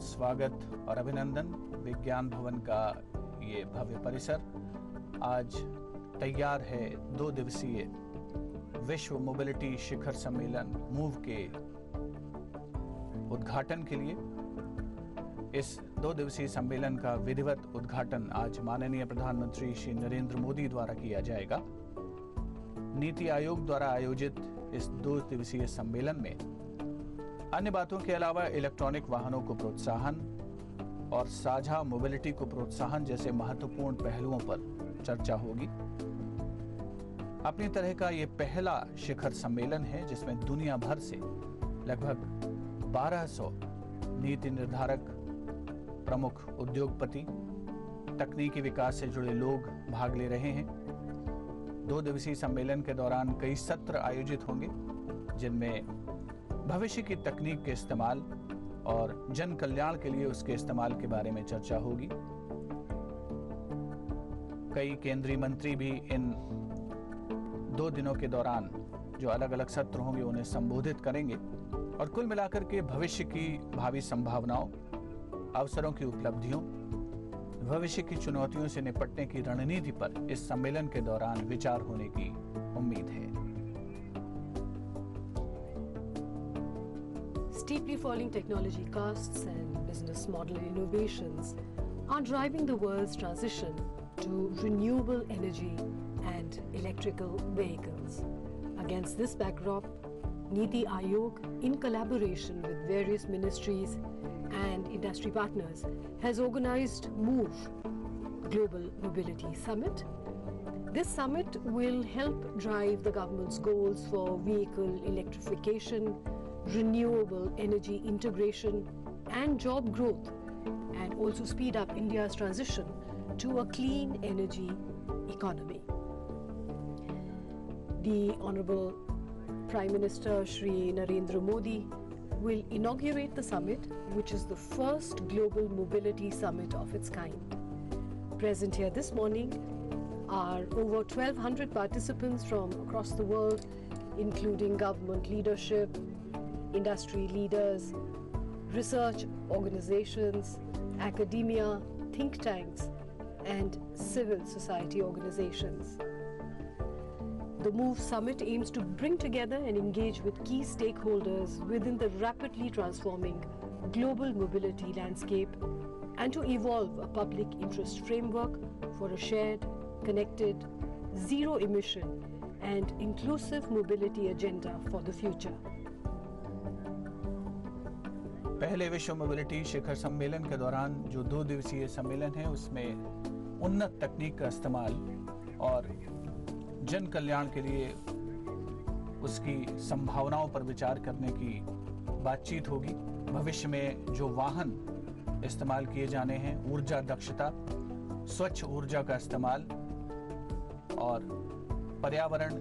बहुत स्वागत और अभिनंदन। विज्ञान भवन का ये भव्य परिसर आज तैयार है 2 दिवसीय विश्व मोबिलिटी शिखर सम्मेलन मूव के उद्घाटन के लिए। इस 2 दिवसीय सम्मेलन का विधिवत उद्घाटन आज माननीय प्रधानमंत्री श्री नरेंद्र मोदी द्वारा किया जाएगा। नीति आयोग द्वारा आयोजित इस 2 दिवसीय सम्मेलन में अन्य बातों के अलावा इलेक्ट्रॉनिक वाहनों को प्रोत्साहन और साझा मोबिलिटी को प्रोत्साहन जैसे महत्वपूर्ण पहलुओं पर चर्चा होगी। अपनी तरह का ये पहला शिखर सम्मेलन है जिसमें दुनिया भर से लगभग 1200 नीति निर्धारक, प्रमुख उद्योगपति, तकनीकी विकास से जुड़े लोग भाग ले रहे हैं। 2 दिवसीय सम्मेलन के दौरान कई सत्र आयोजित होंगे जिनमें भविष्य की तकनीक के इस्तेमाल और जन कल्याण के लिए उसके इस्तेमाल के बारे में चर्चा होगी। कई केंद्रीय मंत्री भी इन 2 दिनों के दौरान जो अलग अलग सत्र होंगे उन्हें संबोधित करेंगे और कुल मिलाकर के भविष्य की भावी संभावनाओं, अवसरों की उपलब्धियों, भविष्य की चुनौतियों से निपटने की रणनीति पर इस सम्मेलन के दौरान विचार होने की उम्मीद है। Steeply falling technology costs and business model innovations are driving the world's transition to renewable energy and electrical vehicles. Against this backdrop, Niti Aayog, in collaboration with various ministries and industry partners, has organized MOVE Global Mobility Summit. This summit will help drive the government's goals for vehicle electrification, renewable energy integration and job growth, and also speed up India's transition to a clean energy economy. The Honorable Prime Minister Shri Narendra Modi will inaugurate the summit, which is the first global mobility summit of its kind. Present here this morning are over 1,200 participants from across the world, including government leadership, industry leaders, research organizations, academia, think tanks, and civil society organizations. The MOVE Summit aims to bring together and engage with key stakeholders within the rapidly transforming global mobility landscape and to evolve a public interest framework for a shared, connected, zero-emission and inclusive mobility agenda for the future. पहले विश्व mobility शिखर सम्मेलन के दौरान जो 2 दिवसीय सम्मेलन है उसमें उन्नत तकनीक का इस्तेमाल और जन कल्याण के लिए उसकी संभावनाओं पर विचार करने की बातचीत होगी। भविष्य में जो वाहन इस्तेमाल किए जाने हैं, ऊर्जा दक्षता, स्वच्छ ऊर्जा का इस्तेमाल और पर्यावरण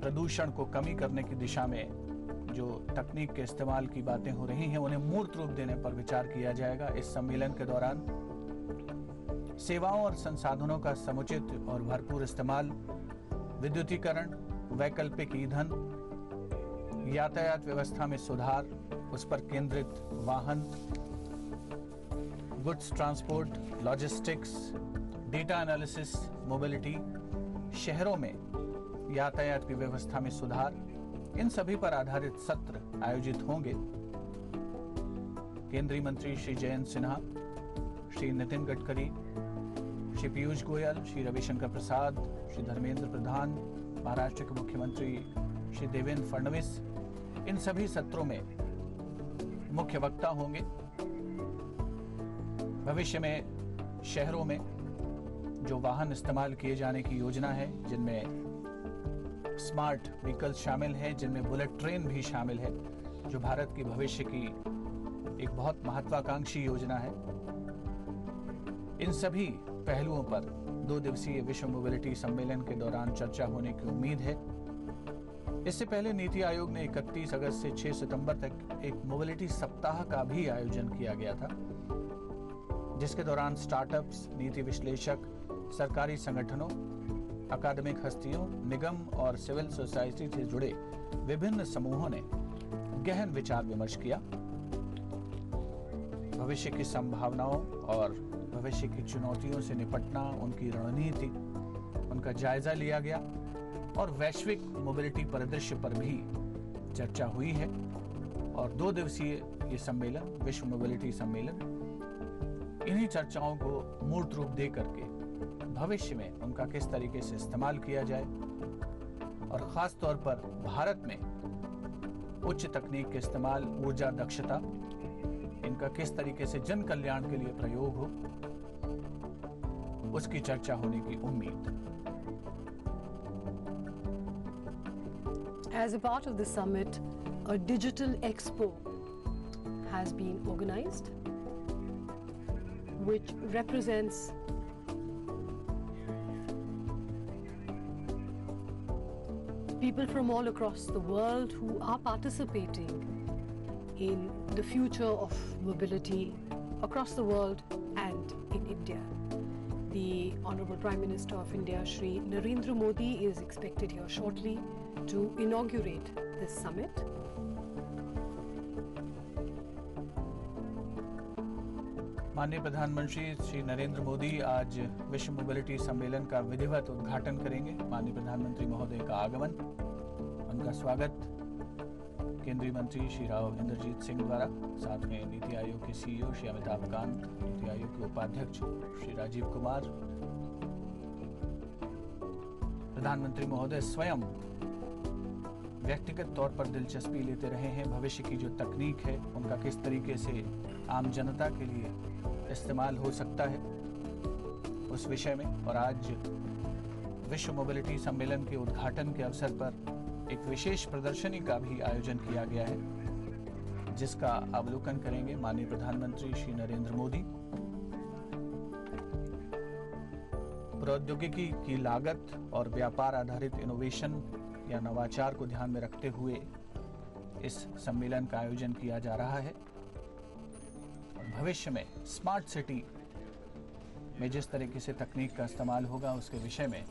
प्रदूषण को कमी करने की दिशा में जो तकनीक के इस्तेमाल की बातें हो रही हैं उन्हें मूर्त रूप देने पर विचार किया जाएगा। इस सम्मेलन के दौरान सेवाओं और संसाधनों का समुचित और भरपूर इस्तेमाल, विद्युतीकरण, वैकल्पिक ईंधन, यातायात व्यवस्था में सुधार, उस पर केंद्रित वाहन, goods transport, logistics, data analysis, mobility, शहरों में यातायात की व्यवस्था में सुधार, इन सभी पर आधारित सत्र आयोजित होंगे। केंद्रीय मंत्री श्री जयंत सिन्हा, श्री नितिन गडकरी, श्री पीयूष गोयल, श्री रविशंकर प्रसाद, श्री धर्मेंद्र प्रधान, महाराष्ट्र के मुख्यमंत्री श्री देवेंद्र फडणवीस, इन सभी सत्रों में मुख्य वक्ता होंगे। भविष्य में शहरों में जो वाहन इस्तेमाल किए जाने की योजना है, जिनमें स्मार्ट व्हीकल्स शामिल हैं, जिनमें बुलेट ट्रेन भी शामिल है, जो भारत की भविष्य की एक बहुत महत्वाकांक्षी योजना है। इन सभी पहलुओं पर 2 दिवसीय विश्व मोबिलिटी सम्मेलन के दौरान चर्चा होने की उम्मीद है। इससे पहले नीति आयोग ने 31 अगस्त से 6 सितंबर तक एक मोबिलिटी सप्ताह का भी आयोजन किया गया था, जिसके दौरान स्टार्टअप्स, नीति विश्लेषक, सरकारी संगठनों, अकादमिक हस्तियों, निगम और सिविल सोसाइटी से जुड़े विभिन्न समूहों ने गहन विचार विमर्श किया। भविष्य की संभावनाओं और भविष्य की चुनौतियों से निपटना, उनकी रणनीति, उनका जायजा लिया गया और वैश्विक मोबिलिटी परिदृश्य पर भी चर्चा हुई है। और 2 दिवसीय ये सम्मेलन, विश्व मोबिलिटी सम्मेलन, इन्हीं चर्चाओं को मूर्त रूप दे करके भविष्य में उनका किस तरीके से इस्तेमाल किया जाए और खास तौर पर भारत में उच्च तकनीक के इस्तेमाल, ऊर्जा दक्षता, इनका किस तरीके से जन कल्याण के लिए प्रयोग हो, उसकी चर्चा होने की उम्मीद। As a part of the summit, a digital expo has been organized, which represents people from all across the world who are participating in the future of mobility across the world and in India. The Honorable Prime Minister of India, Shri Narendra Modi, is expected here shortly to inaugurate this summit. माननीय प्रधानमंत्री श्री नरेंद्र मोदी आज विश्व mobility सम्मेलन का विधिवत उद्घाटन करेंगे। माननीय प्रधानमंत्री महोदय का आगमन, उनका स्वागत केंद्रीय मंत्री श्री राव इंद्रजीत सिंह द्वारा, साथ में नीति आयोग के सीईओ श्री अमिताभ कांत, नीति आयोग के उपाध्यक्ष श्री राजीव कुमार, प्रधानमंत्री महोदय स्वयं व्यक्तिगत तौर पर दिलचस्पी लेते रहे हैं। भविष्य की जो तकनीक है उनका किस तरीके से आम जनता के लिए इस्तेमाल हो सकता है, उस विषय में। और आज विश्व मोबिलिटी सम्मेलन के उद्घाटन के अवसर पर एक विशेष प्रदर्शनी का भी आयोजन किया गया है, जिसका अवलोकन करेंगे माननीय प्रधानमंत्री श्री नरेंद्र मोदी। प्रौद्योगिकी की लागत और व्यापार आधारित इनोवेशन या नवाचार को ध्यान में रखते हुए इस सम्मेलन का आयोजन किया जा रहा है। भविष्य में स्मार्ट सिटी में जिस तरीके से तकनीक का इस्तेमाल होगा, उसके विषय में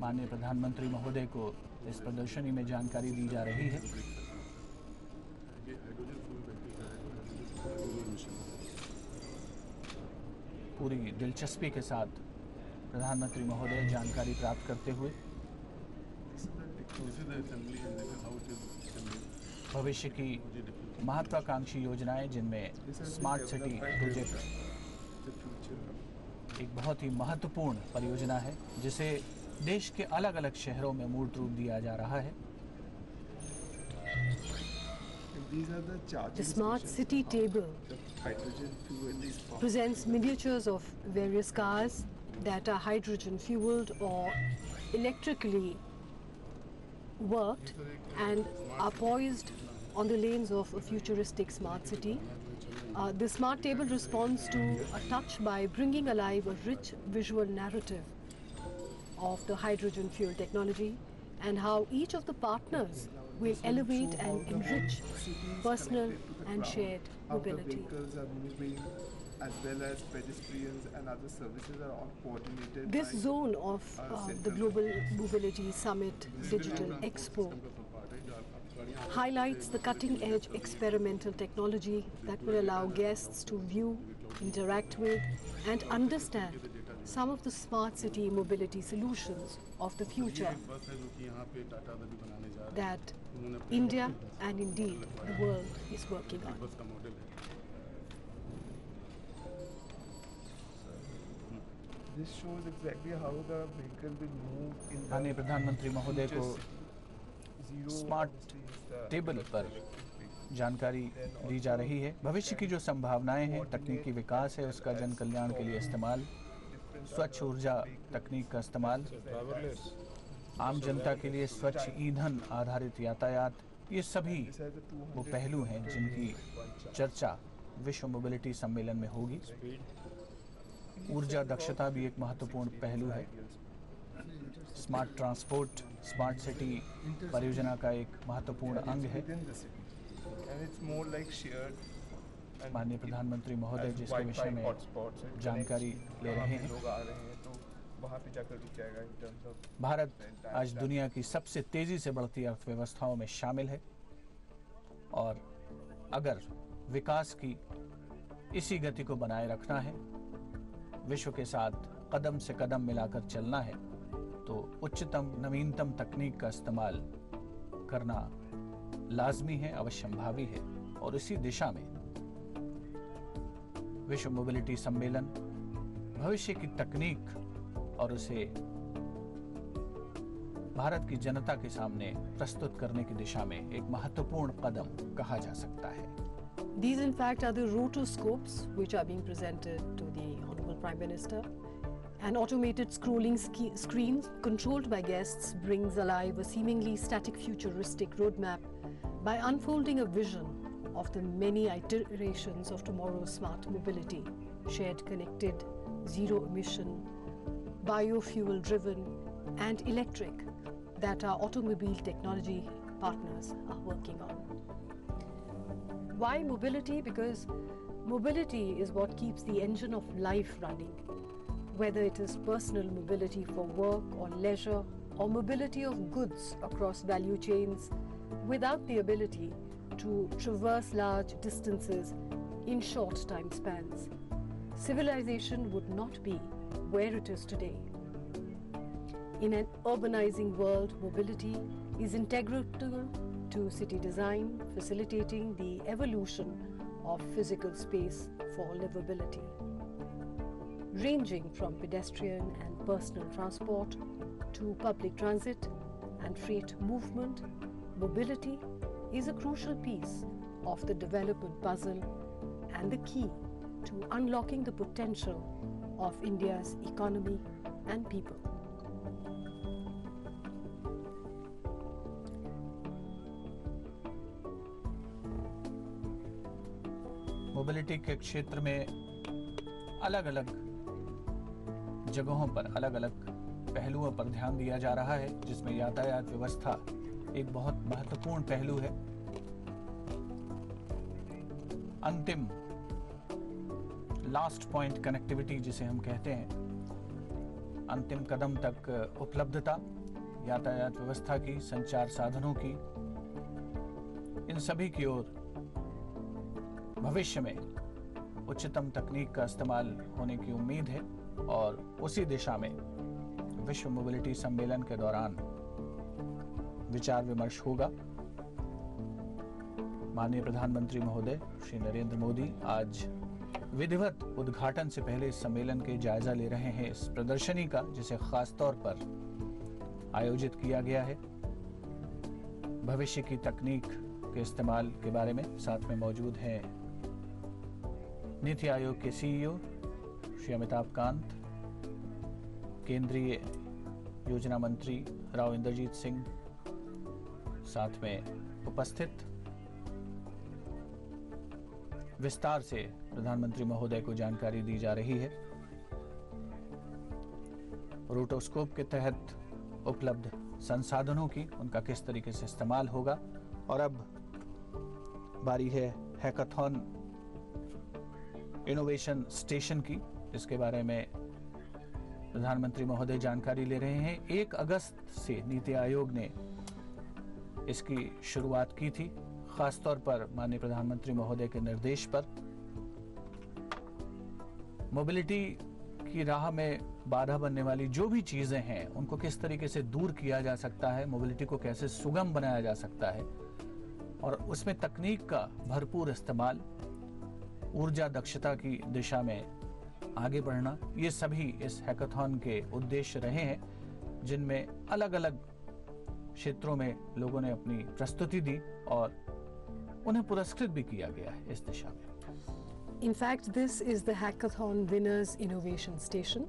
माननीय प्रधानमंत्री महोदय को इस प्रदर्शनी में जानकारी दी जा रही है। पूरी दिलचस्पी के साथ प्रधानमंत्री महोदय जानकारी प्राप्त करते हुए भविष्य की महत्वाकांक्षी योजनाएं, जिनमें स्मार्ट सिटी प्रोजेक्ट एक बहुत ही महत्वपूर्ण परियोजना है, जिसे देश के अलग अलग शहरों में मूर्त रूप दिया जा रहा है। The Smart City Table presents miniatures of various cars that are hydrogen fueled or electrically worked and are poised on the lanes of a futuristic smart city. The Smart Table responds to a touch by bringing alive a rich visual narrative of the hydrogen fuel technology and how each of the partners will elevate and enrich personal and shared mobility. Vehicles are moving, as well as pedestrians and other services are all coordinated. This zone of the Global Mobility Summit Digital Expo highlights the cutting-edge experimental technology that will allow guests to view, interact with, and understand some of the smart city mobility solutions of the future that India and indeed the world is working on. This shows exactly how the vehicle will move in the माननीय प्रधानमंत्री महोदय को smart table पर जानकारी दी जा रही है। भविष्य की जो संभावनाएं हैं, तकनीकी विकास है, उसका जन कल्याण के लिए इस्तेमाल, स्वच्छ ऊर्जा तकनीक का इस्तेमाल, आम जनता के लिए स्वच्छ ईंधन आधारित यातायात, ये सभी वो पहलू हैं जिनकी चर्चा विश्व मोबिलिटी सम्मेलन में होगी। ऊर्जा दक्षता भी एक महत्वपूर्ण पहलू है। स्मार्ट ट्रांसपोर्ट, स्मार्ट सिटी परियोजना का एक महत्वपूर्ण अंग है। माननीय प्रधानमंत्री महोदय जिसके विषय में जानकारी ले रहे हैं। भारत आज दुनिया की सबसे तेजी से बढ़ती अर्थव्यवस्थाओं में शामिल है और अगर विकास की इसी गति को बनाए रखना है, विश्व के साथ कदम से कदम मिलाकर चलना है, तो उच्चतम नवीनतम तकनीक का इस्तेमाल करना लाजमी है, अवश्यंभावी है। और इसी दिशा में विश्व मोबिलिटी सम्मेलन भविष्य की तकनीक और उसे भारत की जनता के सामने प्रस्तुत करने की दिशा में एक महत्वपूर्ण कदम कहा जा सकता है। These in fact are the rotoscopes which are being presented to the Honorable Prime Minister. An automated scrolling screens controlled by guests brings alive a seemingly static futuristic roadmap by unfolding a vision of the many iterations of tomorrow's smart mobility, shared connected, zero emission, biofuel driven and electric that our automobile technology partners are working on. Why mobility? Because mobility is what keeps the engine of life running, whether it is personal mobility for work or leisure or mobility of goods across value chains without the ability to traverse large distances in short time spans. Civilization would not be where it is today. In an urbanizing world, mobility is integral to city design, facilitating the evolution of physical space for livability. Ranging from pedestrian and personal transport to public transit and freight movement, mobility is a crucial piece of the development puzzle and the key to unlocking the potential of India's economy and people. Mobility के क्षेत्र में अलग अलग जगहों पर अलग अलग पहलुओं पर ध्यान दिया जा रहा है, जिसमें यातायात व्यवस्था एक बहुत महत्वपूर्ण पहलू है। अंतिम लास्ट पॉइंट कनेक्टिविटी जिसे हम कहते हैं, अंतिम कदम तक उपलब्धता, यातायात व्यवस्था की, संचार साधनों की, इन सभी की ओर भविष्य में उच्चतम तकनीक का इस्तेमाल होने की उम्मीद है। और उसी दिशा में विश्व मोबिलिटी सम्मेलन के दौरान विचार विमर्श होगा। माननीय प्रधानमंत्री महोदय श्री नरेंद्र मोदी आज विधिवत उद्घाटन से पहले इस सम्मेलन के जायजा ले रहे हैं, इस प्रदर्शनी का, जिसे खास तौर पर आयोजित किया गया है। भविष्य की तकनीक के इस्तेमाल के बारे में साथ में मौजूद हैं नीति आयोग के सीईओ श्री अमिताभ कांत, केंद्रीय योजना मंत्री राव इंद्रजीत सिंह साथ में उपस्थित। विस्तार से प्रधानमंत्री महोदय को जानकारी दी जा रही है। रोटोस्कोप के तहत उपलब्ध संसाधनों की, उनका किस तरीके से इस्तेमाल होगा। और अब बारी है हैकाथॉन इनोवेशन स्टेशन की, जिसके बारे में प्रधानमंत्री महोदय जानकारी ले रहे हैं। 1 अगस्त से नीति आयोग ने इसकी शुरुआत की थी, खासतौर पर माननीय प्रधानमंत्री महोदय के निर्देश पर। मोबिलिटी की राह में बाधा बनने वाली जो भी चीजें हैं, उनको किस तरीके से दूर किया जा सकता है, मोबिलिटी को कैसे सुगम बनाया जा सकता है, और उसमें तकनीक का भरपूर इस्तेमाल, ऊर्जा दक्षता की दिशा में आगे बढ़ना, ये सभी इस हैकाथॉन के उद्देश्य रहे हैं, जिनमें अलग अलग क्षेत्रों में लोगों ने अपनी प्रस्तुति दी और उन्हें पुरस्कृत भी किया गया है इस दिशा में। In fact, this is the Hackathon Winners Innovation Station.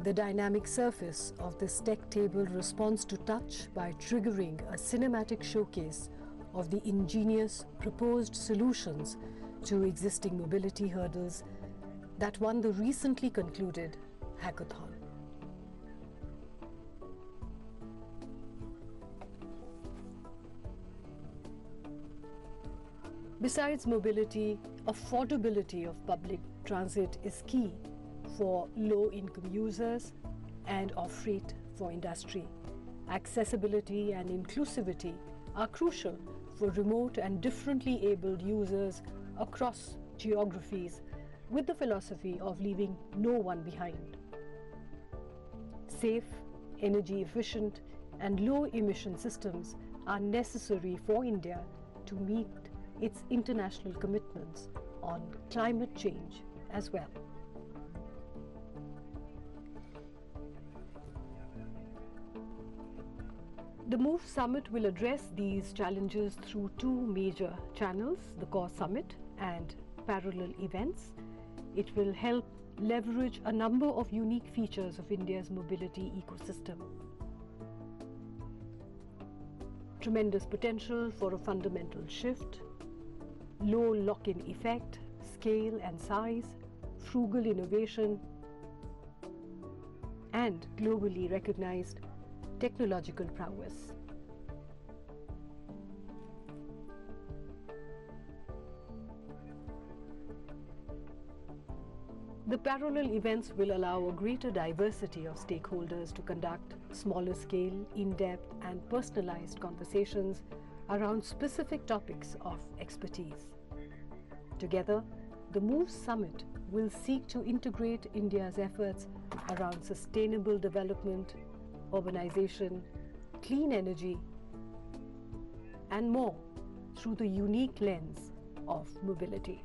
The dynamic surface of this tech table responds to touch by triggering a cinematic showcase of the ingenious proposed solutions to existing mobility hurdles that won the recently concluded hackathon. Besides mobility, affordability of public transit is key for low-income users and of freight for industry. Accessibility and inclusivity are crucial for remote and differently abled users across geographies with the philosophy of leaving no one behind. Safe, energy efficient and low emission systems are necessary for India to meet its international commitments on climate change as well. The MOVE Summit will address these challenges through two major channels, the Core Summit and parallel events. It will help leverage a number of unique features of India's mobility ecosystem. Tremendous potential for a fundamental shift, low lock-in effect, scale and size, frugal innovation, and globally recognized technological prowess. The parallel events will allow a greater diversity of stakeholders to conduct smaller scale, in-depth and personalized conversations around specific topics of expertise. Together, the MOVE Summit will seek to integrate India's efforts around sustainable development, urbanization, clean energy, and more through the unique lens of mobility.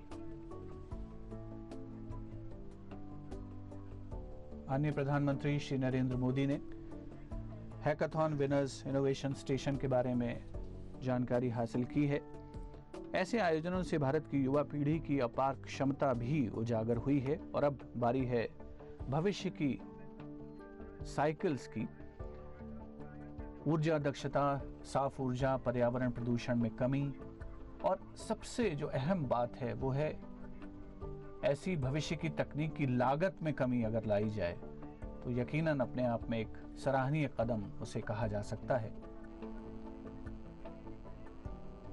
माननीय प्रधानमंत्री श्री नरेंद्र मोदी ने hackathon winners innovation station के बारे में जानकारी हासिल की है। ऐसे आयोजनों से भारत की युवा पीढ़ी की अपार क्षमता भी उजागर हुई है और अब बारी है भविष्य की साइकिल्स की। ऊर्जा दक्षता, साफ ऊर्जा, पर्यावरण प्रदूषण में कमी और सबसे जो अहम बात है वो है ऐसी भविष्य की तकनीक की लागत में कमी अगर लाई जाए तो यकीनन अपने आप में एक सराहनीय कदम उसे कहा जा सकता है।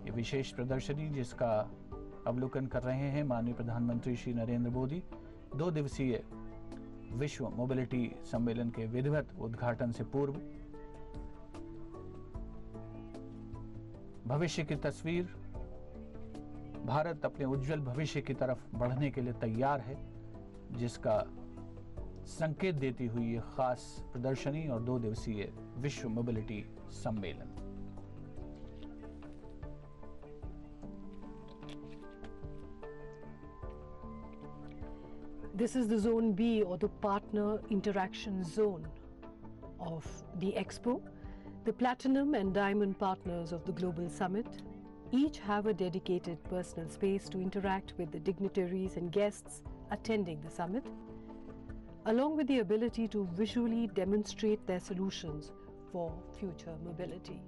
ये विशेष प्रदर्शनी जिसका अवलोकन कर रहे हैं माननीय प्रधानमंत्री श्री नरेंद्र मोदी, 2 दिवसीय विश्व मोबिलिटी सम्मेलन के विधिवत उद्घाटन से पूर्व भविष्य की तस्वीर, भारत अपने उज्जवल भविष्य की तरफ बढ़ने के लिए तैयार है, जिसका संकेत देती हुई ये खास प्रदर्शनी और 2 दिवसीय विश्व मोबिलिटी सम्मेलन। This is the Zone B, or the Partner Interaction Zone of the Expo. The Platinum and Diamond partners of the Global Summit each have a dedicated personal space to interact with the dignitaries and guests attending the summit, along with the ability to visually demonstrate their solutions for future mobility.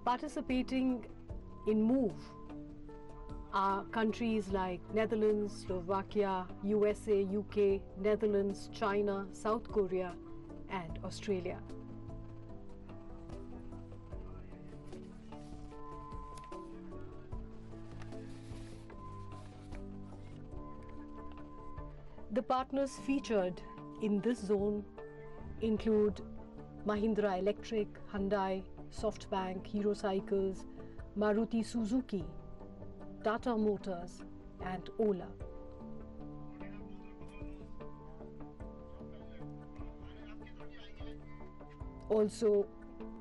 Participating in MOVE are countries like Netherlands, Slovakia, USA, UK, Netherlands, China, South Korea, and Australia. The partners featured in this zone include Mahindra Electric, Hyundai, SoftBank, Hero Cycles, Maruti Suzuki, Tata Motors, and Ola. Also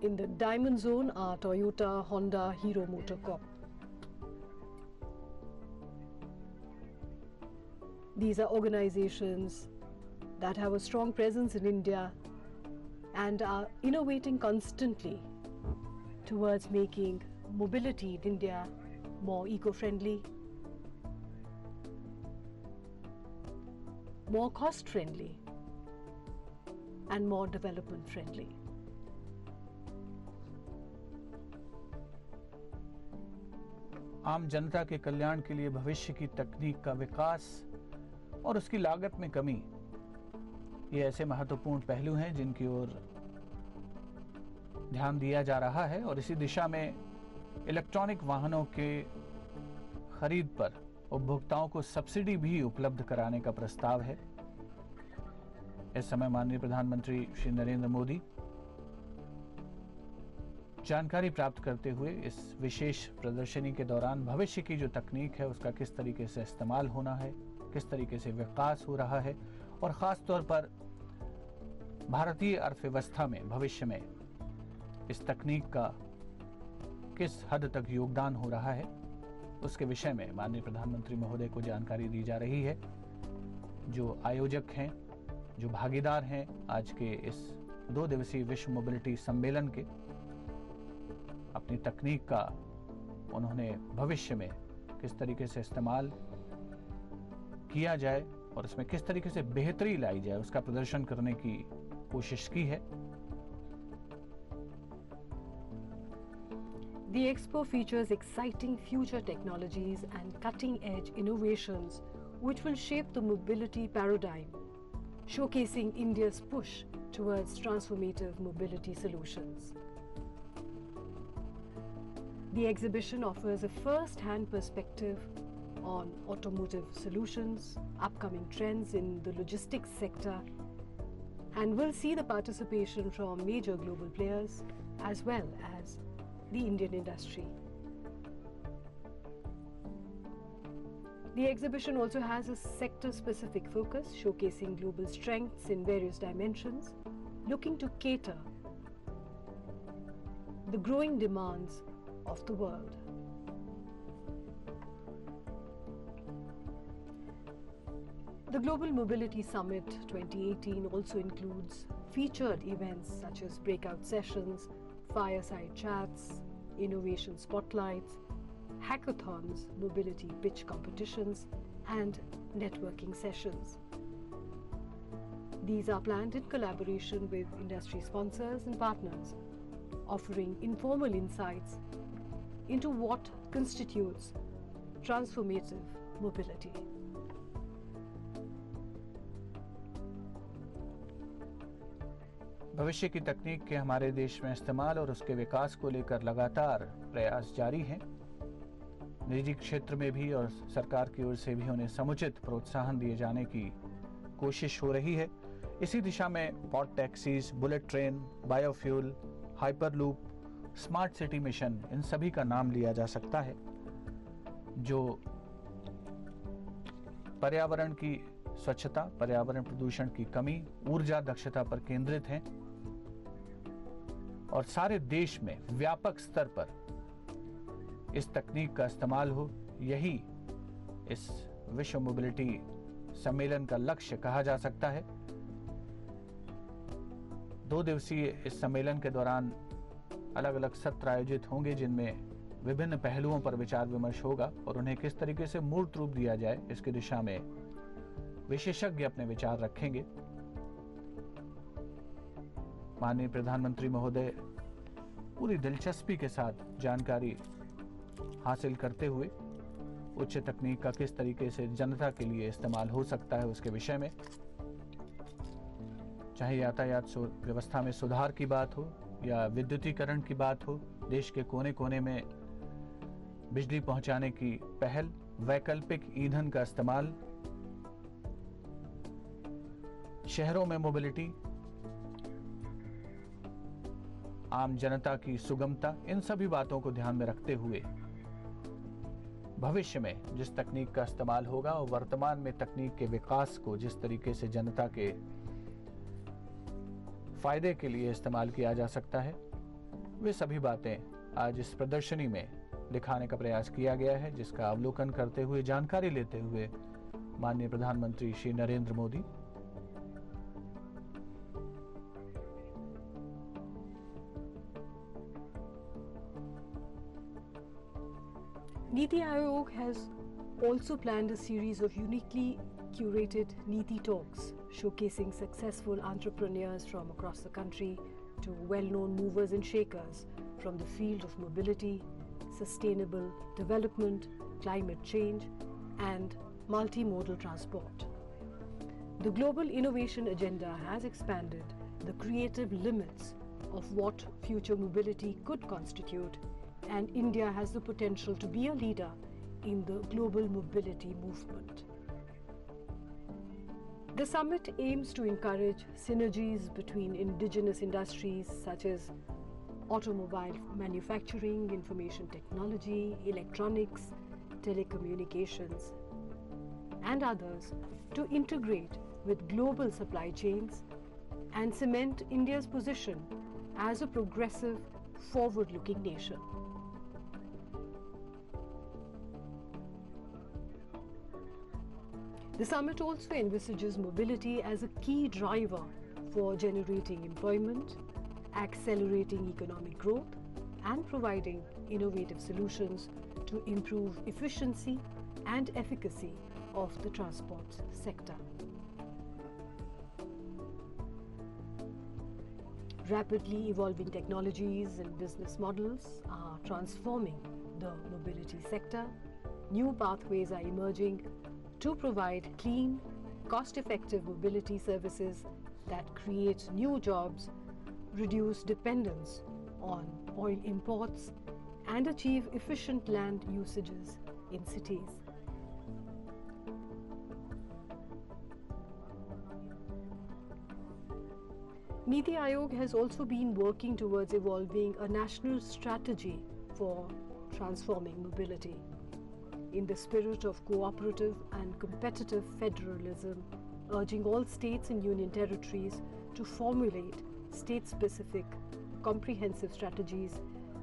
in the Diamond Zone are Toyota, Honda, Hero MotoCorp. These are organizations that have a strong presence in India and are innovating constantly towards making mobility in India more eco-friendly, more cost-friendly, and more development-friendly. आम जनता के कल्याण के लिए भविष्य की तकनीक का विकास और उसकी लागत में कमी, ये ऐसे महत्वपूर्ण पहलू हैं जिनकी ओर ध्यान दिया जा रहा है और इसी दिशा में इलेक्ट्रॉनिक वाहनों के खरीद पर उपभोक्ताओं को सब्सिडी भी उपलब्ध कराने का प्रस्ताव है। इस समय माननीय प्रधानमंत्री श्री नरेंद्र मोदी जानकारी प्राप्त करते हुए इस विशेष प्रदर्शनी के दौरान भविष्य की जो तकनीक है उसका किस तरीके से इस्तेमाल होना है, किस तरीके से विकास हो रहा है और ख़ास तौर पर भारतीय अर्थव्यवस्था में भविष्य में इस तकनीक का किस हद तक योगदान हो रहा है, उसके विषय में माननीय प्रधानमंत्री महोदय को जानकारी दी जा रही है। जो आयोजक हैं, जो भागीदार हैं आज के इस 2 दिवसीय विश्व मोबिलिटी सम्मेलन के, अपनी तकनीक का उन्होंने भविष्य में किस तरीके से इस्तेमाल किया जाए और इसमें किस तरीके से बेहतरी लाई जाए उसका प्रदर्शन करने की कोशिश की है। The expo features exciting future technologies and cutting-edge innovations which will shape the mobility paradigm, showcasing India's push towards transformative mobility solutions. The exhibition offers a first-hand perspective on automotive solutions, upcoming trends in the logistics sector, and will see the participation from major global players as well as the Indian industry. The exhibition also has a sector-specific focus, showcasing global strengths in various dimensions, looking to cater the growing demands of the world. The Global Mobility Summit 2018 also includes featured events such as breakout sessions, fireside chats, innovation spotlights, hackathons, mobility pitch competitions, and networking sessions. These are planned in collaboration with industry sponsors and partners, offering informal insights into what constitutes transformative mobility. भविष्य की तकनीक के हमारे देश में इस्तेमाल और उसके विकास को लेकर लगातार प्रयास जारी हैं। निजी क्षेत्र में भी और सरकार की ओर से भी उन्हें समुचित प्रोत्साहन दिए जाने की कोशिश हो रही है। इसी दिशा में pod taxis, bullet train, biofuel, hyperloop, smart city mission, इन सभी का नाम लिया जा सकता है, जो पर्यावरण की स्वच्छता, पर्यावरण प्रदूषण की कमी, ऊर्जा दक्षता पर केंद्रित हैं और सारे देश में व्यापक स्तर पर इस तकनीक का इस्तेमाल हो, यही इस विश्व मोबिलिटी सम्मेलन का लक्ष्य कहा जा सकता है। 2 दिवसीय इस सम्मेलन के दौरान अलग अलग सत्र आयोजित होंगे जिनमें विभिन्न पहलुओं पर विचार विमर्श होगा और उन्हें किस तरीके से मूर्त रूप दिया जाए इसकी दिशा में विशेषज्ञ अपने विचार रखेंगे। माननीय प्रधानमंत्री महोदय पूरी दिलचस्पी के साथ जानकारी हासिल करते हुए उच्च तकनीक का किस तरीके से जनता के लिए इस्तेमाल हो सकता है उसके विषय में, चाहे यातायात व्यवस्था में सुधार की बात हो या विद्युतीकरण की बात हो, देश के कोने कोने में बिजली पहुंचाने की पहल, वैकल्पिक ईंधन का इस्तेमाल, शहरों में मोबिलिटी, आम जनता की सुगमता, इन सभी बातों को ध्यान में रखते हुए भविष्य में जिस तकनीक का इस्तेमाल होगा और वर्तमान में तकनीक के विकास को जिस तरीके से जनता के फायदे के लिए इस्तेमाल किया जा सकता है, वे सभी बातें आज इस प्रदर्शनी में दिखाने का प्रयास किया गया है, जिसका अवलोकन करते हुए, जानकारी लेते हुए माननीय प्रधानमंत्री Shri Narendra Modi Niti Aayog has also planned a series of uniquely curated Niti talks, showcasing successful entrepreneurs from across the country to well-known movers and shakers from the field of mobility, sustainable development, climate change, and multimodal transport. The global innovation agenda has expanded the creative limits of what future mobility could constitute, and India has the potential to be a leader in the global mobility movement. The summit aims to encourage synergies between indigenous industries such as automobile manufacturing, information technology, electronics, telecommunications, and others to integrate with global supply chains and cement India's position as a progressive, forward-looking nation. The summit also envisages mobility as a key driver for generating employment, accelerating economic growth, and providing innovative solutions to improve efficiency and efficacy of the transport sector. Rapidly evolving technologies and business models are transforming the mobility sector. New pathways are emerging to provide clean, cost-effective mobility services that create new jobs, reduce dependence on oil imports, and achieve efficient land usages in cities. Niti Aayog has also been working towards evolving a national strategy for transforming mobility. In the spirit of cooperative and competitive federalism, urging all states and union territories to formulate state-specific comprehensive strategies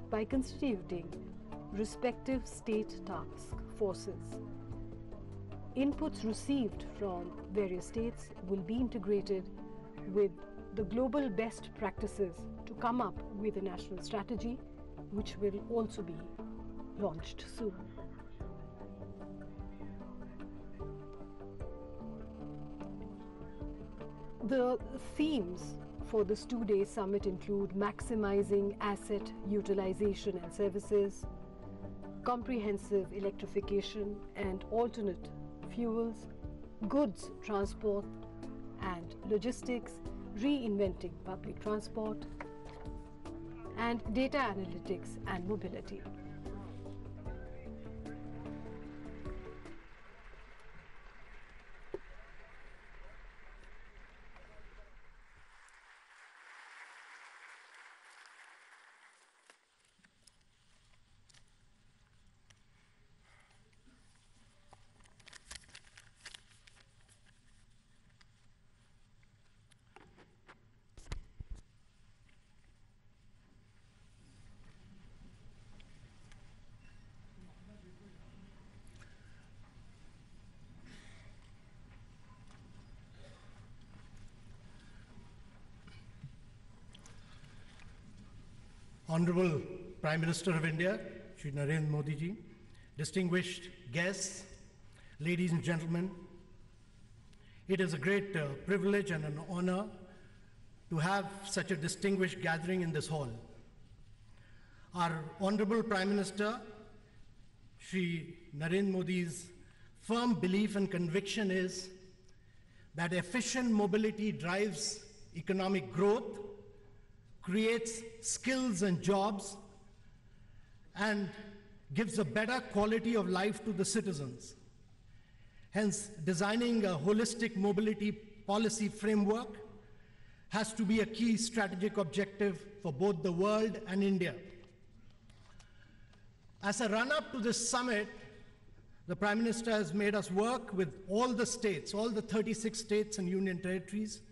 by constituting respective state task forces. Inputs received from various states will be integrated with the global best practices to come up with a national strategy, which will also be launched soon. The themes for this two-day summit include maximizing asset utilization and services, comprehensive electrification and alternate fuels, goods transport and logistics, reinventing public transport, and data analytics and mobility. Honorable Prime Minister of India, Shri Narendra Modi ji, distinguished guests, ladies and gentlemen, it is a great privilege and an honor to have such a distinguished gathering in this hall. Our Honorable Prime Minister, Shri Narendra Modi's firm belief and conviction is that efficient mobility drives economic growth, creates skills and jobs, and gives a better quality of life to the citizens. Hence, designing a holistic mobility policy framework has to be a key strategic objective for both the world and India. As a run-up to this summit, the Prime Minister has made us work with all the states, all the 36 states and union territories,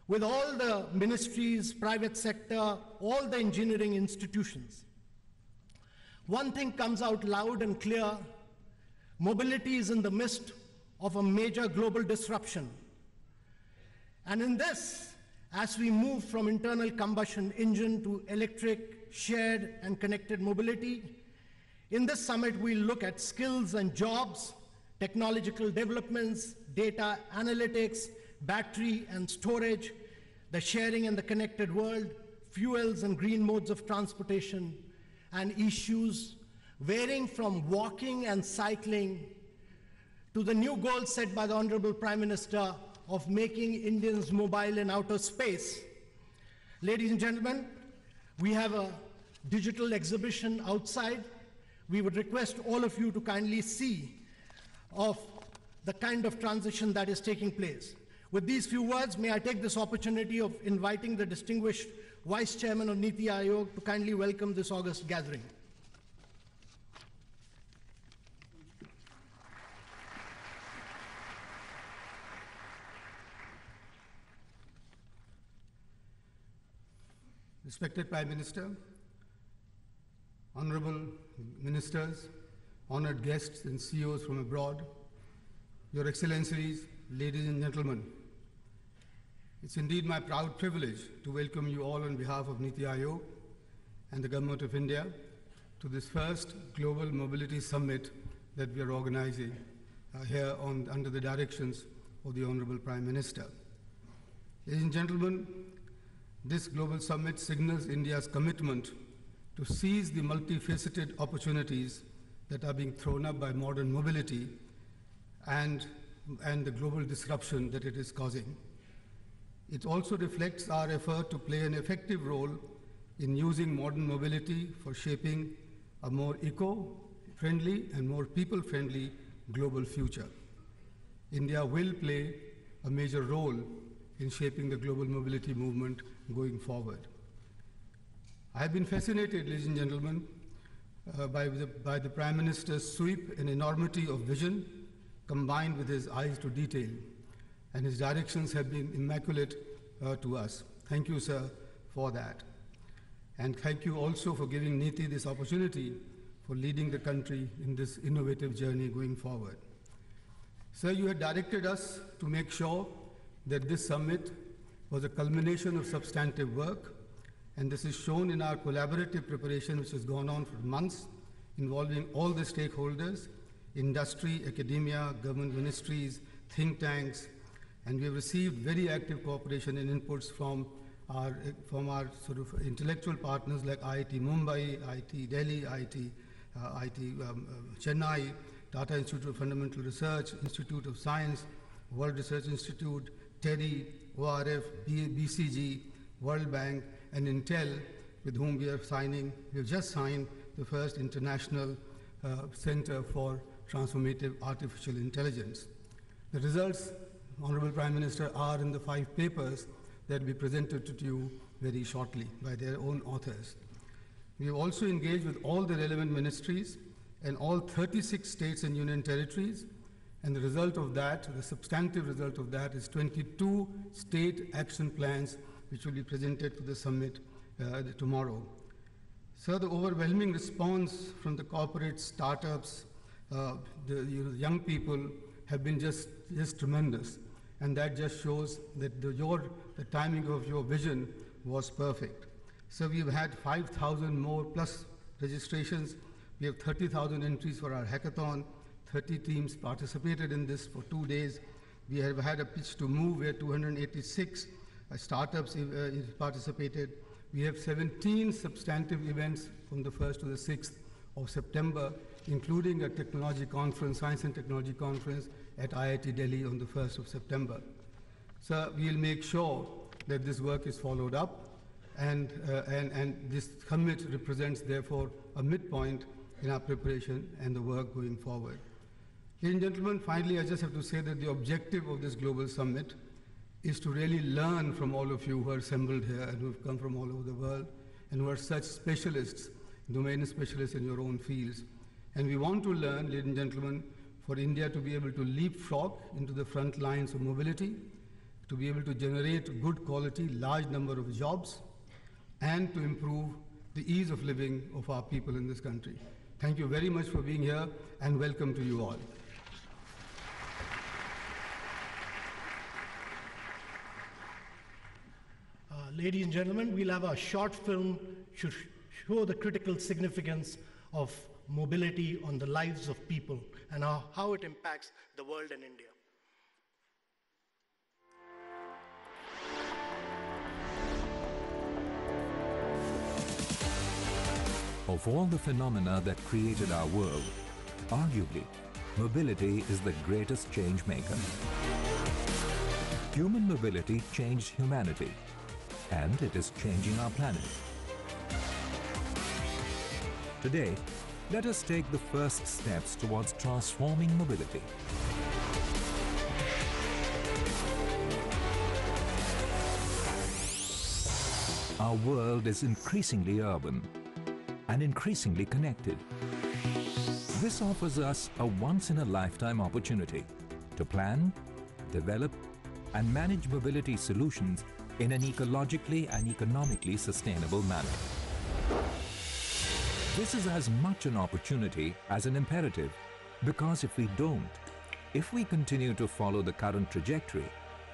with all the ministries, private sector, all the engineering institutions. One thing comes out loud and clear: mobility is in the midst of a major global disruption. And in this, as we move from internal combustion engine to electric, shared, and connected mobility, in this summit we'll look at skills and jobs, technological developments, data analytics, battery and storage, the sharing and the connected world, fuels and green modes of transportation, and issues varying from walking and cycling to the new goal set by the Honorable Prime Minister of making Indians mobile in outer space. Ladies and gentlemen, we have a digital exhibition outside. We would request all of you to kindly see of the kind of transition that is taking place. With these few words, may I take this opportunity of inviting the distinguished Vice Chairman of Niti Aayog, to kindly welcome this august gathering. Respected Prime Minister, honorable ministers, honored guests and CEOs from abroad, Your Excellencies, ladies and gentlemen, it's indeed my proud privilege to welcome you all on behalf of Niti Aayog and the Government of India to this first Global Mobility Summit that we are organizing here under the directions of the Honorable Prime Minister. Ladies and gentlemen, this Global Summit signals India's commitment to seize the multifaceted opportunities that are being thrown up by modern mobility and the global disruption that it is causing. It also reflects our effort to play an effective role in using modern mobility for shaping a more eco-friendly and more people-friendly global future. India will play a major role in shaping the global mobility movement going forward. I have been fascinated, ladies and gentlemen, by the Prime Minister's sweep and enormity of vision combined with his eyes to detail, and his directions have been immaculate to us. Thank you, sir, for that. And thank you also for giving Niti this opportunity for leading the country in this innovative journey going forward. Sir, you had directed us to make sure that this summit was a culmination of substantive work, and this is shown in our collaborative preparation, which has gone on for months, involving all the stakeholders, industry, academia, government ministries, think tanks, and we have received very active cooperation and inputs from our sort of intellectual partners like IIT Mumbai, IIT Delhi, IIT Chennai, Tata Institute of Fundamental Research, Institute of Science, World Research Institute, TEDI, ORF, BCG, World Bank, and Intel, with whom we have just signed the first international Center for Transformative Artificial Intelligence. The results, Honorable Prime Minister, are in the 5 papers that will be presented to you very shortly by their own authors. We have also engaged with all the relevant ministries and all 36 states and union territories, and the result of that, the substantive result of that, is 22 state action plans which will be presented to the summit tomorrow. Sir, the overwhelming response from the corporate startups, the young people have been just tremendous, and that just shows that the timing of your vision was perfect. So we've had 5,000 more plus registrations. We have 30,000 entries for our hackathon. 30 teams participated in this for 2 days. We have had a pitch to move where 286 startups participated. We have 17 substantive events from the 1st to the 6th of September, including a technology conference, science and technology conference at IIT Delhi on the 1st of September. So we'll make sure that this work is followed up, and this summit represents, therefore, a midpoint in our preparation and the work going forward. Ladies and gentlemen, finally, I just have to say that the objective of this global summit is to really learn from all of you who are assembled here and who have come from all over the world and who are such specialists, domain specialists in your own fields. And we want to learn, ladies and gentlemen, for India to be able to leapfrog into the front lines of mobility, to be able to generate good quality, large number of jobs, and to improve the ease of living of our people in this country. Thank you very much for being here, and welcome to you all. Ladies and gentlemen, we'll have a short film to show the critical significance of mobility on the lives of people and how it impacts the world and India. Of all the phenomena that created our world, arguably, mobility is the greatest change maker. Human mobility changed humanity, and it is changing our planet. Today, let us take the first steps towards transforming mobility. our world is increasingly urban and increasingly connected. This offers us a once-in-a-lifetime opportunity to plan, develop, and manage mobility solutions in an ecologically and economically sustainable manner. This is as much an opportunity as an imperative, because if we continue to follow the current trajectory,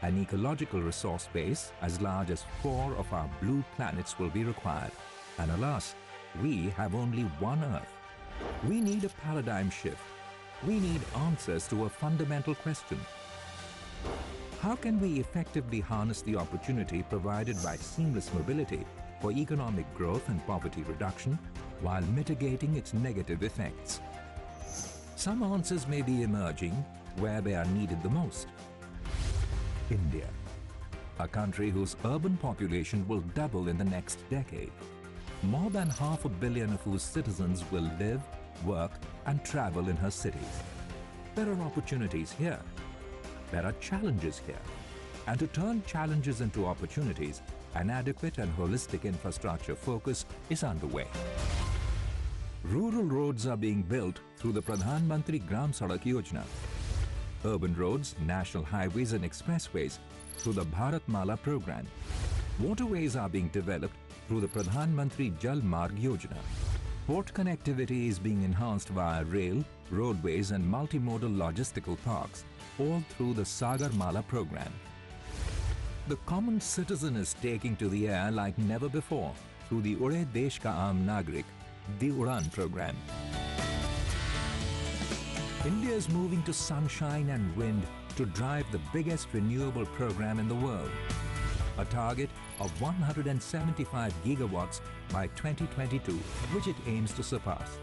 an ecological resource base as large as 4 of our blue planets will be required. And alas, we have only one Earth. We need a paradigm shift. We need answers to a fundamental question. How can we effectively harness the opportunity provided by seamless mobility for economic growth and poverty reduction while mitigating its negative effects? Some answers may be emerging where they are needed the most. India, a country whose urban population will double in the next decade, more than 500 million of whose citizens will live, work, and travel in her cities. There are opportunities here. There are challenges here. And to turn challenges into opportunities, an adequate and holistic infrastructure focus is underway. Rural roads are being built through the Pradhan Mantri Gram Sadak Yojana. Urban roads, national highways and expressways through the Bharatmala program. Waterways are being developed through the Pradhan Mantri Jal Marg Yojana. Port connectivity is being enhanced via rail, roadways and multimodal logistical parks, all through the Sagarmala program. The common citizen is taking to the air like never before through the Ure Desh Ka Aam Nagrik, the Udan program. India is moving to sunshine and wind to drive the biggest renewable program in the world, a target of 175 gigawatts by 2022, which it aims to surpass.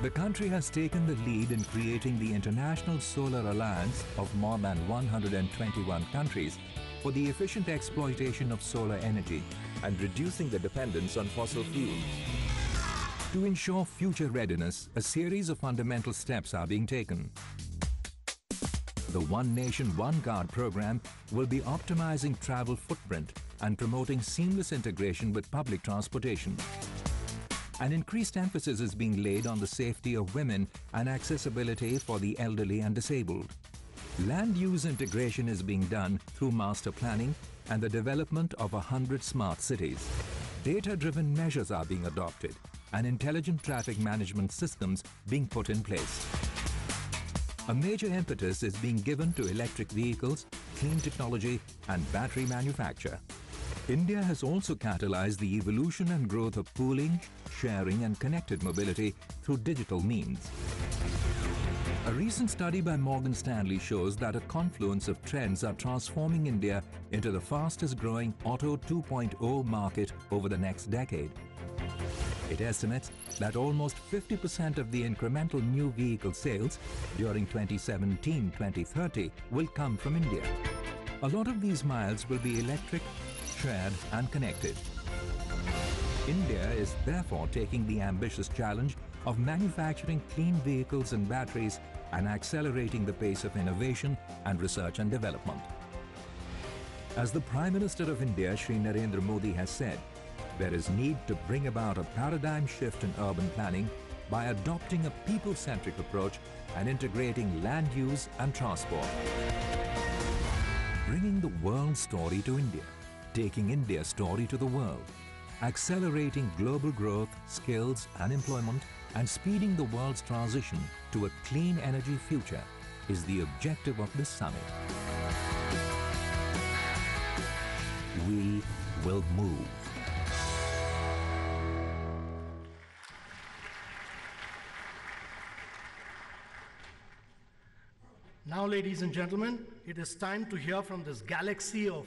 The country has taken the lead in creating the International Solar Alliance of more than 121 countries for the efficient exploitation of solar energy and reducing the dependence on fossil fuels. To ensure future readiness, a series of fundamental steps are being taken. The One Nation, One Card program will be optimizing travel footprint and promoting seamless integration with public transportation. An increased emphasis is being laid on the safety of women and accessibility for the elderly and disabled. Land use integration is being done through master planning and the development of 100 smart cities. Data-driven measures are being adopted and intelligent traffic management systems being put in place. A major impetus is being given to electric vehicles, clean technology and battery manufacture. India has also catalyzed the evolution and growth of pooling, sharing and connected mobility through digital means. A recent study by Morgan Stanley shows that a confluence of trends are transforming India into the fastest growing Auto 2.0 market over the next decade. It estimates that almost 50% of the incremental new vehicle sales during 2017-2030 will come from India. A lot of these miles will be electric, shared and connected. India is therefore taking the ambitious challenge of manufacturing clean vehicles and batteries and accelerating the pace of innovation and research and development. As the Prime Minister of India, Shri Narendra Modi, has said, there is need to bring about a paradigm shift in urban planning by adopting a people-centric approach and integrating land use and transport. Bringing the world's story to India, taking India's story to the world, accelerating global growth, skills and employment, and speeding the world's transition to a clean energy future is the objective of this summit. We will move. Now, ladies and gentlemen, it is time to hear from this galaxy of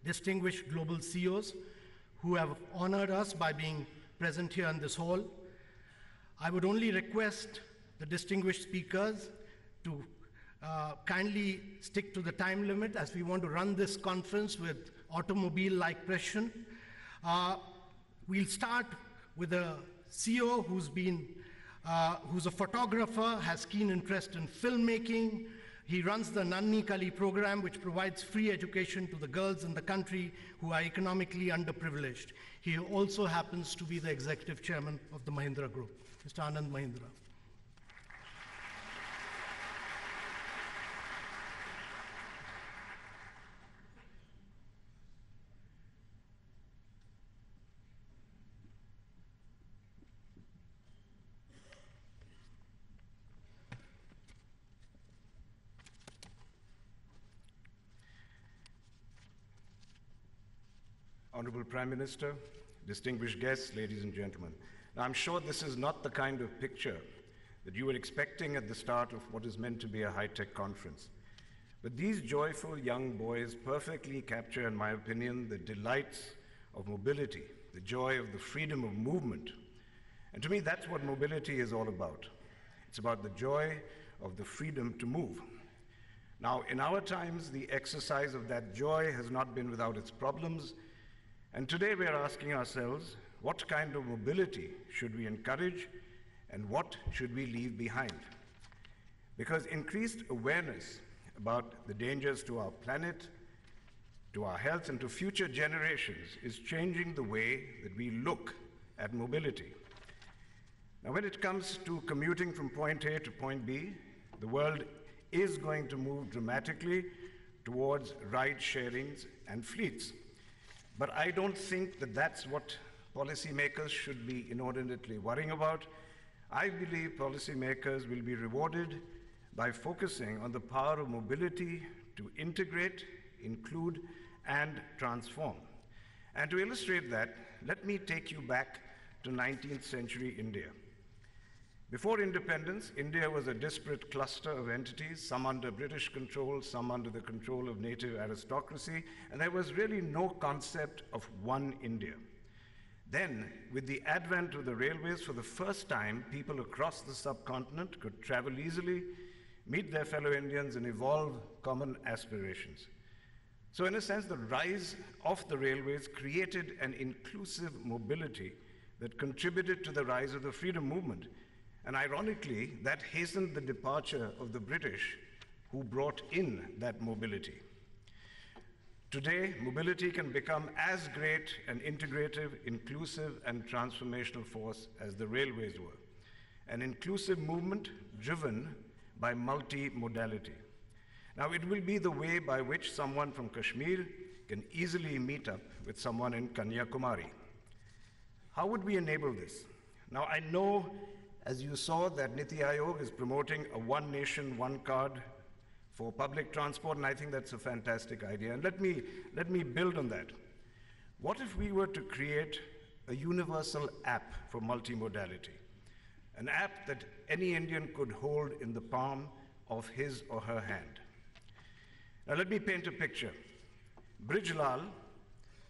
distinguished global CEOs who have honored us by being present here in this hall. I would only request the distinguished speakers to kindly stick to the time limit, as we want to run this conference with automobile-like precision. We'll start with a CEO who's a photographer, has keen interest in filmmaking, He runs the Nanni Kali program, which provides free education to the girls in the country who are economically underprivileged. He also happens to be the executive chairman of the Mahindra Group, Mr. Anand Mahindra. Honorable Prime Minister, distinguished guests, ladies and gentlemen. Now, I'm sure this is not the kind of picture that you were expecting at the start of what is meant to be a high-tech conference. But these joyful young boys perfectly capture, in my opinion, the delights of mobility, the joy of the freedom of movement. And to me, that's what mobility is all about. It's about the joy of the freedom to move. Now, in our times, the exercise of that joy has not been without its problems. And today we are asking ourselves, what kind of mobility should we encourage and what should we leave behind? Because increased awareness about the dangers to our planet, to our health, and to future generations is changing the way that we look at mobility. Now, when it comes to commuting from point A to point B, the world is going to move dramatically towards ride sharings and fleets. But I don't think that that's what policymakers should be inordinately worrying about. I believe policymakers will be rewarded by focusing on the power of mobility to integrate, include, and transform. And to illustrate that, let me take you back to 19th century India. Before independence, India was a disparate cluster of entities, some under British control, some under the control of native aristocracy, and there was really no concept of one India. Then, with the advent of the railways, for the first time, people across the subcontinent could travel easily, meet their fellow Indians, and evolve common aspirations. So in a sense, the rise of the railways created an inclusive mobility that contributed to the rise of the freedom movement. And ironically, that hastened the departure of the British, who brought in that mobility. Today, mobility can become as great an integrative, inclusive, and transformational force as the railways were. An inclusive movement driven by multi-modality. Now, it will be the way by which someone from Kashmir can easily meet up with someone in Kanyakumari. How would we enable this? Now, I know, as you saw, that Niti Aayog is promoting a one nation, one card for public transport, and I think that's a fantastic idea. And let me build on that. What if we were to create a universal app for multimodality? An app that any Indian could hold in the palm of his or her hand. Now let me paint a picture. Brijlal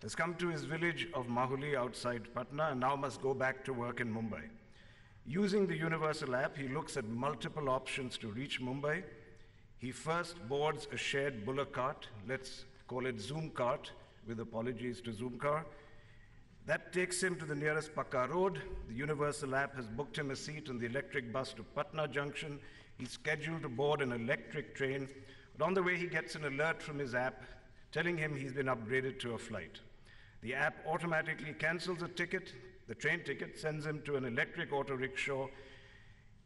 has come to his village of Mahuli outside Patna and now must go back to work in Mumbai. Using the universal app, he looks at multiple options to reach Mumbai. He first boards a shared bullock cart, let's call it Zoom cart, with apologies to Zoom car. That takes him to the nearest Pakka road. The universal app has booked him a seat on the electric bus to Patna Junction. He's scheduled to board an electric train, but on the way he gets an alert from his app telling him he's been upgraded to a flight. The app automatically cancels a ticket, the train ticket, sends him to an electric auto rickshaw.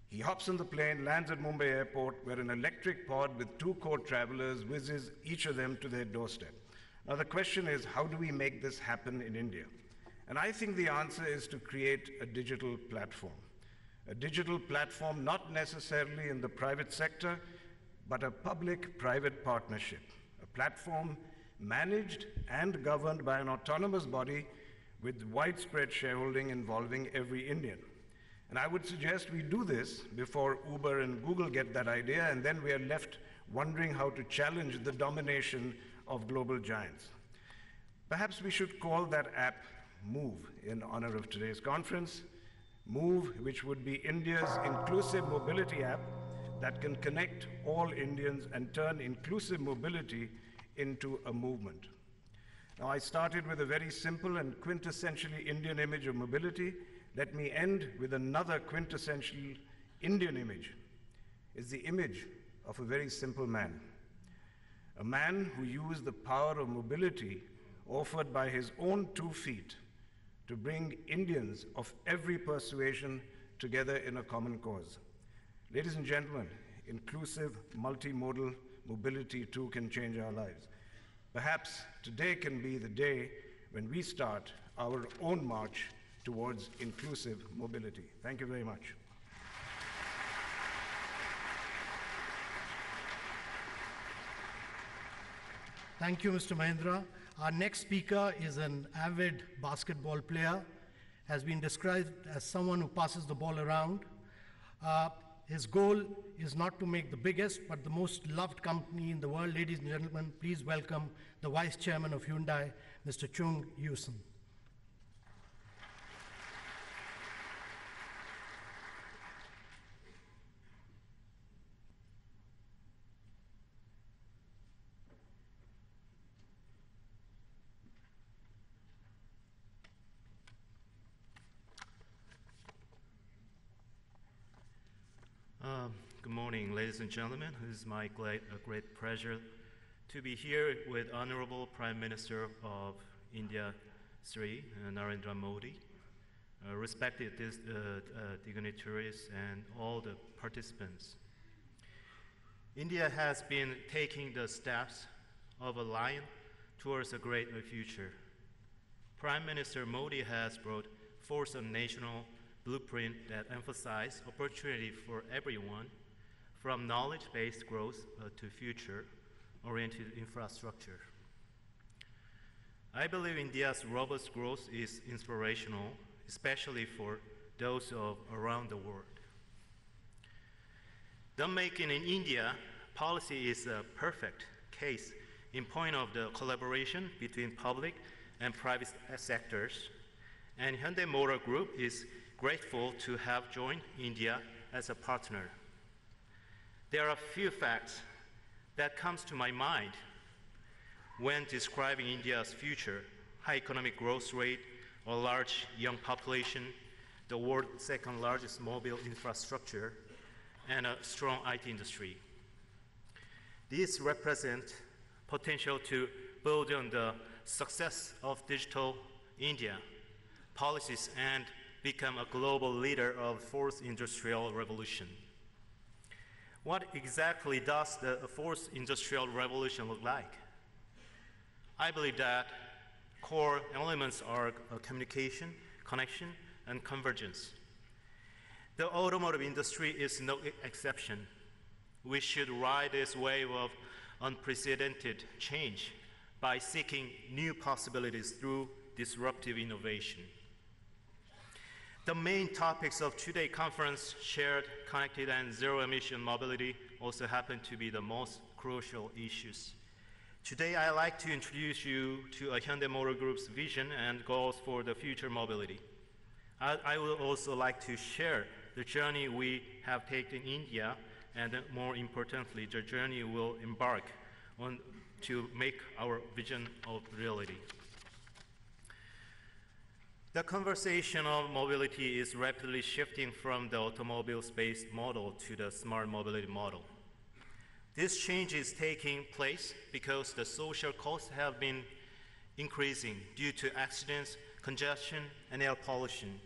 He hops on the plane, lands at Mumbai airport, where an electric pod with 2 co-travelers whizzes each of them to their doorstep. Now the question is, how do we make this happen in India? And I think the answer is to create a digital platform. A digital platform not necessarily in the private sector, but a public-private partnership. A platform managed and governed by an autonomous body with widespread shareholding involving every Indian. And I would suggest we do this before Uber and Google get that idea, and then we are left wondering how to challenge the domination of global giants. Perhaps we should call that app Move in honor of today's conference. Move, which would be India's inclusive mobility app that can connect all Indians and turn inclusive mobility into a movement. Now, I started with a very simple and quintessentially Indian image of mobility. Let me end with another quintessential Indian image. It's the image of a very simple man. A man who used the power of mobility offered by his own 2 feet to bring Indians of every persuasion together in a common cause. Ladies and gentlemen, inclusive, multimodal mobility too can change our lives. Perhaps today can be the day when we start our own march towards inclusive mobility. Thank you very much. Thank you, Mr. Mahindra. Our next speaker is an avid basketball player, has been described as someone who passes the ball around. His goal is not to make the biggest, but the most loved company in the world. Ladies and gentlemen, please welcome the Vice Chairman of Hyundai, Mr. Chung Yusun. Good morning, ladies and gentlemen. It is my great pleasure to be here with Honorable Prime Minister of India, Sri Narendra Modi, respected dignitaries and all the participants. India has been taking the steps of a lion towards a great future. Prime Minister Modi has brought forth a national blueprint that emphasizes opportunity for everyone, from knowledge-based growth to future-oriented infrastructure. I believe India's robust growth is inspirational, especially for those around the world. The Make in India policy is a perfect case in point of the collaboration between public and private sectors, and Hyundai Motor Group is grateful to have joined India as a partner. There are a few facts that comes to my mind when describing India's future: high economic growth rate, a large young population, the world's second largest mobile infrastructure, and a strong IT industry. These represent potential to build on the success of digital India policies and become a global leader of the fourth industrial revolution. What exactly does the fourth industrial revolution look like? I believe that core elements are communication, connection, and convergence. The automotive industry is no exception. We should ride this wave of unprecedented change by seeking new possibilities through disruptive innovation. The main topics of today's conference, shared, connected, and zero-emission mobility, also happen to be the most crucial issues. Today, I'd like to introduce you to Hyundai Motor Group's vision and goals for the future mobility. I would also like to share the journey we have taken in India, and more importantly, the journey we'll embark on to make our vision of reality. The conversation of mobility is rapidly shifting from the automobile-based model to the smart mobility model. This change is taking place because the social costs have been increasing due to accidents, congestion, and air pollution.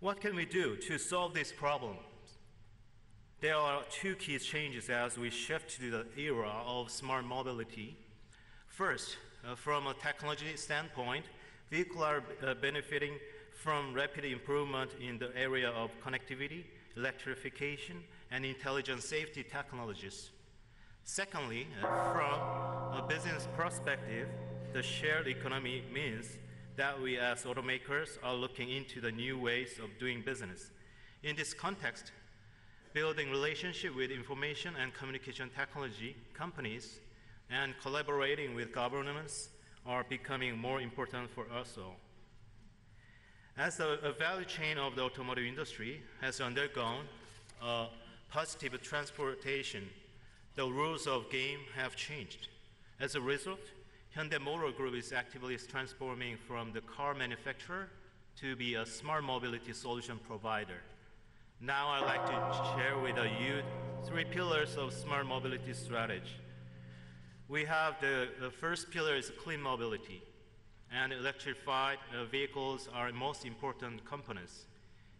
What can we do to solve this problem? There are two key changes as we shift to the era of smart mobility. First, from a technology standpoint, vehicles are benefiting from rapid improvement in the area of connectivity, electrification, and intelligent safety technologies. Secondly, from a business perspective, the shared economy means that we as automakers are looking into the new ways of doing business. In this context, building relationship with information and communication technology companies and collaborating with governments are becoming more important for us all. As the value chain of the automotive industry has undergone a positive transformation, the rules of game have changed. As a result, Hyundai Motor Group is actively transforming from the car manufacturer to be a smart mobility solution provider. Now I'd like to share with you three pillars of smart mobility strategy. We have the first pillar is clean mobility, and electrified vehicles are most important components.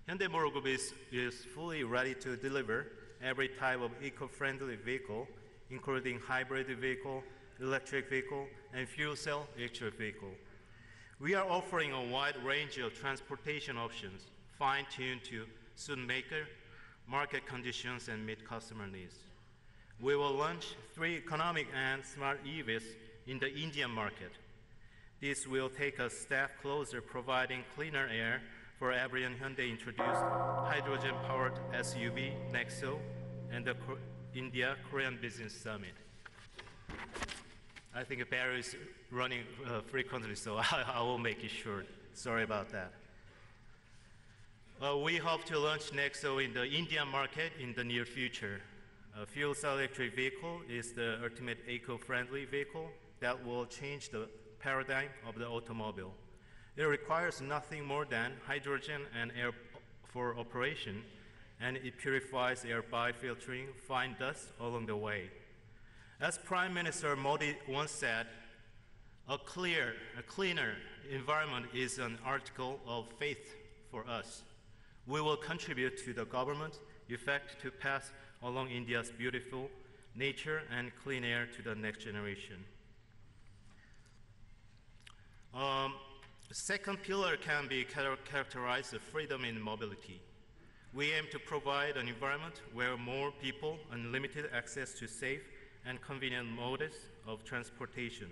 Hyundai Motor Group is fully ready to deliver every type of eco-friendly vehicle, including hybrid vehicle, electric vehicle, and fuel cell electric vehicle. We are offering a wide range of transportation options, fine-tuned to suit market conditions and meet customer needs. We will launch 3 economic and smart EVs in the Indian market. This will take a step closer, providing cleaner air for every Hyundai introduced hydrogen-powered SUV, Nexo, and the India-Korean Business Summit. I think Barry is running frequently, so I will make it short. Sorry about that. We hope to launch Nexo in the Indian market in the near future. A fuel cell electric vehicle is the ultimate eco-friendly vehicle that will change the paradigm of the automobile. It requires nothing more than hydrogen and air for operation, and it purifies air by filtering fine dust along the way. As Prime Minister Modi once said, a cleaner environment is an article of faith for us. We will contribute to the government's effort to pass along India's beautiful nature and clean air to the next generation. The second pillar can be characterized as freedom in mobility. We aim to provide an environment where more people unlimited access to safe and convenient modes of transportation.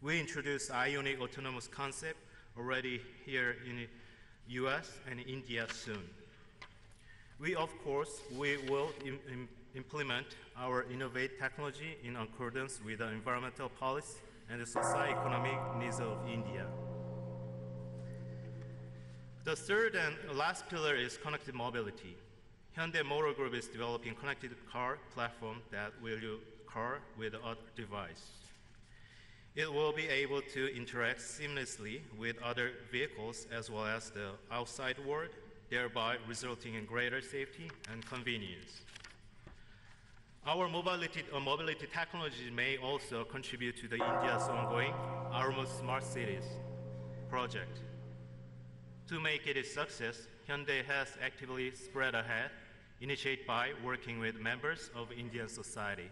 We introduced Ionic autonomous concept already here in the US and India soon. We will implement our innovative technology in accordance with the environmental policy and the socio-economic needs of India. The third and last pillar is connected mobility. Hyundai Motor Group is developing connected car platform that will use car with other device. It will be able to interact seamlessly with other vehicles as well as the outside world, thereby resulting in greater safety and convenience. Our mobility technology may also contribute to India's ongoing Almost Smart Cities project. To make it a success, Hyundai has actively spread ahead, initiated by working with members of Indian society.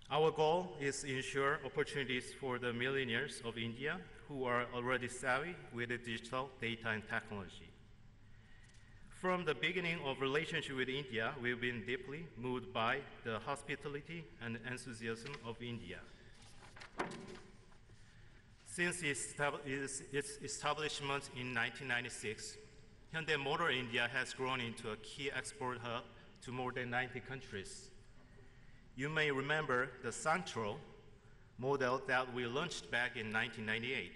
Our goal is to ensure opportunities for the millionaires of India who are already savvy with the digital data and technology. From the beginning of relationship with India, we've been deeply moved by the hospitality and enthusiasm of India. Since its establishment in 1996, Hyundai Motor India has grown into a key export hub to more than 90 countries. You may remember the Santro model that we launched back in 1998.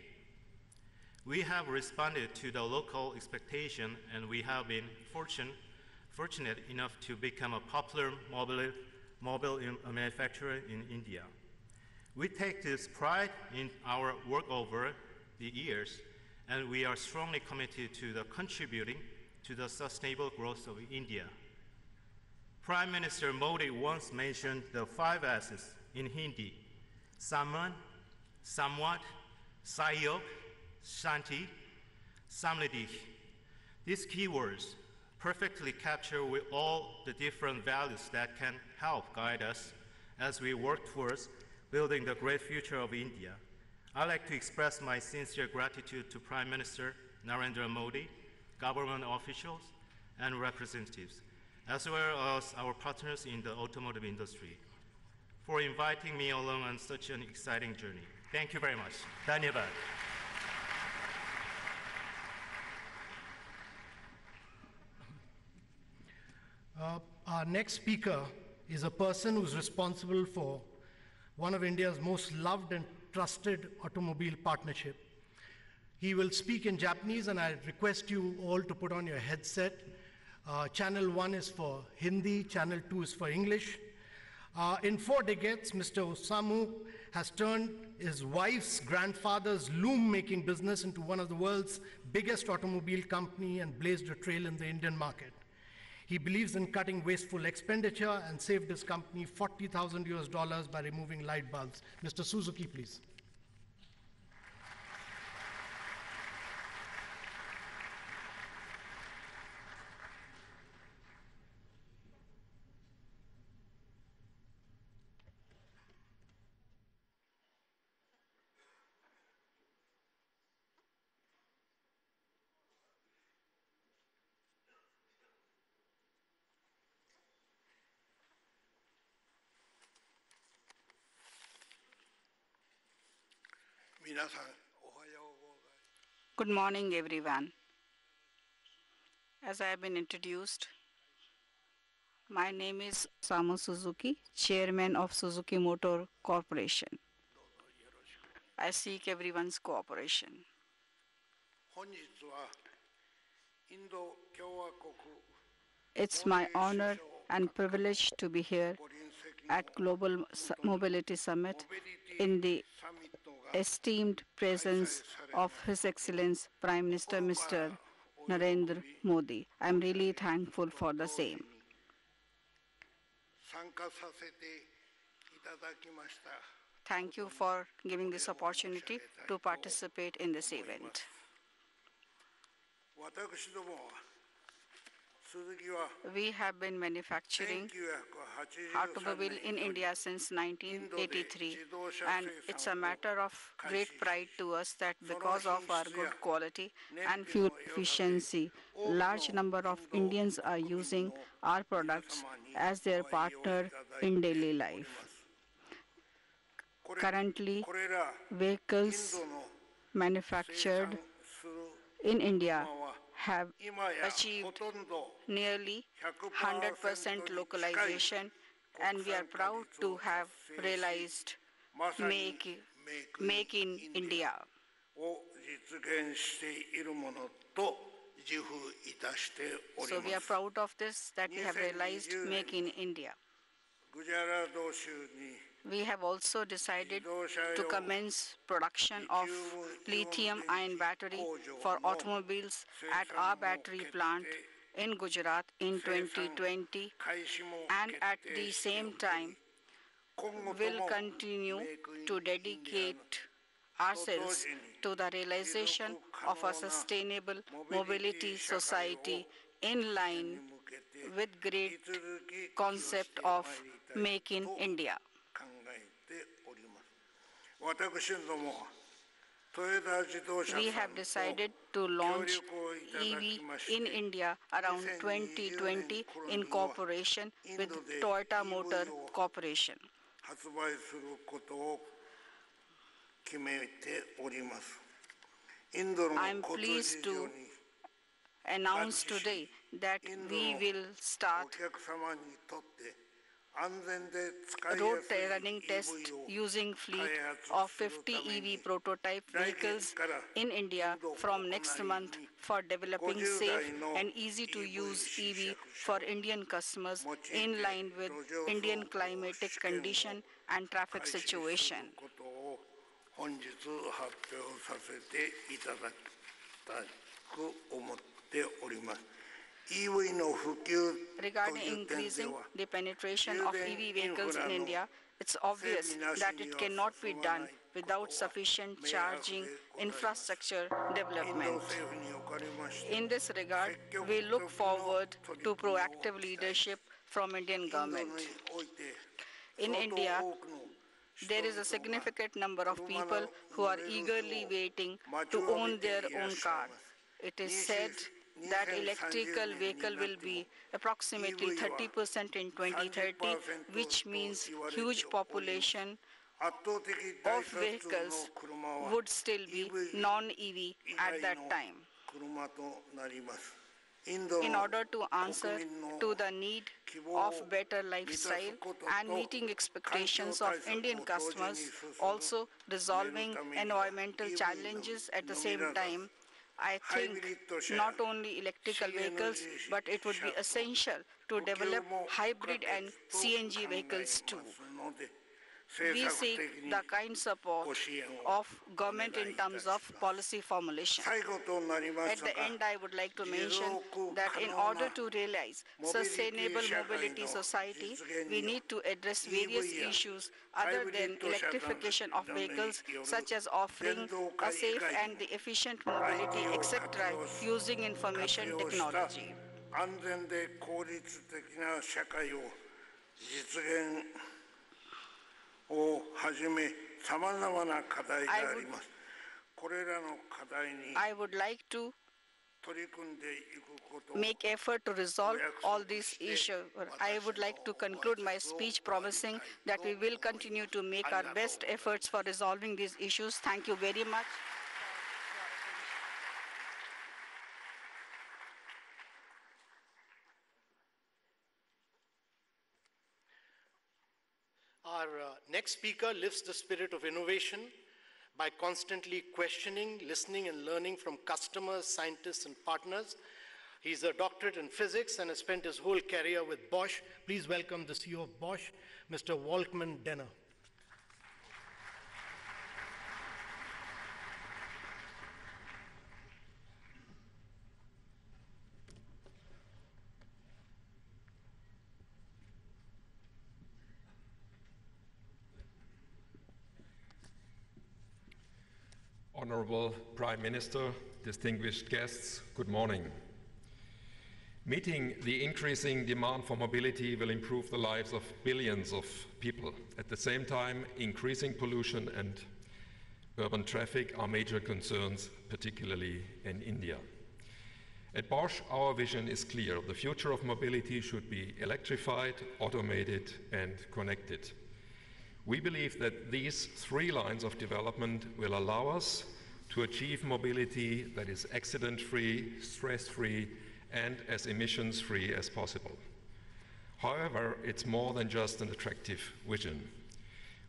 We have responded to the local expectation, and we have been fortunate enough to become a popular mobile manufacturer in India. We take this pride in our work over the years, and we are strongly committed to contributing to the sustainable growth of India. Prime Minister Modi once mentioned the 5 S's in Hindi: Saman, Samvat, Sahyog, Shanti, Samriddhi. These keywords perfectly capture all the different values that can help guide us as we work towards building the great future of India. I'd like to express my sincere gratitude to Prime Minister Narendra Modi, government officials, and representatives, as well as our partners in the automotive industry, for inviting me along on such an exciting journey. Thank you very much. Dhanyavad. Our next speaker is a person who's responsible for one of India's most loved and trusted automobile partnership. He will speak in Japanese, and I request you all to put on your headset. Channel 1 is for Hindi, Channel 2 is for English. In 4 decades, Mr. Osamu has turned his wife's grandfather's loom-making business into one of the world's biggest automobile company and blazed a trail in the Indian market. He believes in cutting wasteful expenditure and saved his company $40,000 by removing light bulbs. Mr. Suzuki, please. Good morning, everyone. As I have been introduced, my name is Osamu Suzuki, Chairman of Suzuki Motor Corporation. I seek everyone's cooperation. It's my honor and privilege to be here at Global Mobility Summit in the esteemed presence of His Excellency Prime Minister Mr. Narendra Modi. I'm really thankful for the same. Thank you for giving this opportunity to participate in this event. We have been manufacturing automobile in India since 1983, and it's a matter of great pride to us that because of our good quality and fuel efficiency, large number of Indians are using our products as their partner in daily life. Currently, vehicles manufactured in India have achieved nearly 100% localization, and we are proud to have realized Make in India. So we are proud of this, that we have realized Make in India. We have also decided to commence production of lithium-ion battery for automobiles at our battery plant in Gujarat in 2020, and at the same time will continue to dedicate ourselves to the realization of a sustainable mobility society in line with great concept of Make in India. We have decided to launch EV in India around 2020 in cooperation with Toyota Motor Corporation. I am pleased to announce today that we will start road running test using fleet of 50 EV prototype vehicles in India from next month for developing safe and easy to use EV for Indian customers in line with Indian climatic condition and traffic situation. Regarding increasing the penetration of EV vehicles in India, it's obvious that it cannot be done without sufficient charging infrastructure development. In this regard, we look forward to proactive leadership from Indian government. In India, there is a significant number of people who are eagerly waiting to own their own car. It is said that electrical vehicle will be approximately 30% in 2030, which means huge population of vehicles would still be non-EV at that time. In order to answer to the need of better lifestyle and meeting expectations of Indian customers, also resolving environmental challenges at the same time, I think not only electrical vehicles, but it would be essential to develop hybrid and CNG vehicles too. we seek the kind support of government in terms of policy formulation. At the end, I would like to mention that in order to realize sustainable mobility society, we need to address various issues other than electrification of vehicles, such as offering a safe and efficient mobility, etc., using information technology. I would like to make effort to resolve all these issues. I would like to conclude my speech promising that we will continue to make our best efforts for resolving these issues. Thank you very much. Our next speaker lifts the spirit of innovation by constantly questioning, listening, and learning from customers, scientists, and partners. He's a doctorate in physics and has spent his whole career with Bosch. Please welcome the CEO of Bosch, Mr. Volkmann Denner. Honorable Prime Minister, distinguished guests, good morning. Meeting the increasing demand for mobility will improve the lives of billions of people. At the same time, increasing pollution and urban traffic are major concerns, particularly in India. At Bosch, our vision is clear. The future of mobility should be electrified, automated, and connected. We believe that these three lines of development will allow us to achieve mobility that is accident-free, stress-free, and as emissions-free as possible. However, it's more than just an attractive vision.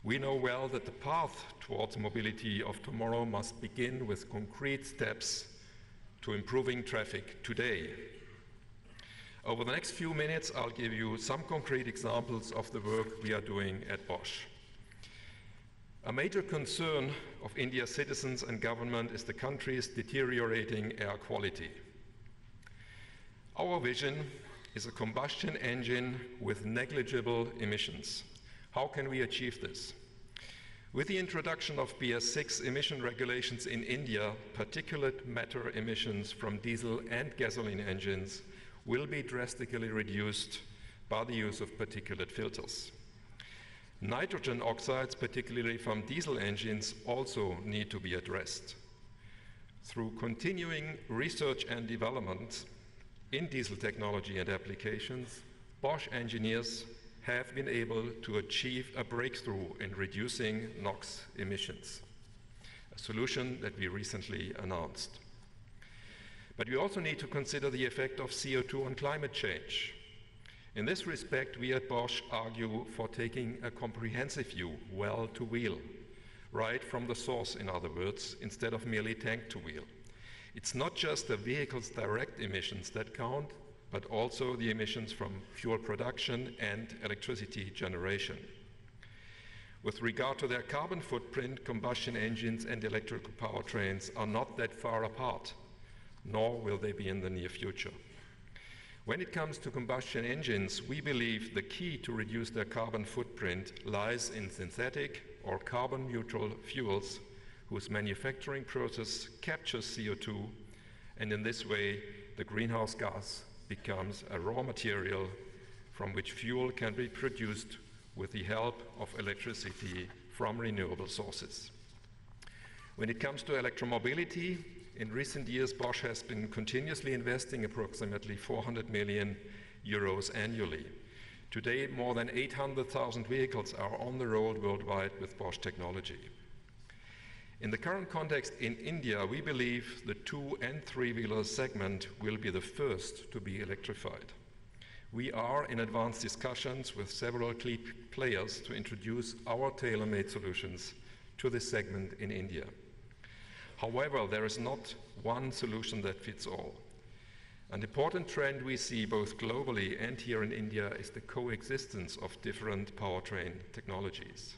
We know well that the path towards mobility of tomorrow must begin with concrete steps to improving traffic today. Over the next few minutes, I'll give you some concrete examples of the work we are doing at Bosch. A major concern of India's citizens and government is the country's deteriorating air quality. Our vision is a combustion engine with negligible emissions. How can we achieve this? With the introduction of BS6 emission regulations in India, particulate matter emissions from diesel and gasoline engines will be drastically reduced by the use of particulate filters. Nitrogen oxides, particularly from diesel engines, also need to be addressed. Through continuing research and development in diesel technology and applications, Bosch engineers have been able to achieve a breakthrough in reducing NOx emissions, a solution that we recently announced. But we also need to consider the effect of CO2 on climate change. In this respect, we at Bosch argue for taking a comprehensive view, well to wheel, right from the source, in other words, instead of merely tank to wheel. It's not just the vehicle's direct emissions that count, but also the emissions from fuel production and electricity generation. With regard to their carbon footprint, combustion engines and electrical powertrains are not that far apart, nor will they be in the near future. When it comes to combustion engines, we believe the key to reduce their carbon footprint lies in synthetic or carbon-neutral fuels whose manufacturing process captures CO2, and in this way, the greenhouse gas becomes a raw material from which fuel can be produced with the help of electricity from renewable sources. When it comes to electromobility, in recent years, Bosch has been continuously investing approximately 400 million euros annually. Today, more than 800,000 vehicles are on the road worldwide with Bosch technology. In the current context in India, we believe the 2- and 3-wheeler segment will be the first to be electrified. We are in advanced discussions with several key players to introduce our tailor-made solutions to this segment in India. However, there is not one solution that fits all. An important trend we see both globally and here in India is the coexistence of different powertrain technologies.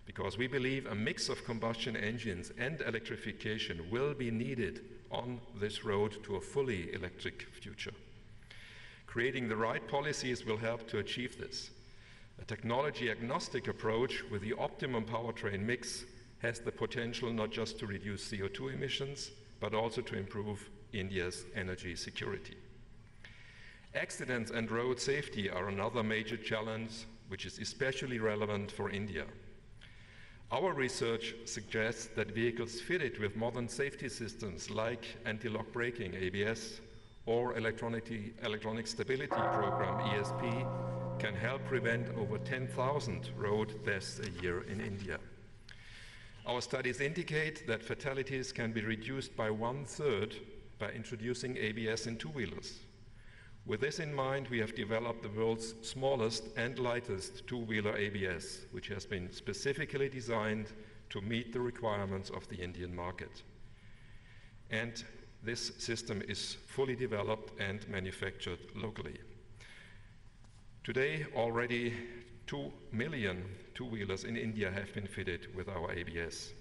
because we believe a mix of combustion engines and electrification will be needed on this road to a fully electric future. Creating the right policies will help to achieve this. A technology-agnostic approach with the optimum powertrain mix has the potential not just to reduce CO2 emissions, but also to improve India's energy security. Accidents and road safety are another major challenge, which is especially relevant for India. Our research suggests that vehicles fitted with modern safety systems like anti-lock braking, ABS, or Electronic Stability Program, ESP, can help prevent over 10,000 road deaths a year in India. Our studies indicate that fatalities can be reduced by 1/3 by introducing ABS in two-wheelers. With this in mind, we have developed the world's smallest and lightest two-wheeler ABS, which has been specifically designed to meet the requirements of the Indian market. And this system is fully developed and manufactured locally. Today, already 2 million two-wheelers in India have been fitted with our ABS.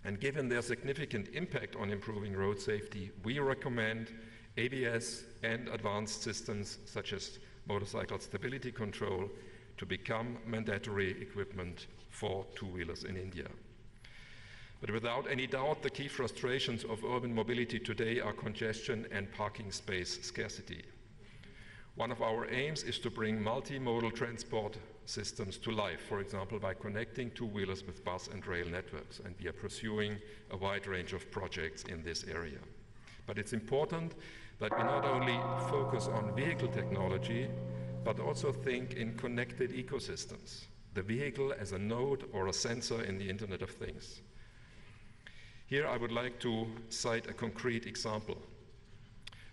And given their significant impact on improving road safety, we recommend ABS and advanced systems such as motorcycle stability control to become mandatory equipment for two-wheelers in India. But without any doubt, the key frustrations of urban mobility today are congestion and parking space scarcity. One of our aims is to bring multimodal transport systems to life, for example, by connecting two-wheelers with bus and rail networks, and we are pursuing a wide range of projects in this area. But it's important that we not only focus on vehicle technology, but also think in connected ecosystems, the vehicle as a node or a sensor in the Internet of Things. Here I would like to cite a concrete example.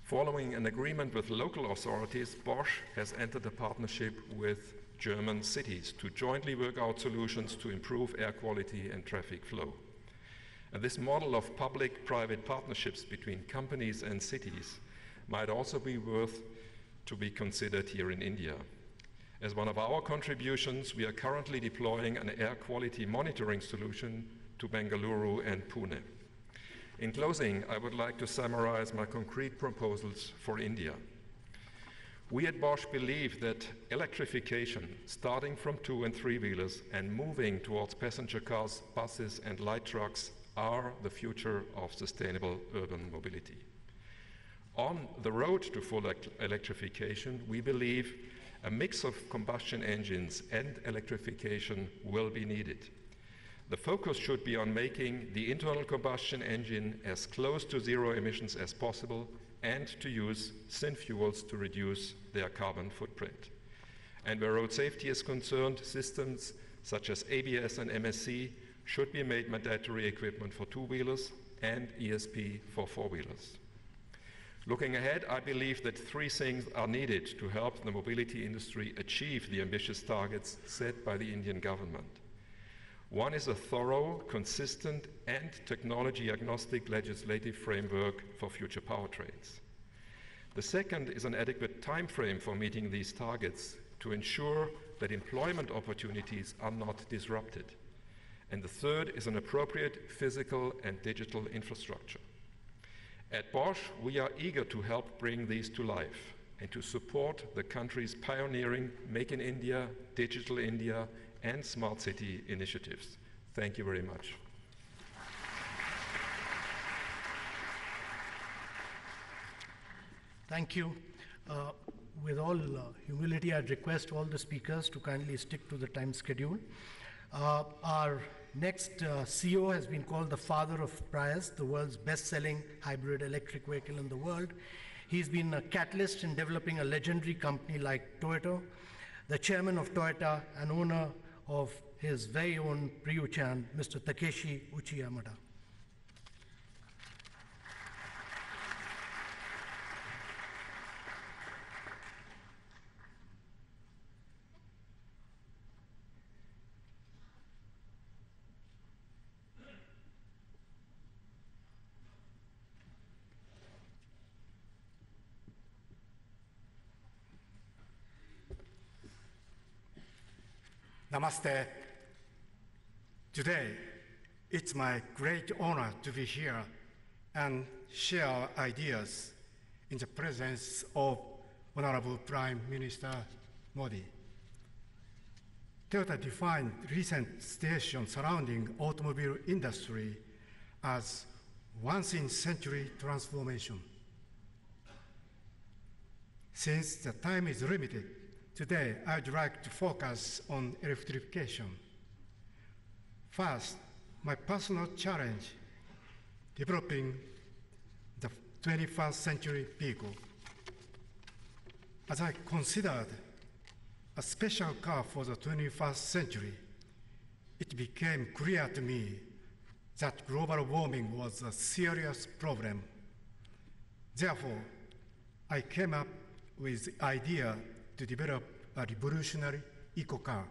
Following an agreement with local authorities, Bosch has entered a partnership with German cities to jointly work out solutions to improve air quality and traffic flow. And this model of public-private partnerships between companies and cities might also be worth to be considered here in India. As one of our contributions, we are currently deploying an air quality monitoring solution to Bengaluru and Pune. In closing, I would like to summarize my concrete proposals for India. We at Bosch believe that electrification, starting from two- and three-wheelers and moving towards passenger cars, buses, and light trucks, are the future of sustainable urban mobility. On the road to full electrification, we believe a mix of combustion engines and electrification will be needed. The focus should be on making the internal combustion engine as close to zero emissions as possible and to use synfuels to reduce their carbon footprint. And where road safety is concerned, systems such as ABS and MSC should be made mandatory equipment for two-wheelers and ESP for four-wheelers. Looking ahead, I believe that three things are needed to help the mobility industry achieve the ambitious targets set by the Indian government. One is a thorough, consistent, and technology-agnostic legislative framework for future powertrains. The second is an adequate time frame for meeting these targets to ensure that employment opportunities are not disrupted. And the third is an appropriate physical and digital infrastructure. At Bosch, we are eager to help bring these to life and to support the country's pioneering Make in India, Digital India, and Smart City initiatives. Thank you very much. Thank you. With all humility, I'd request all the speakers to kindly stick to the time schedule. Our next CEO has been called the father of Prius, the world's best-selling hybrid electric vehicle in the world. He's been a catalyst in developing a legendary company like Toyota, the chairman of Toyota and owner of his very own Ryuchan, Mr. Takeshi Uchiyamada. Namaste. Today, it's my great honor to be here and share our ideas in the presence of Honorable Prime Minister Modi. Toyota defined recent situation surrounding automobile industry as once-in-century transformation. Since the time is limited, today I'd like to focus on electrification. First, my personal challenge, developing the 21st century vehicle. As I considered a special car for the 21st century, it became clear to me that global warming was a serious problem. Therefore, I came up with the idea to develop a revolutionary eco-car,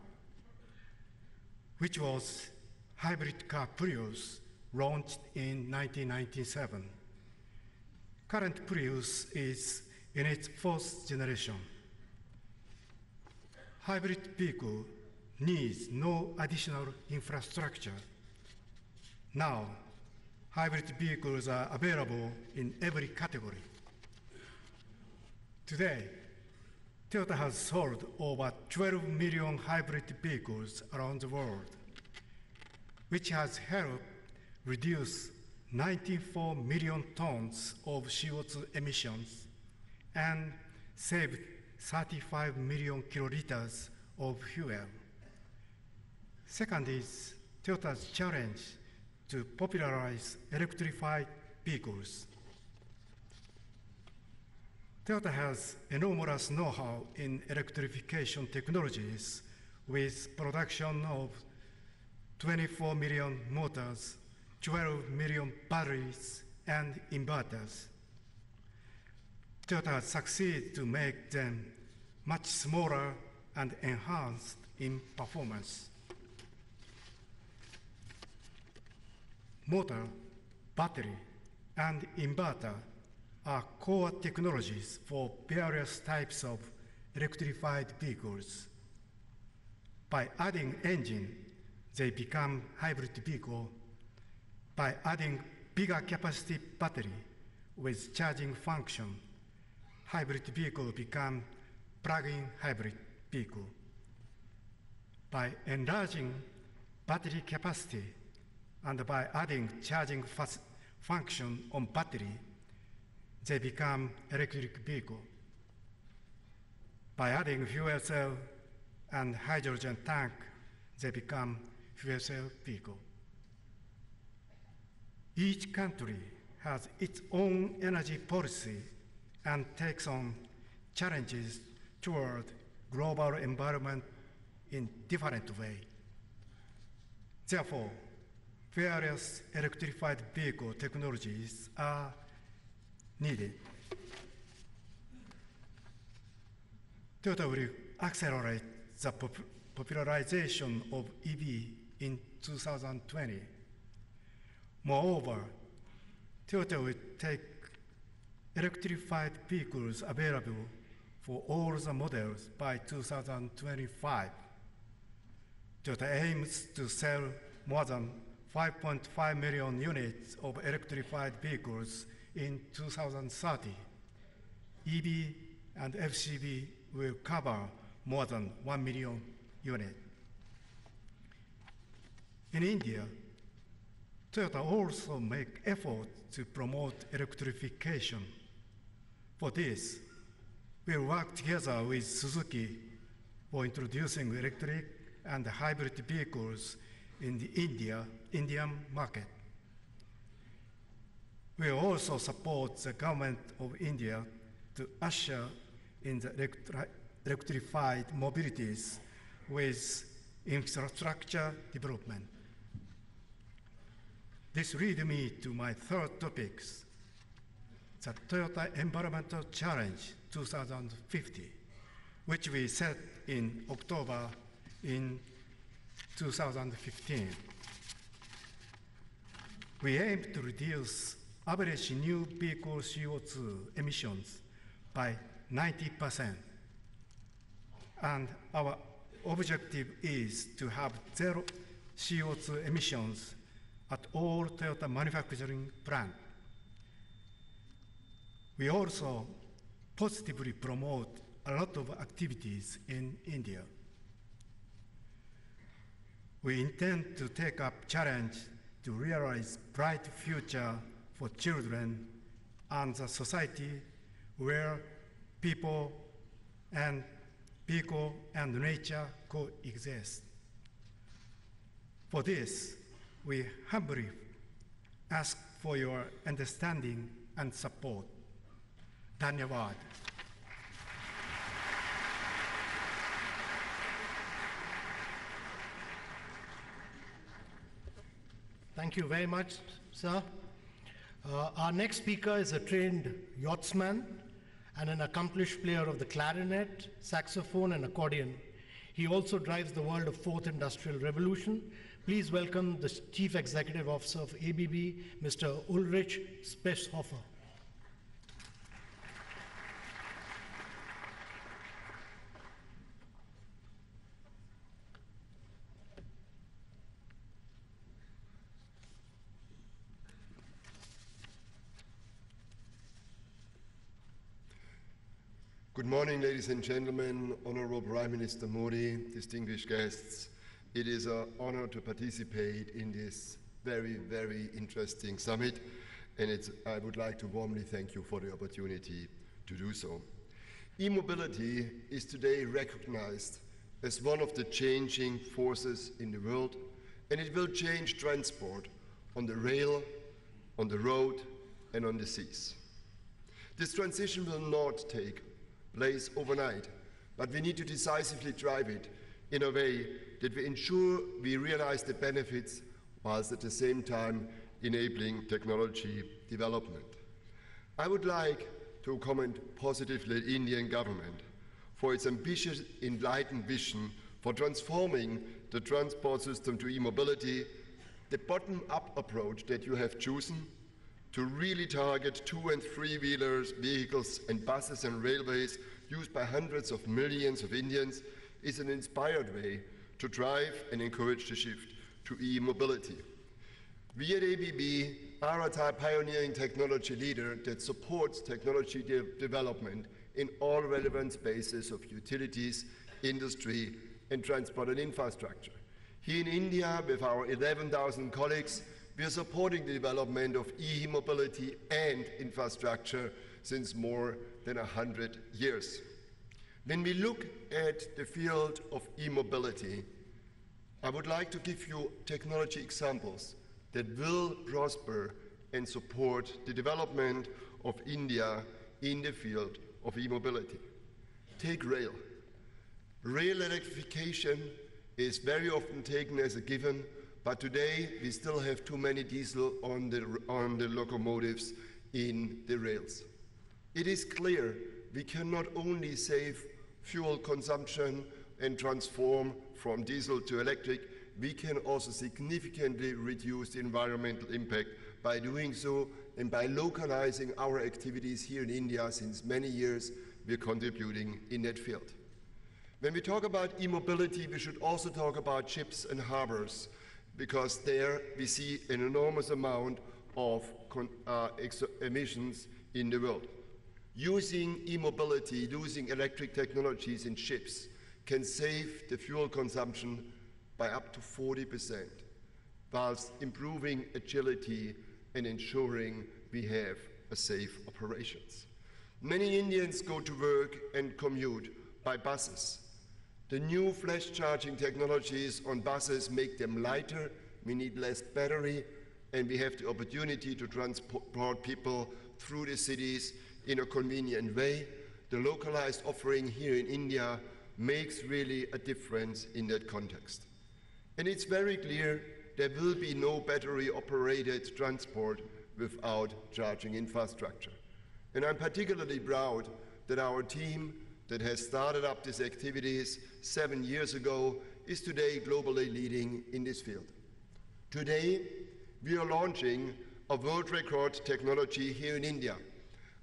which was hybrid car Prius, launched in 1997. Current Prius is in its fourth generation. Hybrid vehicle needs no additional infrastructure. Now, hybrid vehicles are available in every category. Today, Toyota has sold over 12 million hybrid vehicles around the world, which has helped reduce 94 million tons of CO2 emissions and saved 35 million kiloliters of fuel. Second is Toyota's challenge to popularize electrified vehicles. Toyota has enormous know-how in electrification technologies with production of 24 million motors, 12 million batteries, and inverters. Toyota has succeeded to make them much smaller and enhanced in performance. Motor, battery, and inverter are core technologies for various types of electrified vehicles. By adding engine, they become hybrid vehicle. By adding bigger capacity battery with charging function, hybrid vehicle become plug-in hybrid vehicle. By enlarging battery capacity and by adding charging function on battery, they become electric vehicle. By adding fuel cell and hydrogen tank, they become fuel cell vehicle. Each country has its own energy policy and takes on challenges toward global environment in different way. Therefore, various electrified vehicle technologies are needed. Toyota will accelerate the popularization of EV in 2020. Moreover, Toyota will take electrified vehicles available for all the models by 2025. Toyota aims to sell more than 5.5 million units of electrified vehicles in 2030. EV and FCV will cover more than 1 million units. In India, Toyota also make efforts to promote electrification. For this, we'll work together with Suzuki for introducing electric and hybrid vehicles in the Indian market. We will also support the government of India to usher in the electrified mobilities with infrastructure development. This leads me to my third topic, the Toyota Environmental Challenge 2050, which we set in October in 2015. We aim to reduce average new vehicle CO2 emissions by 90%. And our objective is to have CO2 emissions at all Toyota manufacturing plants. We also positively promote a lot of activities in India. We intend to take up challenge to realize bright future for children and the society where people and nature coexist. For this, we humbly ask for your understanding and support. Dhanyavad. Thank you very much, sir. Our next speaker is a trained yachtsman and an accomplished player of the clarinet, saxophone, and accordion. He also drives the world of Fourth Industrial Revolution. Please welcome the Chief Executive Officer of ABB, Mr. Ulrich Spesshofer. Good morning, ladies and gentlemen, Honorable Prime Minister Modi, distinguished guests. It is an honor to participate in this very, very interesting summit, and I would like to warmly thank you for the opportunity to do so. E-mobility is today recognized as one of the changing forces in the world, and it will change transport on the rail, on the road, and on the seas. This transition will not take place overnight, but we need to decisively drive it in a way that we ensure we realize the benefits whilst at the same time enabling technology development. I would like to comment positively the Indian government for its ambitious, enlightened vision for transforming the transport system to e-mobility, the bottom-up approach that you have chosen to really target 2- and 3-wheelers, vehicles and buses and railways used by hundreds of millions of Indians is an inspired way to drive and encourage the shift to e-mobility. We at ABB are a pioneering technology leader that supports technology development in all relevant spaces of utilities, industry and transport and infrastructure. Here in India, with our 11,000 colleagues, we are supporting the development of e-mobility and infrastructure since more than 100 years. When we look at the field of e-mobility, I would like to give you technology examples that will prosper and support the development of India in the field of e-mobility. Take rail. Rail electrification is very often taken as a given, but today we still have too many diesel on the locomotives in the rails. It is clear we can not only save fuel consumption and transform from diesel to electric, we can also significantly reduce the environmental impact by doing so, and by localizing our activities here in India since many years, we are contributing in that field. When we talk about e-mobility, we should also talk about ships and harbors, because there we see an enormous amount of emissions in the world. Using e-mobility, using electric technologies in ships can save the fuel consumption by up to 40%, whilst improving agility and ensuring we have a safe operations. Many Indians go to work and commute by buses. The new flash charging technologies on buses make them lighter, we need less battery, and we have the opportunity to transport people through the cities in a convenient way. The localized offering here in India makes really a difference in that context. And it's very clear there will be no battery-operated transport without charging infrastructure. And I'm particularly proud that our team that has started up these activities 7 years ago is today globally leading in this field. Today, we are launching a world record technology here in India.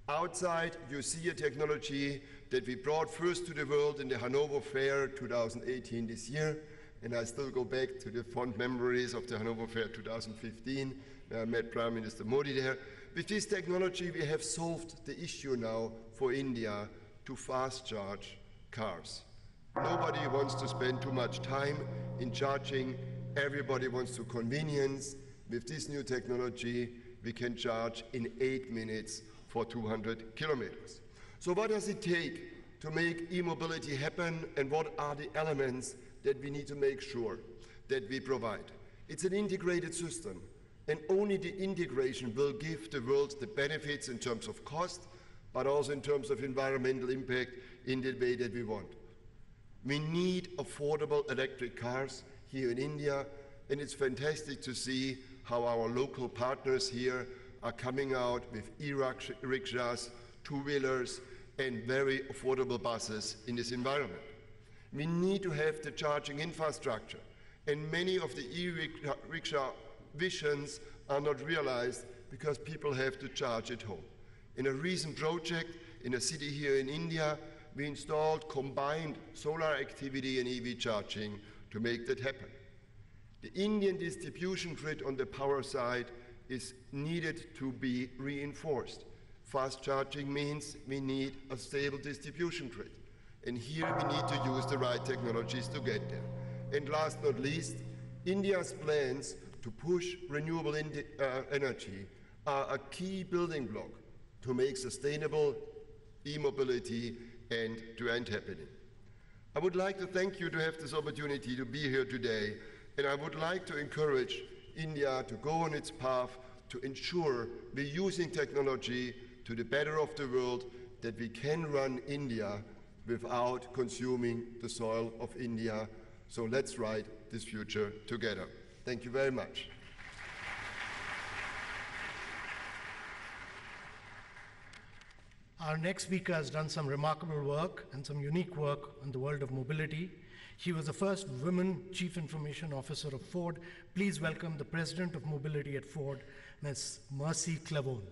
Outside, you see a technology that we brought first to the world in the Hanover Fair 2018 this year, And I still go back to the fond memories of the Hanover Fair 2015, where I met Prime Minister Modi there. With this technology, we have solved the issue now for India to fast charge cars. Nobody wants to spend too much time in charging. Everybody wants to convenience. With this new technology, we can charge in 8 minutes for 200 kilometers. So what does it take to make e-mobility happen, and what are the elements that we need to make sure that we provide? It's an integrated system, and only the integration will give the world the benefits in terms of cost, but also in terms of environmental impact in the way that we want. We need affordable electric cars here in India, and it's fantastic to see how our local partners here are coming out with e-rickshaws, two-wheelers, and very affordable buses in this environment. We need to have the charging infrastructure, and many of the e-rickshaw visions are not realized because people have to charge at home. In a recent project in a city here in India, we installed combined solar activity and EV charging to make that happen. The Indian distribution grid on the power side is needed to be reinforced. Fast charging means we need a stable distribution grid. And here we need to use the right technologies to get there. And last but not least, India's plans to push renewable energy are a key building block to make sustainable e-mobility end-to-end happening. I would like to thank you to have this opportunity to be here today, and I would like to encourage India to go on its path to ensure we're using technology to the better of the world, that we can run India without consuming the soil of India. So let's write this future together. Thank you very much. Our next speaker has done some remarkable work and some unique work on the world of mobility. She was the first woman Chief Information Officer of Ford. Please welcome the President of Mobility at Ford, Ms. Mercy Clavone.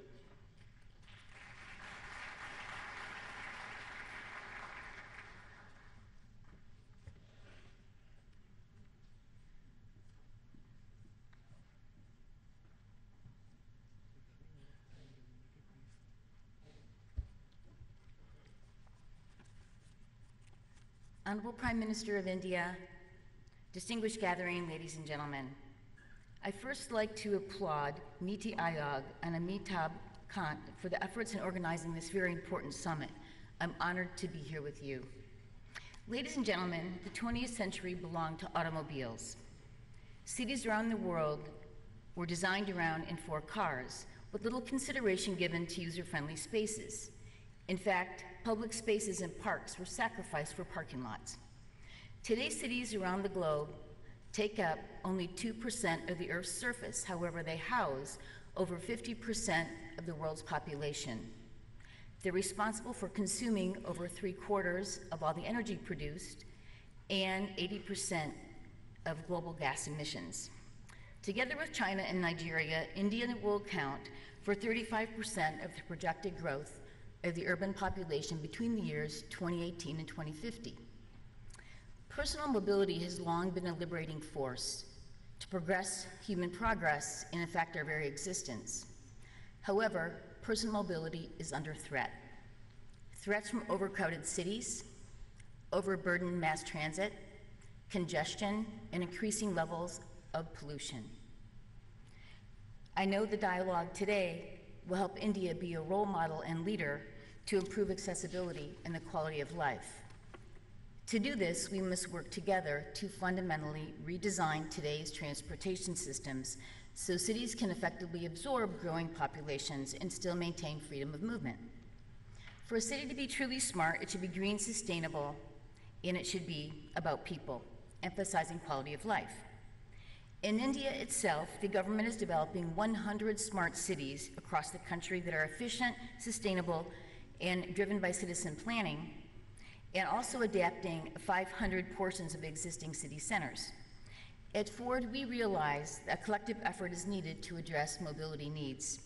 Honorable Prime Minister of India, distinguished gathering, ladies and gentlemen, I first like to applaud Niti Aayog and Amitabh Kant for the efforts in organizing this very important summit. I'm honored to be here with you. Ladies and gentlemen, the 20th century belonged to automobiles. Cities around the world were designed around and for cars, with little consideration given to user-friendly spaces. In fact, public spaces and parks were sacrificed for parking lots. Today's cities around the globe take up only 2% of the Earth's surface. However, they house over 50% of the world's population. They're responsible for consuming over 3/4 of all the energy produced and 80% of global gas emissions. Together with China and Nigeria, India will account for 35% of the projected growth of the urban population between the years 2018 and 2050. Personal mobility has long been a liberating force to progress human progress and, in fact, our very existence. However, personal mobility is under threat. Threats from overcrowded cities, overburdened mass transit, congestion, and increasing levels of pollution. I know the dialogue today will help India be a role model and leader to improve accessibility and the quality of life. To do this, we must work together to fundamentally redesign today's transportation systems so cities can effectively absorb growing populations and still maintain freedom of movement. For a city to be truly smart, it should be green, sustainable, and it should be about people, emphasizing quality of life. In India itself, the government is developing 100 smart cities across the country that are efficient, sustainable, and driven by citizen planning, and also adapting 500 portions of existing city centers. At Ford, we realize that a collective effort is needed to address mobility needs.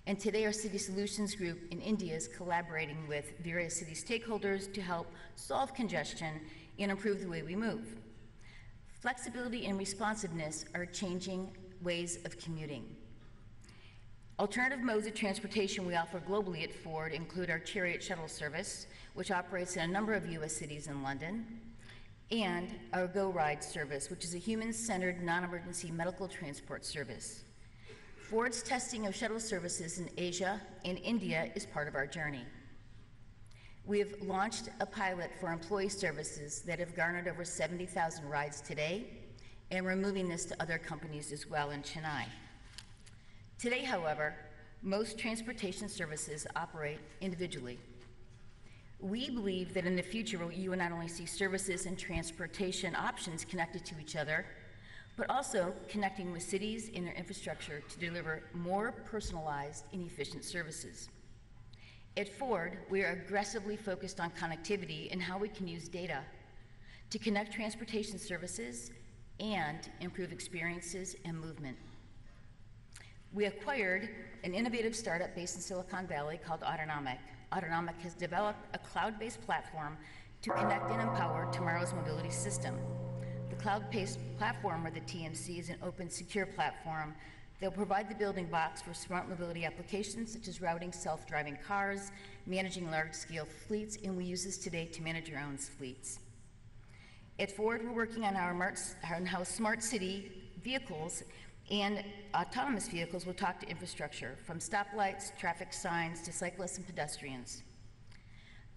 And today, our City Solutions Group in India is collaborating with various city stakeholders to help solve congestion and improve the way we move. Flexibility and responsiveness are changing ways of commuting. Alternative modes of transportation we offer globally at Ford include our Chariot shuttle service, which operates in a number of U.S. cities and London, and our Go Ride service, which is a human-centered, non-emergency medical transport service. Ford's testing of shuttle services in Asia and India is part of our journey. We have launched a pilot for employee services that have garnered over 70,000 rides today, and we're moving this to other companies as well in Chennai. Today, however, most transportation services operate individually. We believe that in the future, you will not only see services and transportation options connected to each other, but also connecting with cities and their infrastructure to deliver more personalized and efficient services. At Ford, we are aggressively focused on connectivity and how we can use data to connect transportation services and improve experiences and movement. We acquired an innovative startup based in Silicon Valley called Autonomic. Autonomic has developed a cloud-based platform to connect and empower tomorrow's mobility system. The cloud-based platform, or the TMC, is an open, secure platform that will provide the building blocks for smart mobility applications such as routing self-driving cars, managing large-scale fleets, and we use this today to manage our own fleets. At Ford, we're working on how smart city vehicles and autonomous vehicles will talk to infrastructure, from stoplights, traffic signs, to cyclists and pedestrians.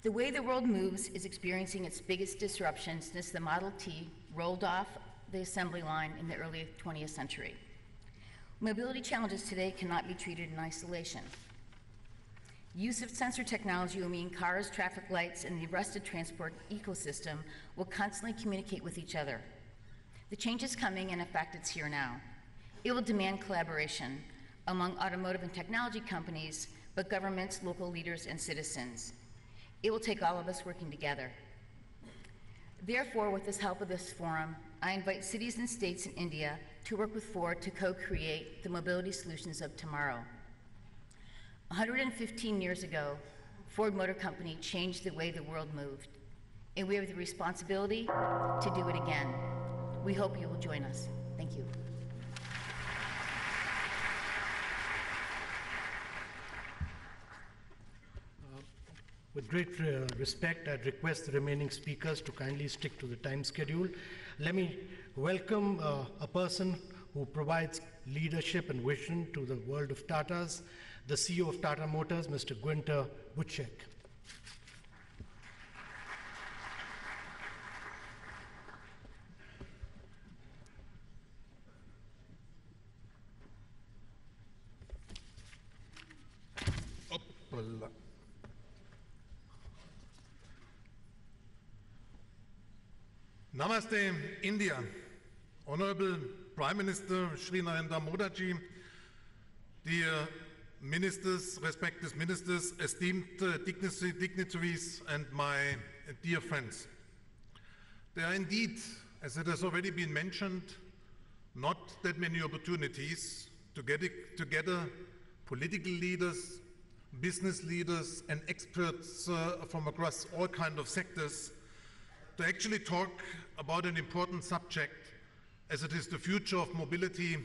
The way the world moves is experiencing its biggest disruption since the Model T rolled off the assembly line in the early 20th century. Mobility challenges today cannot be treated in isolation. Use of sensor technology will mean cars, traffic lights, and the rest of transport ecosystem will constantly communicate with each other. The change is coming, and in fact, it's here now. It will demand collaboration among automotive and technology companies, but governments, local leaders, and citizens. It will take all of us working together. Therefore, with the help of this forum, I invite cities and states in India to work with Ford to co-create the mobility solutions of tomorrow. 115 years ago, Ford Motor Company changed the way the world moved, and we have the responsibility to do it again. We hope you will join us. Thank you. With great respect, I'd request the remaining speakers to kindly stick to the time schedule. Let me welcome a person who provides leadership and vision to the world of Tatas, the CEO of Tata Motors, Mr. Günther Butschek. Namaste, India. Honorable Prime Minister Shri Narendra Modi, dear ministers, respected ministers, esteemed dignitaries, and my dear friends. There are indeed, as it has already been mentioned, not that many opportunities to get together political leaders, business leaders, and experts from across all kinds of sectors to actually talk about an important subject, as it is the future of mobility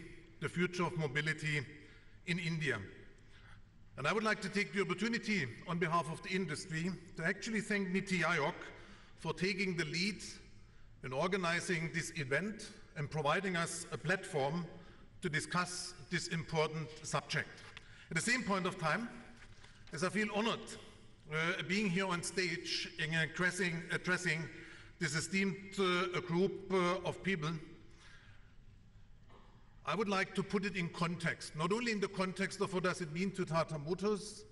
in India. And I would like to take the opportunity on behalf of the industry to actually thank Niti Aayog for taking the lead in organizing this event and providing us a platform to discuss this important subject. At the same point of time, as I feel honored being here on stage and addressing this esteemed group of people, I would like to put it in context, not only in the context of what does it mean to Tata Motors,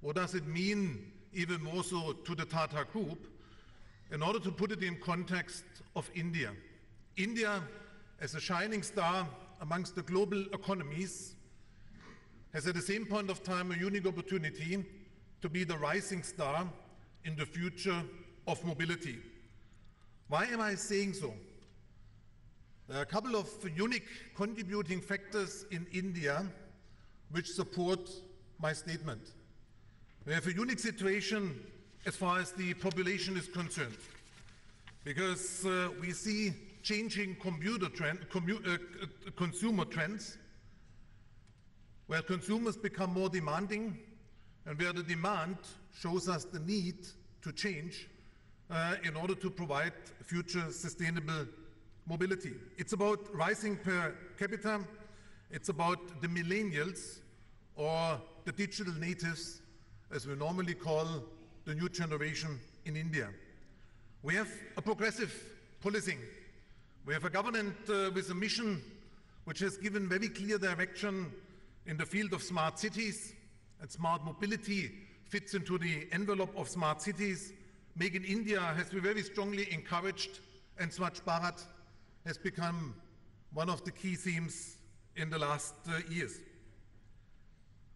what does it mean even more so to the Tata Group, in order to put it in context of India. India, as a shining star amongst the global economies, has at the same point of time a unique opportunity to be the rising star in the future of mobility. Why am I saying so? There are a couple of unique contributing factors in India which support my statement. We have a unique situation as far as the population is concerned, because we see changing consumer trends, where consumers become more demanding and where the demand shows us the need to change in order to provide future sustainable mobility. It's about rising per capita, it's about the millennials, or the digital natives, as we normally call the new generation in India. We have a progressive policing. We have a government with a mission which has given very clear direction in the field of smart cities, and smart mobility fits into the envelope of smart cities. Make in India has been very strongly encouraged, and Swachh Bharat has become one of the key themes in the last years.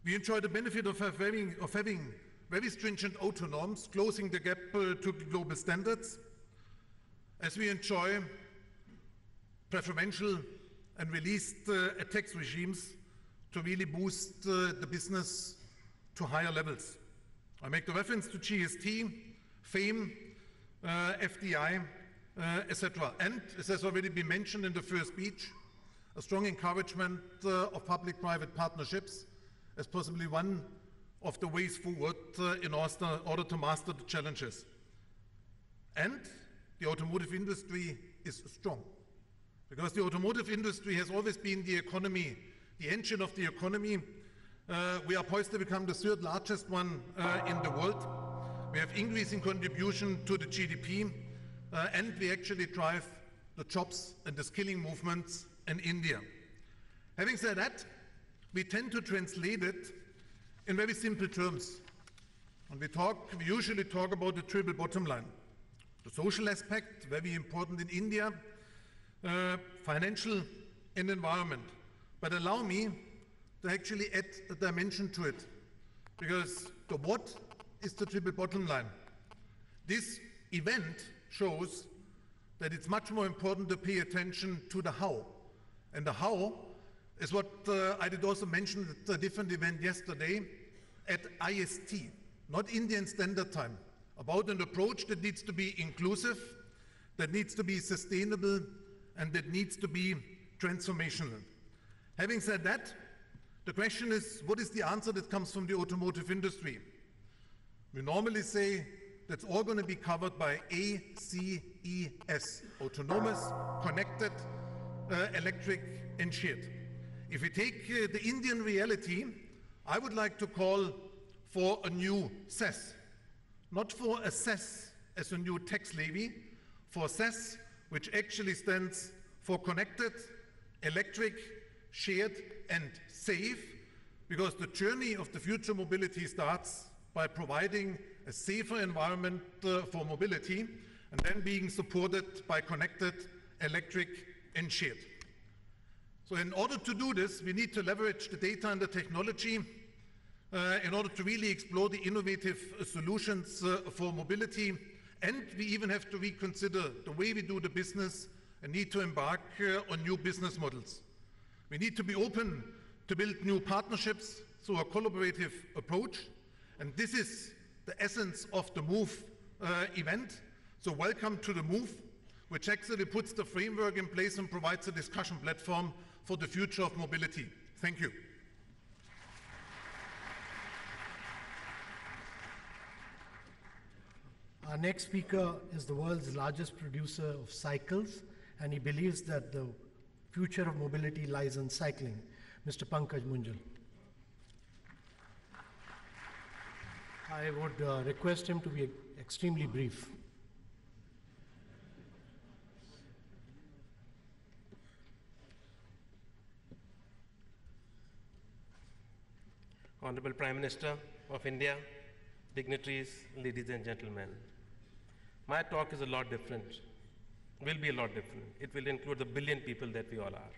We enjoy the benefit of having very stringent auto norms, closing the gap to global standards, as we enjoy preferential and released tax regimes to really boost the business to higher levels. I make the reference to GST, FAME, FDI, etc. And, as has already been mentioned in the first speech, a strong encouragement of public-private partnerships as possibly one of the ways forward in order to master the challenges. And the automotive industry is strong, because the automotive industry has always been the economy, the engine of the economy. We are poised to become the third largest one in the world. We have increasing contribution to the GDP, and we actually drive the jobs and the skilling movements in India. Having said that, we tend to translate it in very simple terms. When we usually talk about the triple bottom line. The social aspect, very important in India, financial and environment. But allow me to actually add a dimension to it, because the what is the triple bottom line. This event shows that it's much more important to pay attention to the how. And the how is what I did also mention at a different event yesterday at IST, not Indian Standard Time, about an approach that needs to be inclusive, that needs to be sustainable, and that needs to be transformational. Having said that, the question is, what is the answer that comes from the automotive industry? We normally say that's all going to be covered by ACES, autonomous, connected, electric, and shared. If we take the Indian reality, I would like to call for a new cess, not for a cess as a new tax levy, for cess, which actually stands for connected, electric, shared, and safe, because the journey of the future mobility starts by providing a safer environment for mobility, and then being supported by connected, electric, and shared. So in order to do this, we need to leverage the data and the technology in order to really explore the innovative solutions for mobility. And we even have to reconsider the way we do the business and need to embark on new business models. We need to be open to build new partnerships through a collaborative approach. And this is the essence of the MOVE event. So welcome to the MOVE, which actually puts the framework in place and provides a discussion platform for the future of mobility. Thank you. Our next speaker is the world's largest producer of cycles, and he believes that the future of mobility lies in cycling. Mr. Pankaj Munjal. I would request him to be extremely brief. Honorable Prime Minister of India, dignitaries, ladies and gentlemen. My talk is a lot different, will be a lot different. It will include the billion people that we all are.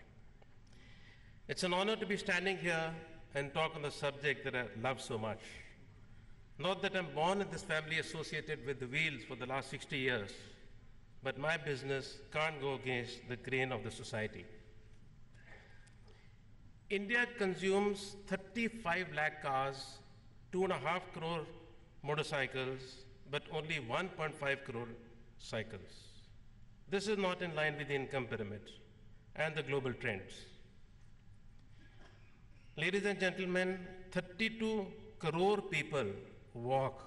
It's an honor to be standing here and talk on the subject that I love so much. Not that I'm born in this family associated with the wheels for the last 60 years, but my business can't go against the grain of the society. India consumes 35 lakh cars, 2.5 crore motorcycles, but only 1.5 crore cycles. This is not in line with the income pyramid and the global trends. Ladies and gentlemen, 32 crore people walk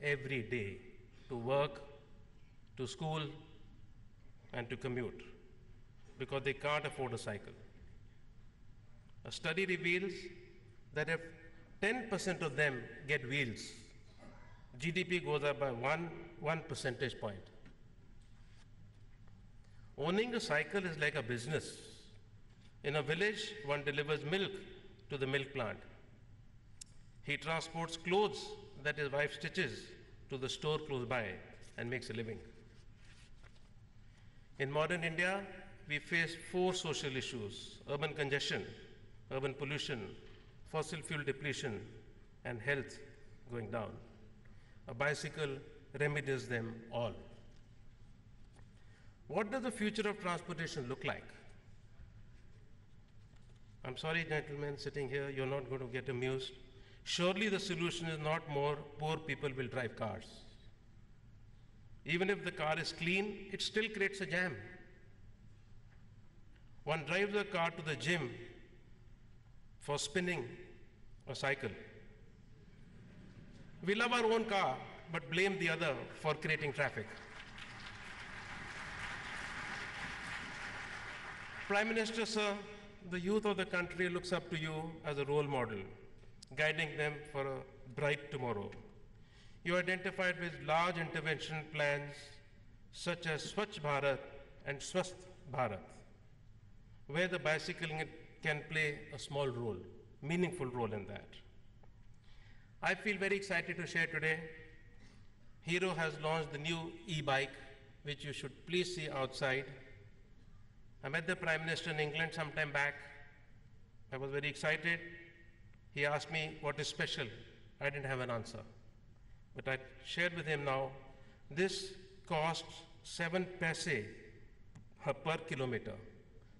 every day to work, to school, and to commute because they can't afford a cycle. A study reveals that if 10% of them get wheels, GDP goes up by one percentage point. Owning a cycle is like a business. In a village, one delivers milk to the milk plant. He transports clothes that his wife stitches to the store close by and makes a living. In modern India, we face 4 social issues: urban congestion, urban pollution, fossil fuel depletion, and health going down. A bicycle remedies them all. What does the future of transportation look like? I'm sorry, gentlemen, sitting here, you're not going to get amused. Surely the solution is not more poor people will drive cars. Even if the car is clean, it still creates a jam. One drives a car to the gym for spinning a cycle. We love our own car, but blame the other for creating traffic. Prime Minister, sir, the youth of the country looks up to you as a role model, guiding them for a bright tomorrow. You identified with large intervention plans such as Swachh Bharat and Swasth Bharat, where the bicycling can play a small role, meaningful role in that. I feel very excited to share today. Hero has launched the new e-bike, which you should please see outside. I met the Prime Minister in England some time back. I was very excited. He asked me what is special. I didn't have an answer. But I shared with him now, this costs 7 paise per kilometer.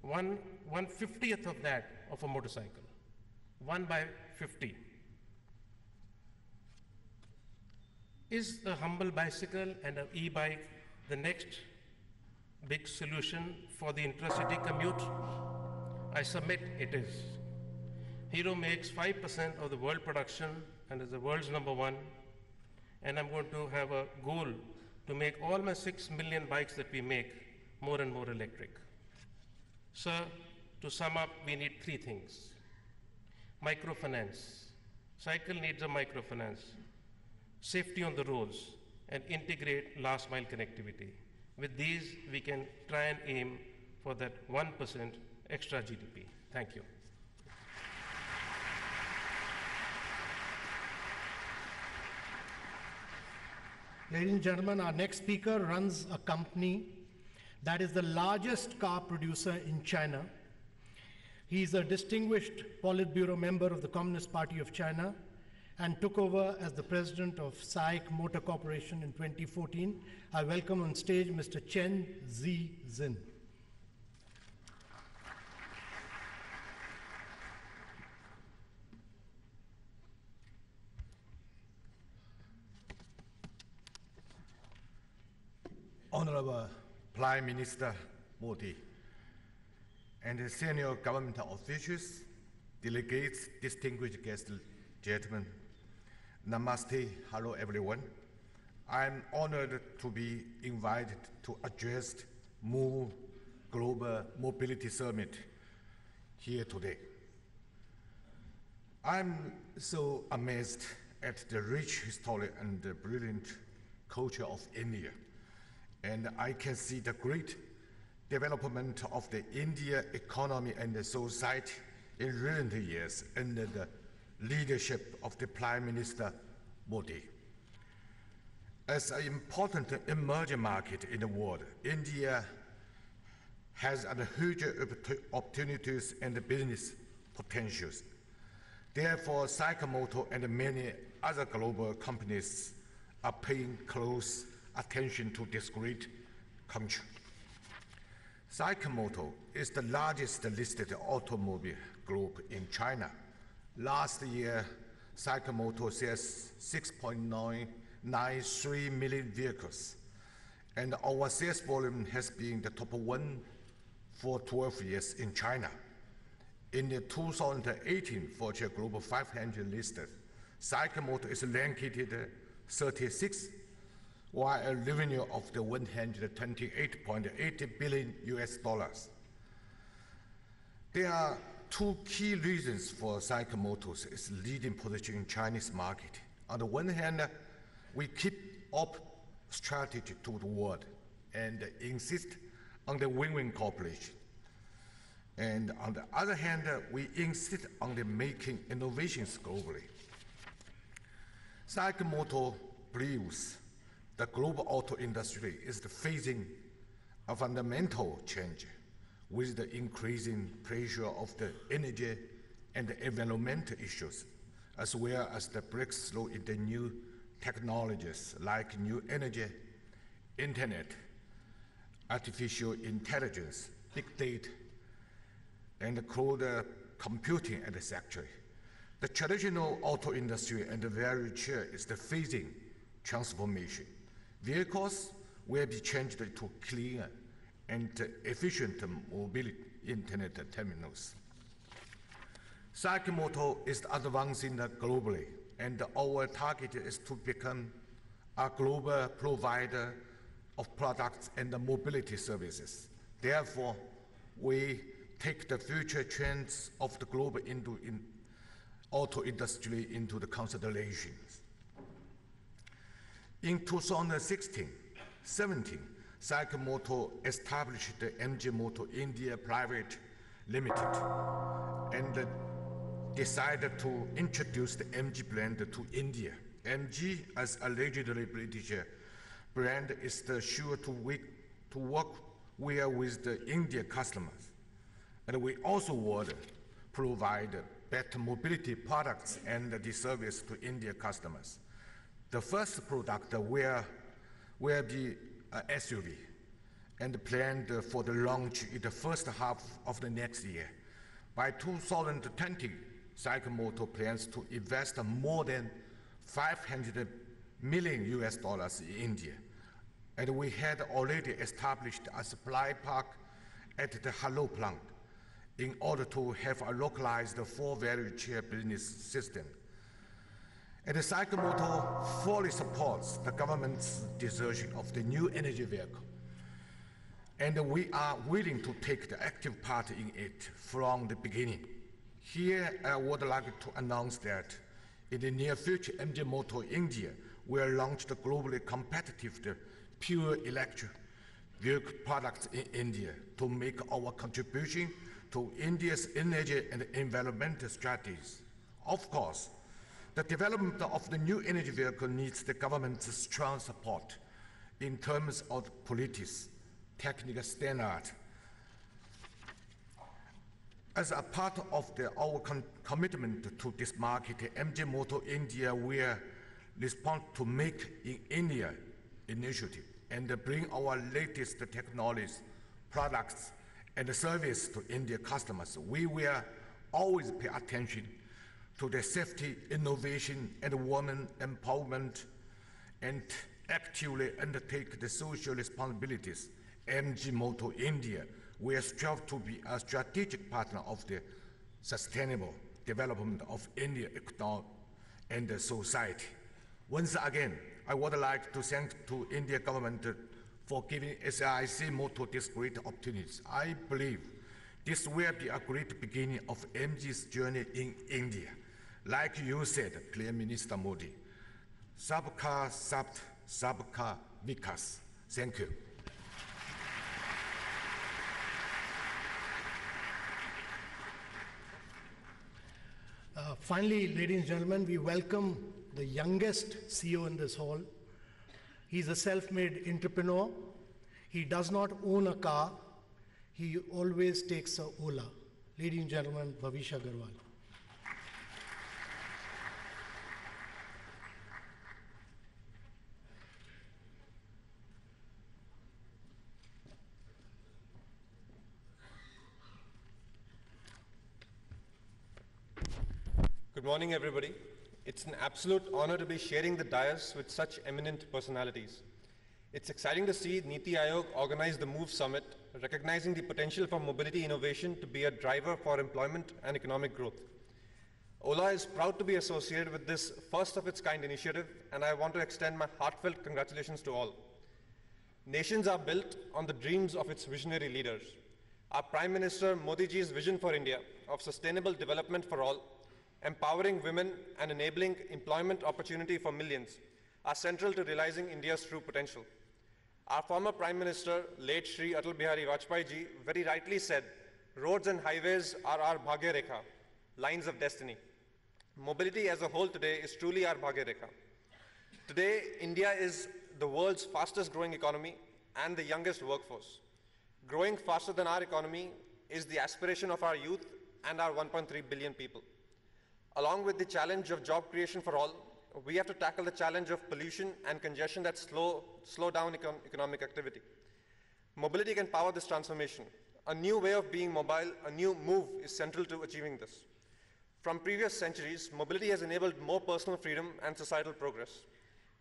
1/50th of that of a motorcycle. 1/50. Is a humble bicycle and an e-bike the next big solution for the intercity commute? I submit it is. Hero makes 5% of the world production and is the world's #1. And I'm going to have a goal to make all my 6 million bikes that we make more and more electric. Sir, to sum up, we need 3 things. Microfinance. Cycle needs a microfinance. Safety on the roads, and integrate last mile connectivity. With these, we can try and aim for that 1% extra GDP. Thank you. Ladies and gentlemen, our next speaker runs a company that is the largest car producer in China. He's a distinguished Politburo member of the Communist Party of China and took over as the president of SAIC Motor Corporation in 2014. I welcome on stage Mr. Chen Zixin. Honorable Prime Minister Modi and senior government officials, delegates, distinguished guests, gentlemen, namaste, hello everyone. I'm honored to be invited to address MOVE Global Mobility Summit here today. I'm so amazed at the rich history and the brilliant culture of India. And I can see the great development of the Indian economy and the society in recent years under the leadership of the Prime Minister Modi. As an important emerging market in the world, India has a huge opportunities and business potentials. Therefore, Cyclemotor and many other global companies are paying close attention to this great country. Cyclemotor is the largest listed automobile group in China. Last year, Cyclemotor sells 6.93 million vehicles And our sales volume has been the top one for 12 years in China. In the 2018 Fortune Global 500 list, Cyclemotor is ranked 36, while a revenue of the 128.80 billion US dollars. There are two key reasons for Cyclemotor's leading position in Chinese market. On the one hand, we keep up strategy to the world and insist on the win-win cooperation. And on the other hand, we insist on the making innovations globally. Cyclemotor believes the global auto industry is facing a fundamental change with the increasing pressure of the energy and the environmental issues, as well as the breakthrough in the new technologies like new energy, internet, artificial intelligence, big data, and cloud computing, etc. The traditional auto industry and the value chain is facing transformation. Vehicles will be changed to cleaner and efficient mobility internet terminals. Cyclemotor is advancing globally, and our target is to become a global provider of products and mobility services. Therefore, we take the future trends of the global auto industry into the considerations. In 2016-17, Cyclemotor established the MG Motor India Private Limited and decided to introduce the MG brand to India. MG, as a legendary British brand, is sure to work well with the Indian customers. And we also would provide better mobility products and the service to Indian customers. The first product will be an SUV and planned for the launch in the first half of the next year. By 2020, Cyclemotor plans to invest more than $500 million US dollars in India. And we had already established a supply park at the Hello plant in order to have a localized full value chain business system. And the Cyclemotor fully supports the government's decision of the new energy vehicle. And we are willing to take the active part in it from the beginning. Here, I would like to announce that in the near future, MG Motor India will launch the globally competitive pure electric vehicle products in India to make our contribution to India's energy and environmental strategies. Of course, the development of the new energy vehicle needs the government's strong support in terms of politics, technical standard. As a part of our commitment to this market, MG Motor India will respond to Make in India initiative and bring our latest technologies, products, and service to Indian customers. We will always pay attention to the safety, innovation, and women empowerment, and actively undertake the social responsibilities. MG Motor India will strive to be a strategic partner of the sustainable development of India economy and the society. Once again, I would like to thank to India government for giving SIC Motor this great opportunity. I believe this will be a great beginning of MG's journey in India. Like you said, Prime Minister Modi, Sabka Sabt, Sabka Vikas. Thank you. Finally, ladies and gentlemen, we welcome the youngest CEO in this hall. He's a self-made entrepreneur. He does not own a car. He always takes a Ola. Ladies and gentlemen, Bhavish Agarwal. Good morning, everybody. It's an absolute honor to be sharing the dais with such eminent personalities. It's exciting to see Niti Aayog organize the MOVE Summit, recognizing the potential for mobility innovation to be a driver for employment and economic growth. Ola is proud to be associated with this first-of-its-kind initiative, and I want to extend my heartfelt congratulations to all. Nations are built on the dreams of its visionary leaders. Our Prime Minister Modi ji's vision for India of sustainable development for all, empowering women and enabling employment opportunity for millions are central to realizing India's true potential. Our former Prime Minister, late Shri Atal Bihari Vajpayee ji, very rightly said, roads and highways are our Bhagya Rekha, lines of destiny. Mobility as a whole today is truly our Bhagya Rekha. Today, India is the world's fastest growing economy and the youngest workforce. Growing faster than our economy is the aspiration of our youth and our 1.3 billion people. Along with the challenge of job creation for all, we have to tackle the challenge of pollution and congestion that slow down economic activity. Mobility can power this transformation. A new way of being mobile, a new move is central to achieving this. From previous centuries, mobility has enabled more personal freedom and societal progress.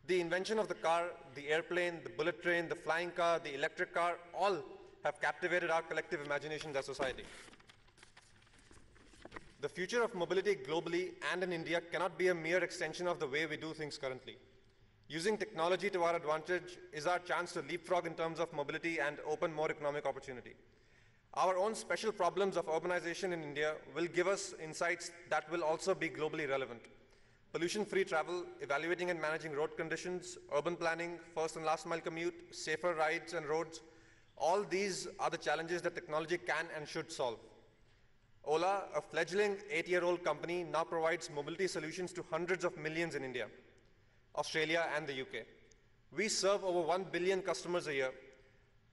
The invention of the car, the airplane, the bullet train, the flying car, the electric car, all have captivated our collective imaginations as society. The future of mobility globally and in India cannot be a mere extension of the way we do things currently. Using technology to our advantage is our chance to leapfrog in terms of mobility and open more economic opportunity. Our own special problems of urbanization in India will give us insights that will also be globally relevant. Pollution-free travel, evaluating and managing road conditions, urban planning, first and last mile commute, safer rides and roads, all these are the challenges that technology can and should solve. Ola, a fledgling 8-year-old company, now provides mobility solutions to hundreds of millions in India, Australia and the UK. We serve over 1 billion customers a year.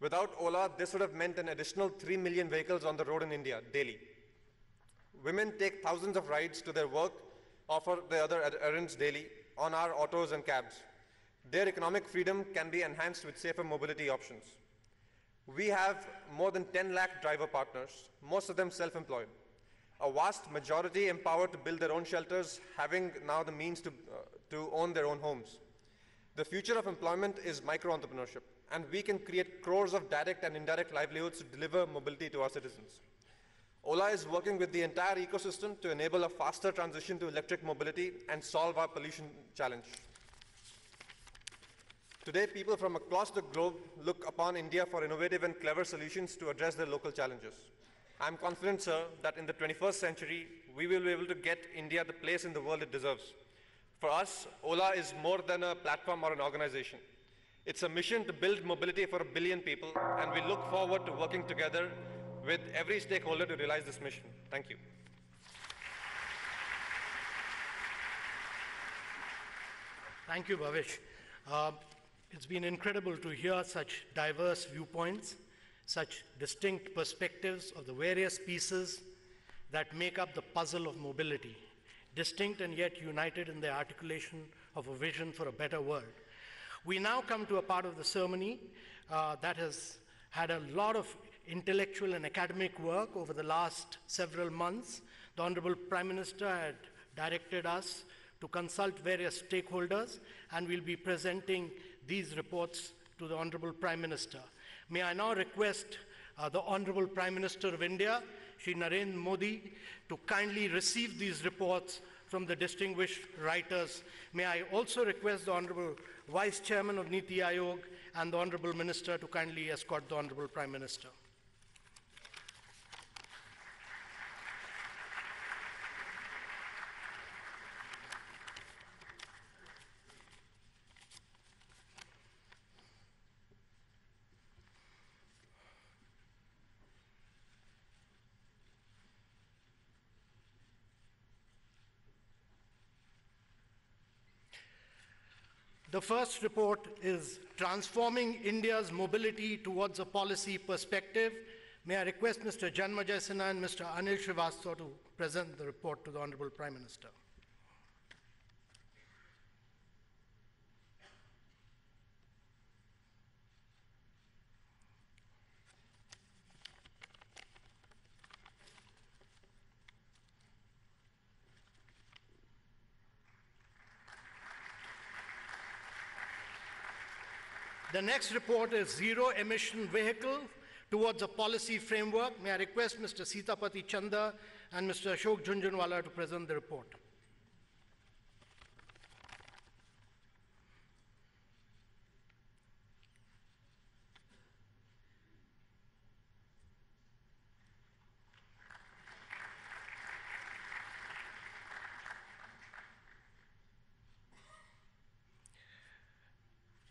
Without Ola, this would have meant an additional 3 million vehicles on the road in India daily. Women take thousands of rides to their work or for their other errands daily on our autos and cabs. Their economic freedom can be enhanced with safer mobility options. We have more than 10 lakh driver partners, most of them self-employed. A vast majority empowered to build their own shelters, having now the means to own their own homes. The future of employment is micro-entrepreneurship, and we can create crores of direct and indirect livelihoods to deliver mobility to our citizens. Ola is working with the entire ecosystem to enable a faster transition to electric mobility and solve our pollution challenge. Today, people from across the globe look upon India for innovative and clever solutions to address their local challenges. I'm confident, sir, that in the 21st century, we will be able to get India the place in the world it deserves. For us, Ola is more than a platform or an organization. It's a mission to build mobility for 1 billion people, and we look forward to working together with every stakeholder to realize this mission. Thank you. Thank you, Bhavish. It's been incredible to hear such diverse viewpoints, such distinct perspectives of the various pieces that make up the puzzle of mobility, distinct and yet united in the articulation of a vision for a better world. We now come to a part of the ceremony that has had a lot of intellectual and academic work over the last several months. The Honorable Prime Minister had directed us to consult various stakeholders, and we'll be presenting these reports to the Honorable Prime Minister. May I now request the Honorable Prime Minister of India, Shri Narendra Modi, to kindly receive these reports from the distinguished writers. May I also request the Honorable Vice Chairman of Niti Aayog and the Honorable Minister to kindly escort the Honorable Prime Minister. The first report is Transforming India's Mobility Towards a Policy Perspective. May I request Mr. Janmajay Sinha and Mr. Anil Srivastava to present the report to the Honorable Prime Minister. The next report is Zero Emission Vehicle Towards a Policy Framework. May I request Mr. Sitapati Chanda and Mr. Ashok Jhunjhunwala to present the report.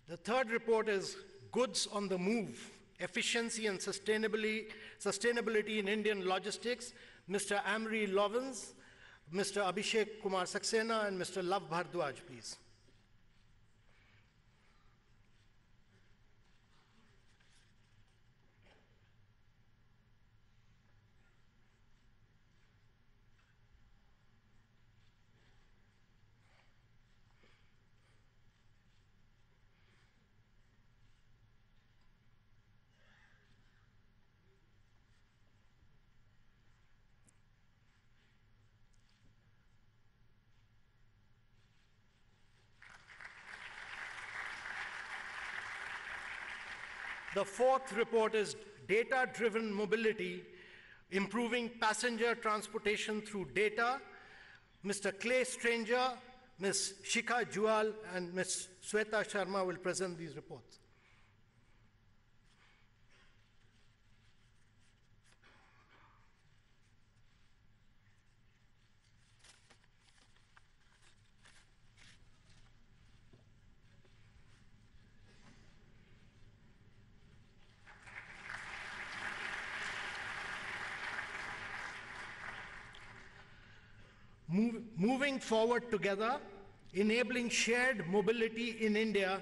The third report is Goods on the Move, Efficiency and Sustainability in Indian Logistics. Mr. Amri Lovins, Mr. Abhishek Kumar Saxena, and Mr. Lav Bhardwaj, please. The fourth report is Data-Driven Mobility, Improving Passenger Transportation Through Data. Mr. Clay Stranger, Ms. Shikha Jual, and Ms. Sweta Sharma will present these reports. Moving Forward Together, Enabling Shared Mobility in India,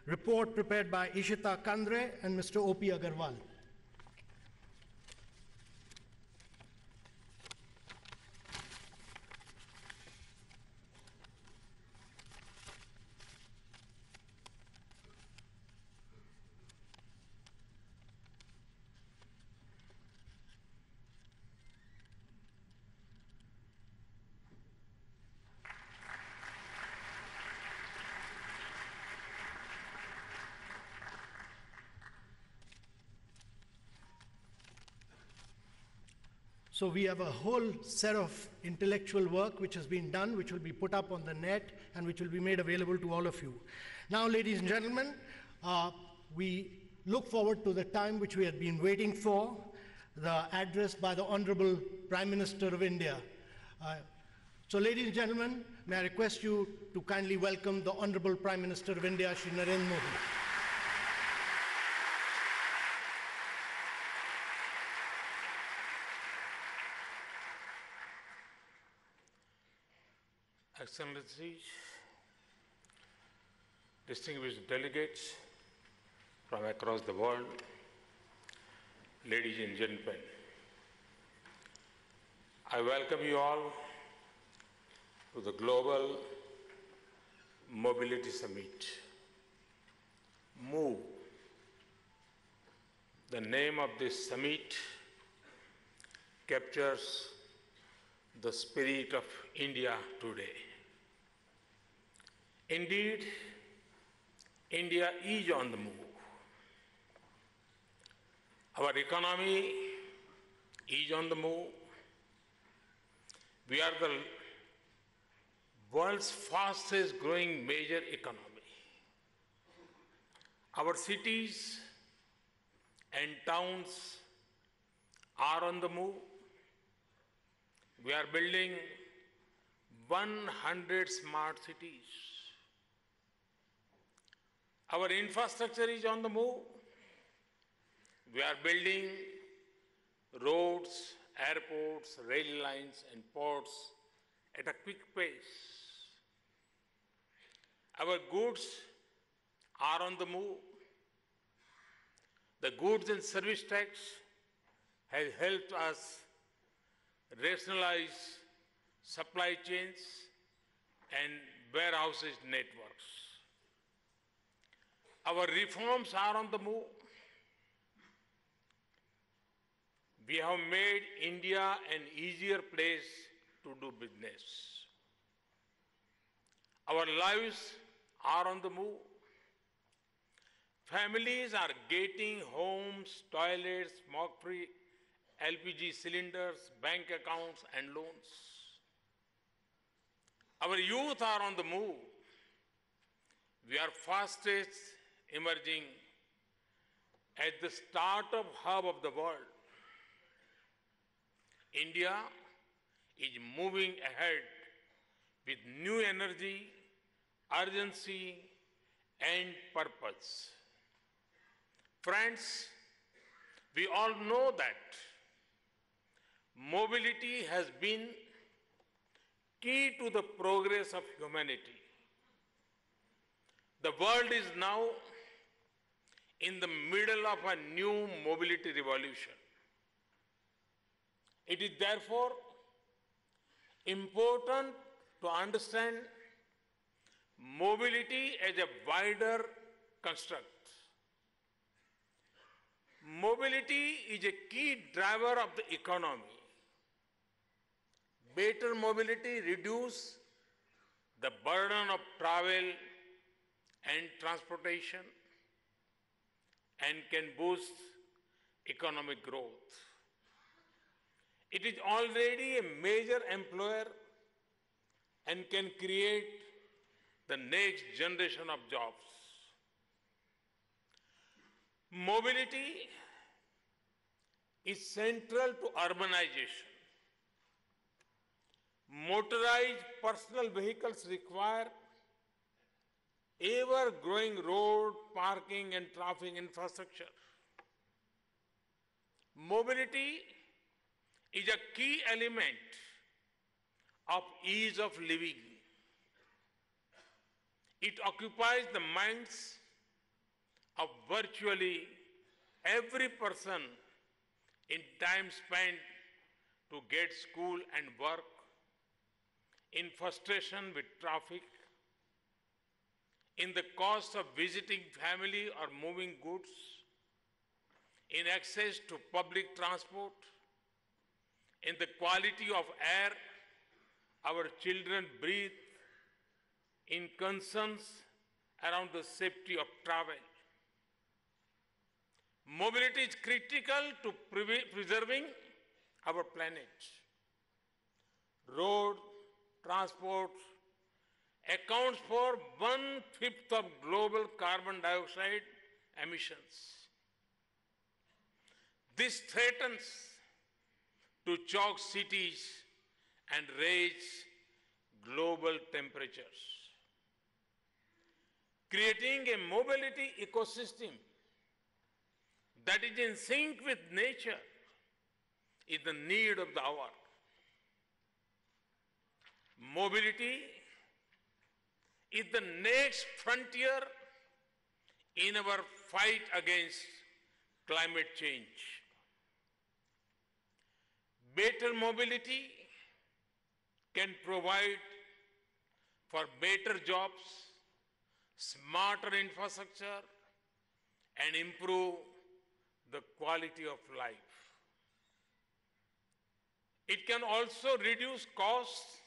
report prepared by Ishita Kandre and Mr. O.P. Agarwal. So we have a whole set of intellectual work which has been done, which will be put up on the net and which will be made available to all of you. Now, ladies and gentlemen, we look forward to the time which we had been waiting for, the address by the Honorable Prime Minister of India. So, ladies and gentlemen, may I request you to kindly welcome the Honorable Prime Minister of India, Shri Narendra Modi. Excellencies, distinguished delegates from across the world, ladies and gentlemen, I welcome you all to the Global Mobility Summit. MOVE. The name of this summit captures the spirit of India today. Indeed, India is on the move. Our economy is on the move. We are the world's fastest growing major economy. Our cities and towns are on the move. We are building 100 smart cities. Our infrastructure is on the move. We are building roads, airports, rail lines, and ports at a quick pace. Our goods are on the move. The goods and service tax has helped us rationalize supply chains and warehouses networks. Our reforms are on the move. We have made India an easier place to do business. Our lives are on the move. Families are getting homes, toilets, smoke-free LPG cylinders, bank accounts, and loans. Our youth are on the move. We are fastest emerging as the startup hub of the world. India is moving ahead with new energy, urgency, and purpose. Friends, we all know that mobility has been key to the progress of humanity. The world is now in the middle of a new mobility revolution. It is therefore important to understand mobility as a wider construct. Mobility is a key driver of the economy. Better mobility reduces the burden of travel and transportation and can boost economic growth. It is already a major employer and can create the next generation of jobs. Mobility is central to urbanization. Motorized personal vehicles require ever-growing road, parking, and traffic infrastructure. Mobility is a key element of ease of living. It occupies the minds of virtually every person in time spent to get school and work, in frustration with traffic, in the cost of visiting family or moving goods, in access to public transport, in the quality of air our children breathe, in concerns around the safety of travel. Mobility is critical to preserving our planet. Road transport accounts for 1/5 of global carbon dioxide emissions. This threatens to choke cities and raise global temperatures. Creating a mobility ecosystem that is in sync with nature is the need of the hour. Mobility is the next frontier in our fight against climate change. Better mobility can provide for better jobs, smarter infrastructure, and improve the quality of life. It can also reduce costs,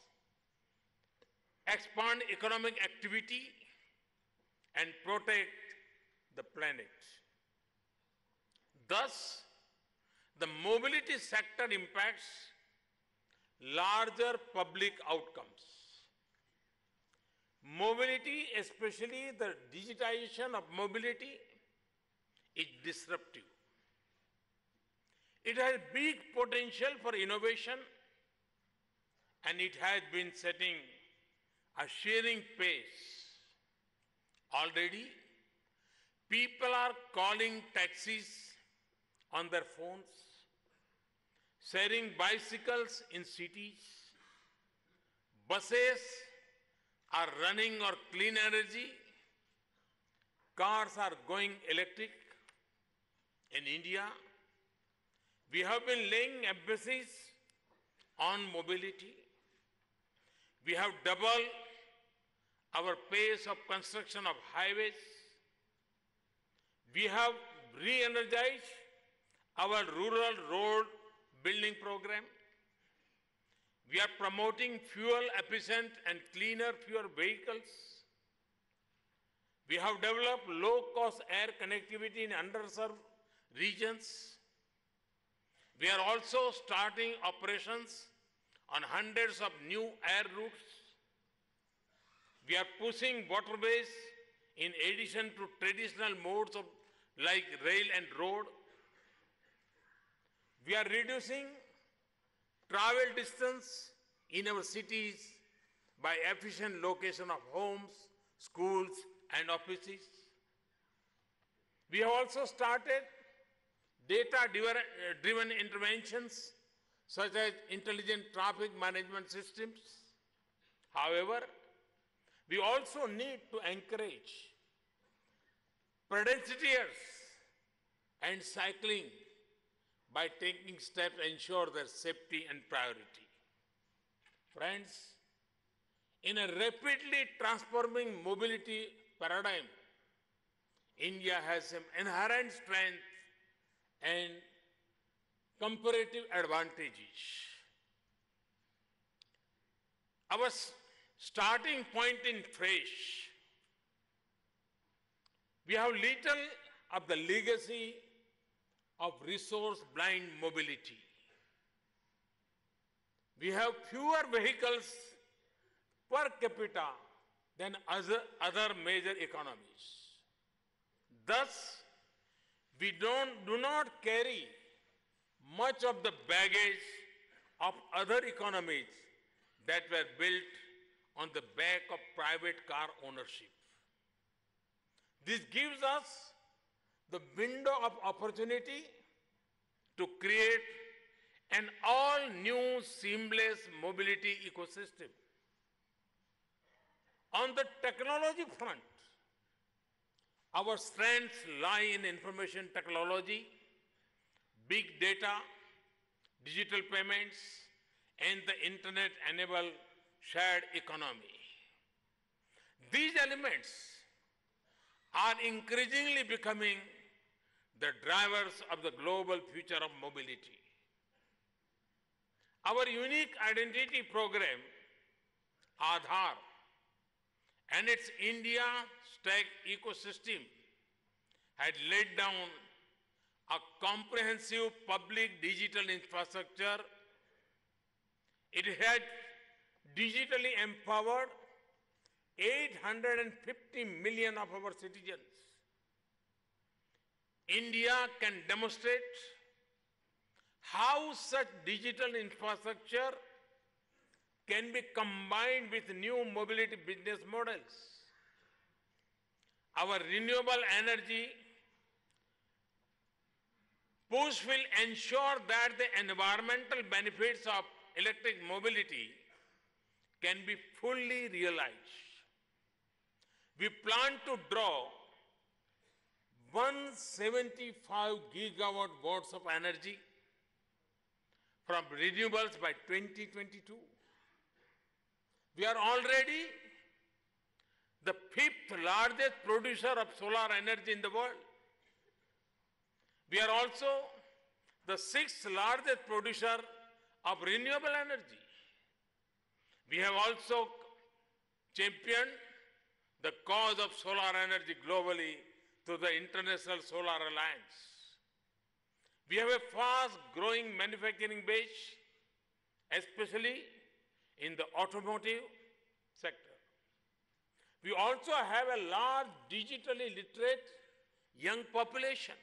expand economic activity, and protect the planet. Thus, the mobility sector impacts larger public outcomes. Mobility, especially the digitization of mobility, is disruptive. It has big potential for innovation, and it has been setting a sharing pace. Already, people are calling taxis on their phones, sharing bicycles in cities. Buses are running on clean energy. Cars are going electric. In India, we have been laying emphasis on mobility. We have doubled our pace of construction of highways. We have re-energized our rural road building program. We are promoting fuel efficient and cleaner fuel vehicles. We have developed low-cost air connectivity in underserved regions. We are also starting operations on hundreds of new air routes. We are pushing waterways in addition to traditional modes of like rail and road. We are reducing travel distance in our cities by efficient location of homes, schools, and offices. We have also started data-driven interventions such as intelligent traffic management systems. However, we also need to encourage pedestrians and cycling by taking steps to ensure their safety and priority. Friends, in a rapidly transforming mobility paradigm, India has some inherent strength and comparative advantages. Our starting point in fresh, we have little of the legacy of resource-blind mobility. We have fewer vehicles per capita than other major economies. Thus, we do not carry much of the baggage of other economies that were built on the back of private car ownership. This gives us the window of opportunity to create an all-new seamless mobility ecosystem. On the technology front, our strengths lie in information technology, big data, digital payments, and the internet-enabled shared economy. These elements are increasingly becoming the drivers of the global future of mobility. Our unique identity program, Aadhaar, and its India Stack ecosystem had laid down a comprehensive public digital infrastructure. It had digitally empowered 850 million of our citizens. India can demonstrate how such digital infrastructure can be combined with new mobility business models. Our renewable energy push will ensure that the environmental benefits of electric mobility can be fully realized. We plan to draw 175 gigawatt watts of energy from renewables by 2022. We are already the 5th largest producer of solar energy in the world. We are also the 6th largest producer of renewable energy. We have also championed the cause of solar energy globally through the International Solar Alliance. We have a fast-growing manufacturing base, especially in the automotive sector. We also have a large digitally literate young population.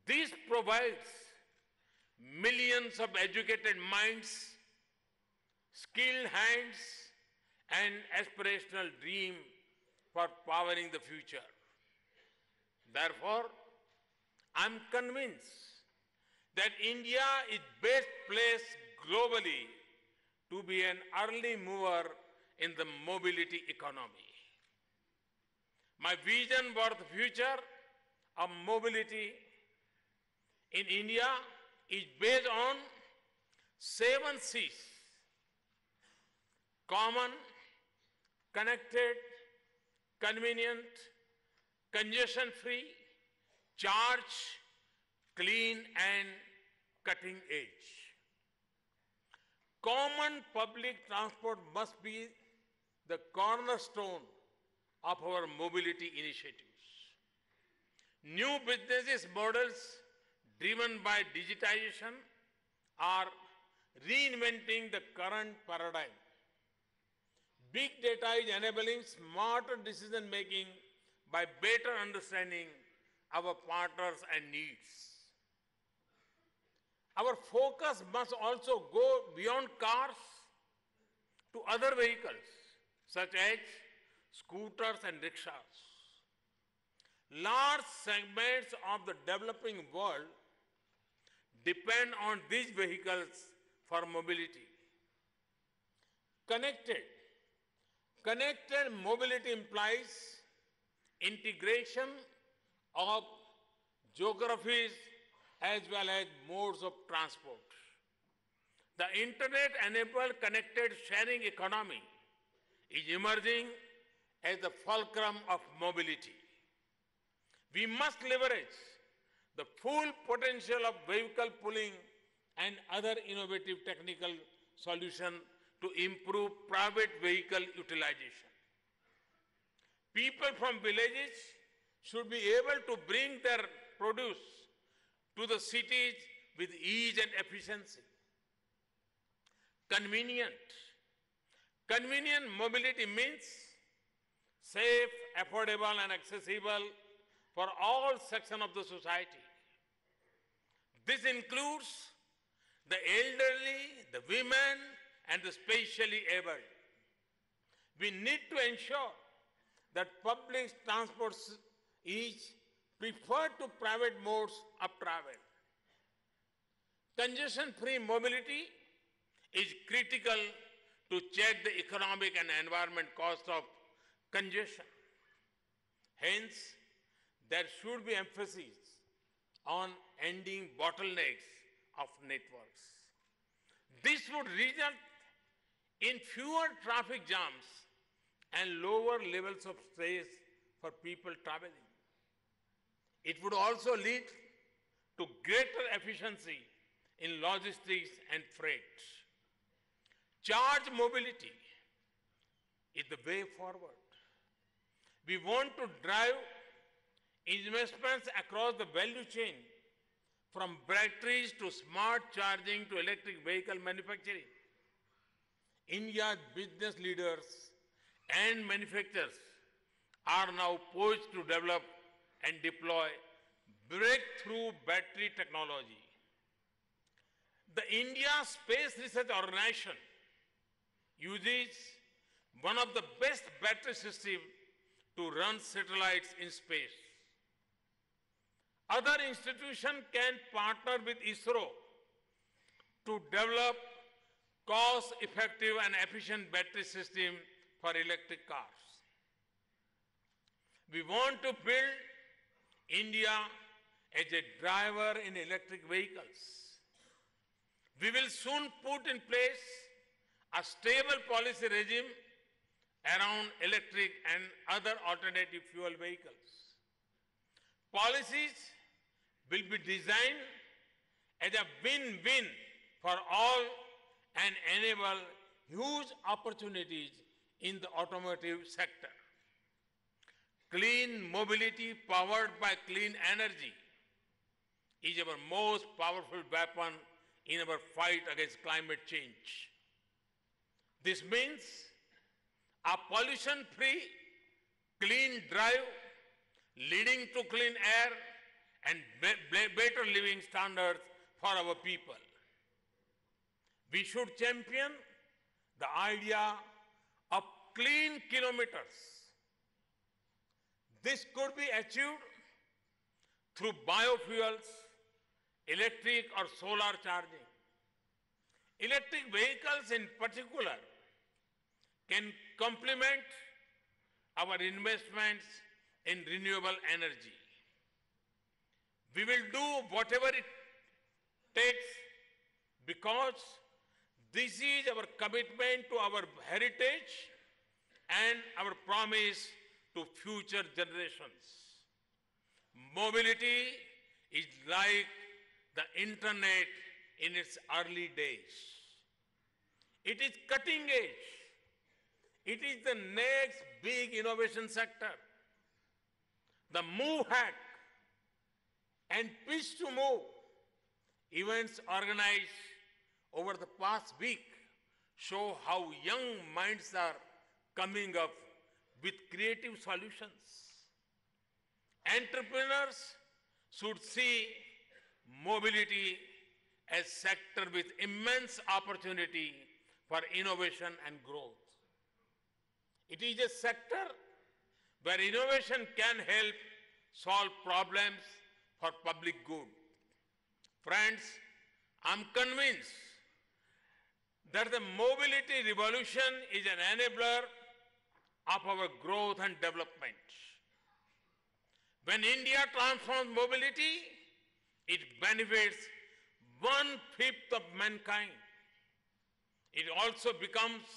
This provides millions of educated minds, skilled hands, and aspirational dream for powering the future. Therefore, I'm convinced that India is best placed globally to be an early mover in the mobility economy. My vision for the future of mobility in India is based on 7 C's: common, connected, convenient, congestion-free, charge, clean, and cutting edge. Common public transport must be the cornerstone of our mobility initiatives. New business models driven by digitization are reinventing the current paradigm. Big data is enabling smarter decision making by better understanding our partners and needs. Our focus must also go beyond cars to other vehicles such as scooters and rickshaws. Large segments of the developing world depend on these vehicles for mobility. Connected mobility implies integration of geographies as well as modes of transport. The internet-enabled connected sharing economy is emerging as the fulcrum of mobility. We must leverage the full potential of vehicle pooling and other innovative technical solutions to improve private vehicle utilization. People from villages should be able to bring their produce to the cities with ease and efficiency. Convenient mobility means safe, affordable, and accessible for all sections of the society. This includes the elderly, the women, and the specially abled. We need to ensure that public transport is preferred to private modes of travel. Congestion-free mobility is critical to check the economic and environment cost of congestion. Hence, there should be emphasis on ending bottlenecks of networks. This would result in fewer traffic jams and lower levels of stress for people traveling. It would also lead to greater efficiency in logistics and freight. Charge mobility is the way forward. We want to drive investments across the value chain, from batteries to smart charging to electric vehicle manufacturing. India's business leaders and manufacturers are now poised to develop and deploy breakthrough battery technology. The India Space Research Organization uses one of the best battery systems to run satellites in space. Other institutions can partner with ISRO to develop cost-effective and efficient battery systems for electric cars. We want to build India as a driver in electric vehicles. We will soon put in place a stable policy regime around electric and other alternative fuel vehicles. Policies will be designed as a win-win for all and enable huge opportunities in the automotive sector. Clean mobility powered by clean energy is our most powerful weapon in our fight against climate change. This means a pollution-free, clean drive leading to clean air and better living standards for our people. We should champion the idea of clean kilometers. This could be achieved through biofuels, electric or solar charging. Electric vehicles in particular can complement our investments in renewable energy. We will do whatever it takes because this is our commitment to our heritage and our promise to future generations. Mobility is like the internet in its early days. It is cutting edge. It is the next big innovation sector. The Move Hack and Pitch to Move events organized over the past week show how young minds are coming up with creative solutions. Entrepreneurs should see mobility as a sector with immense opportunity for innovation and growth. It is a sector where innovation can help solve problems for public good. Friends, I'm convinced that the mobility revolution is an enabler of our growth and development. When India transforms mobility, it benefits 1/5 of mankind. It also becomes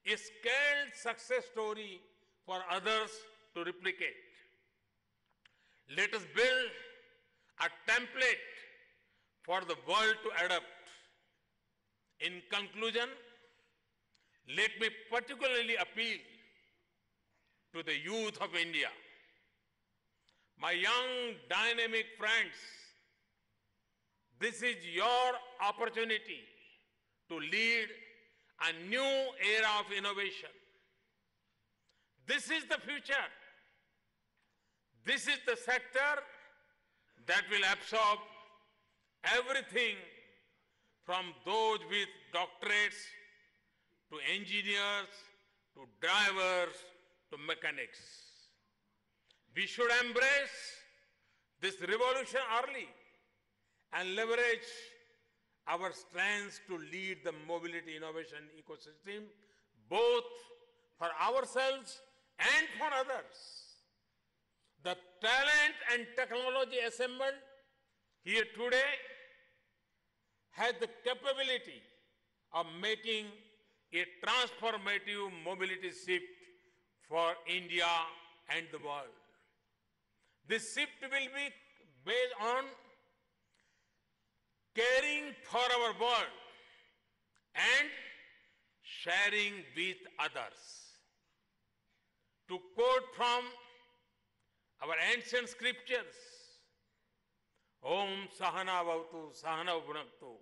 a scaled success story for others to replicate. Let us build a template for the world to adopt. In conclusion, let me particularly appeal to the youth of India. My young, dynamic friends, this is your opportunity to lead a new era of innovation. This is the future. This is the sector that will absorb everything from those with doctorates to engineers to drivers to mechanics. We should embrace this revolution early and leverage our strengths to lead the mobility innovation ecosystem, both for ourselves and for others. The talent and technology assembled here today has the capability of making a transformative mobility shift for India and the world. This shift will be based on caring for our world and sharing with others. To quote from our ancient scriptures, Om Sahana Bhavatu Sahana Bhunaktu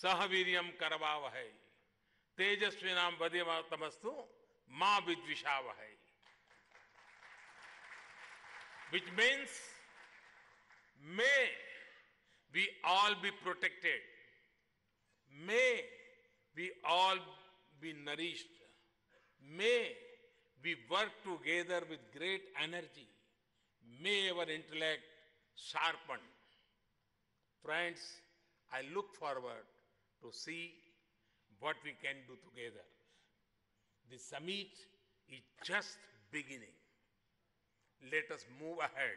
Sahaviryam Karavavahai Tejasvinam Vadyamatamastu Ma Vidvishavahai. Which means, may we all be protected. May we all be nourished. May we work together with great energy. May our intellect sharpen. Friends, I look forward to see what we can do together. The summit is just beginning. Let us move ahead.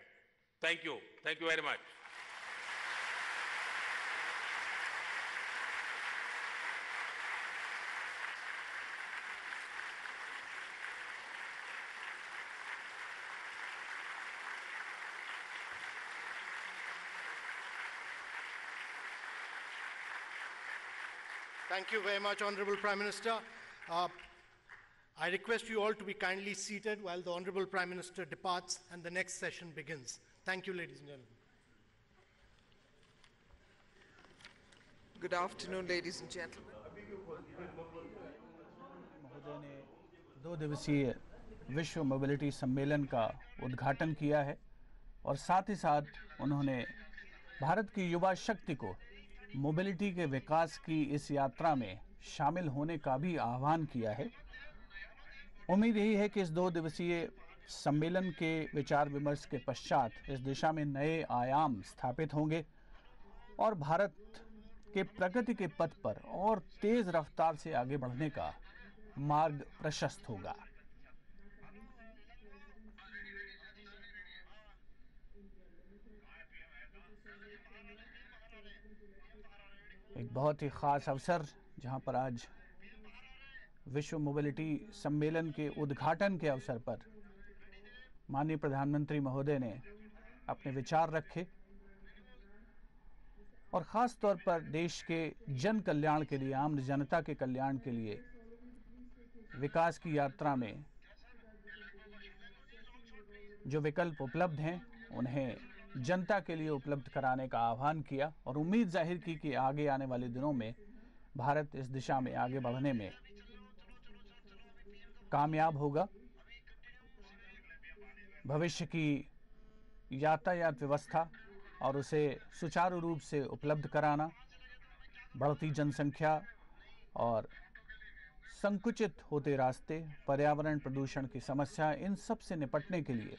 Thank you. Thank you very much. Thank you very much, Honorable Prime Minister. I request you all to be kindly seated while the Honorable Prime Minister departs and the next session begins. Thank you, ladies and gentlemen. Good afternoon, ladies and gentlemen. महोदय ने 2 दिवसीय विश्व mobility सम्मेलन का उद्घाटन किया है और साथ ही साथ उन्होंने भारत की युवा शक्ति को मोबिलिटी के विकास की इस यात्रा में शामिल होने का भी आह्वान किया है। उम्मीद यही है कि इस 2 दिवसीय सम्मेलन के विचार विमर्श के पश्चात इस दिशा में नए आयाम स्थापित होंगे और भारत के प्रगति के पथ पर और तेज रफ्तार से आगे बढ़ने का मार्ग प्रशस्त होगा। एक बहुत ही खास अवसर जहां पर आज विश्व मोबिलिटी सम्मेलन के उद्घाटन के अवसर पर माननीय प्रधानमंत्री महोदय ने अपने विचार रखे और ख़ास तौर पर देश के जन कल्याण के लिए, आम जनता के कल्याण के लिए विकास की यात्रा में जो विकल्प उपलब्ध हैं उन्हें जनता के लिए उपलब्ध कराने का आह्वान किया और उम्मीद जाहिर की कि आगे आने वाले दिनों में भारत इस दिशा में आगे बढ़ने में कामयाब होगा। भविष्य की यातायात व्यवस्था और उसे सुचारू रूप से उपलब्ध कराना, बढ़ती जनसंख्या और संकुचित होते रास्ते, पर्यावरण प्रदूषण की समस्या, इन सब से निपटने के लिए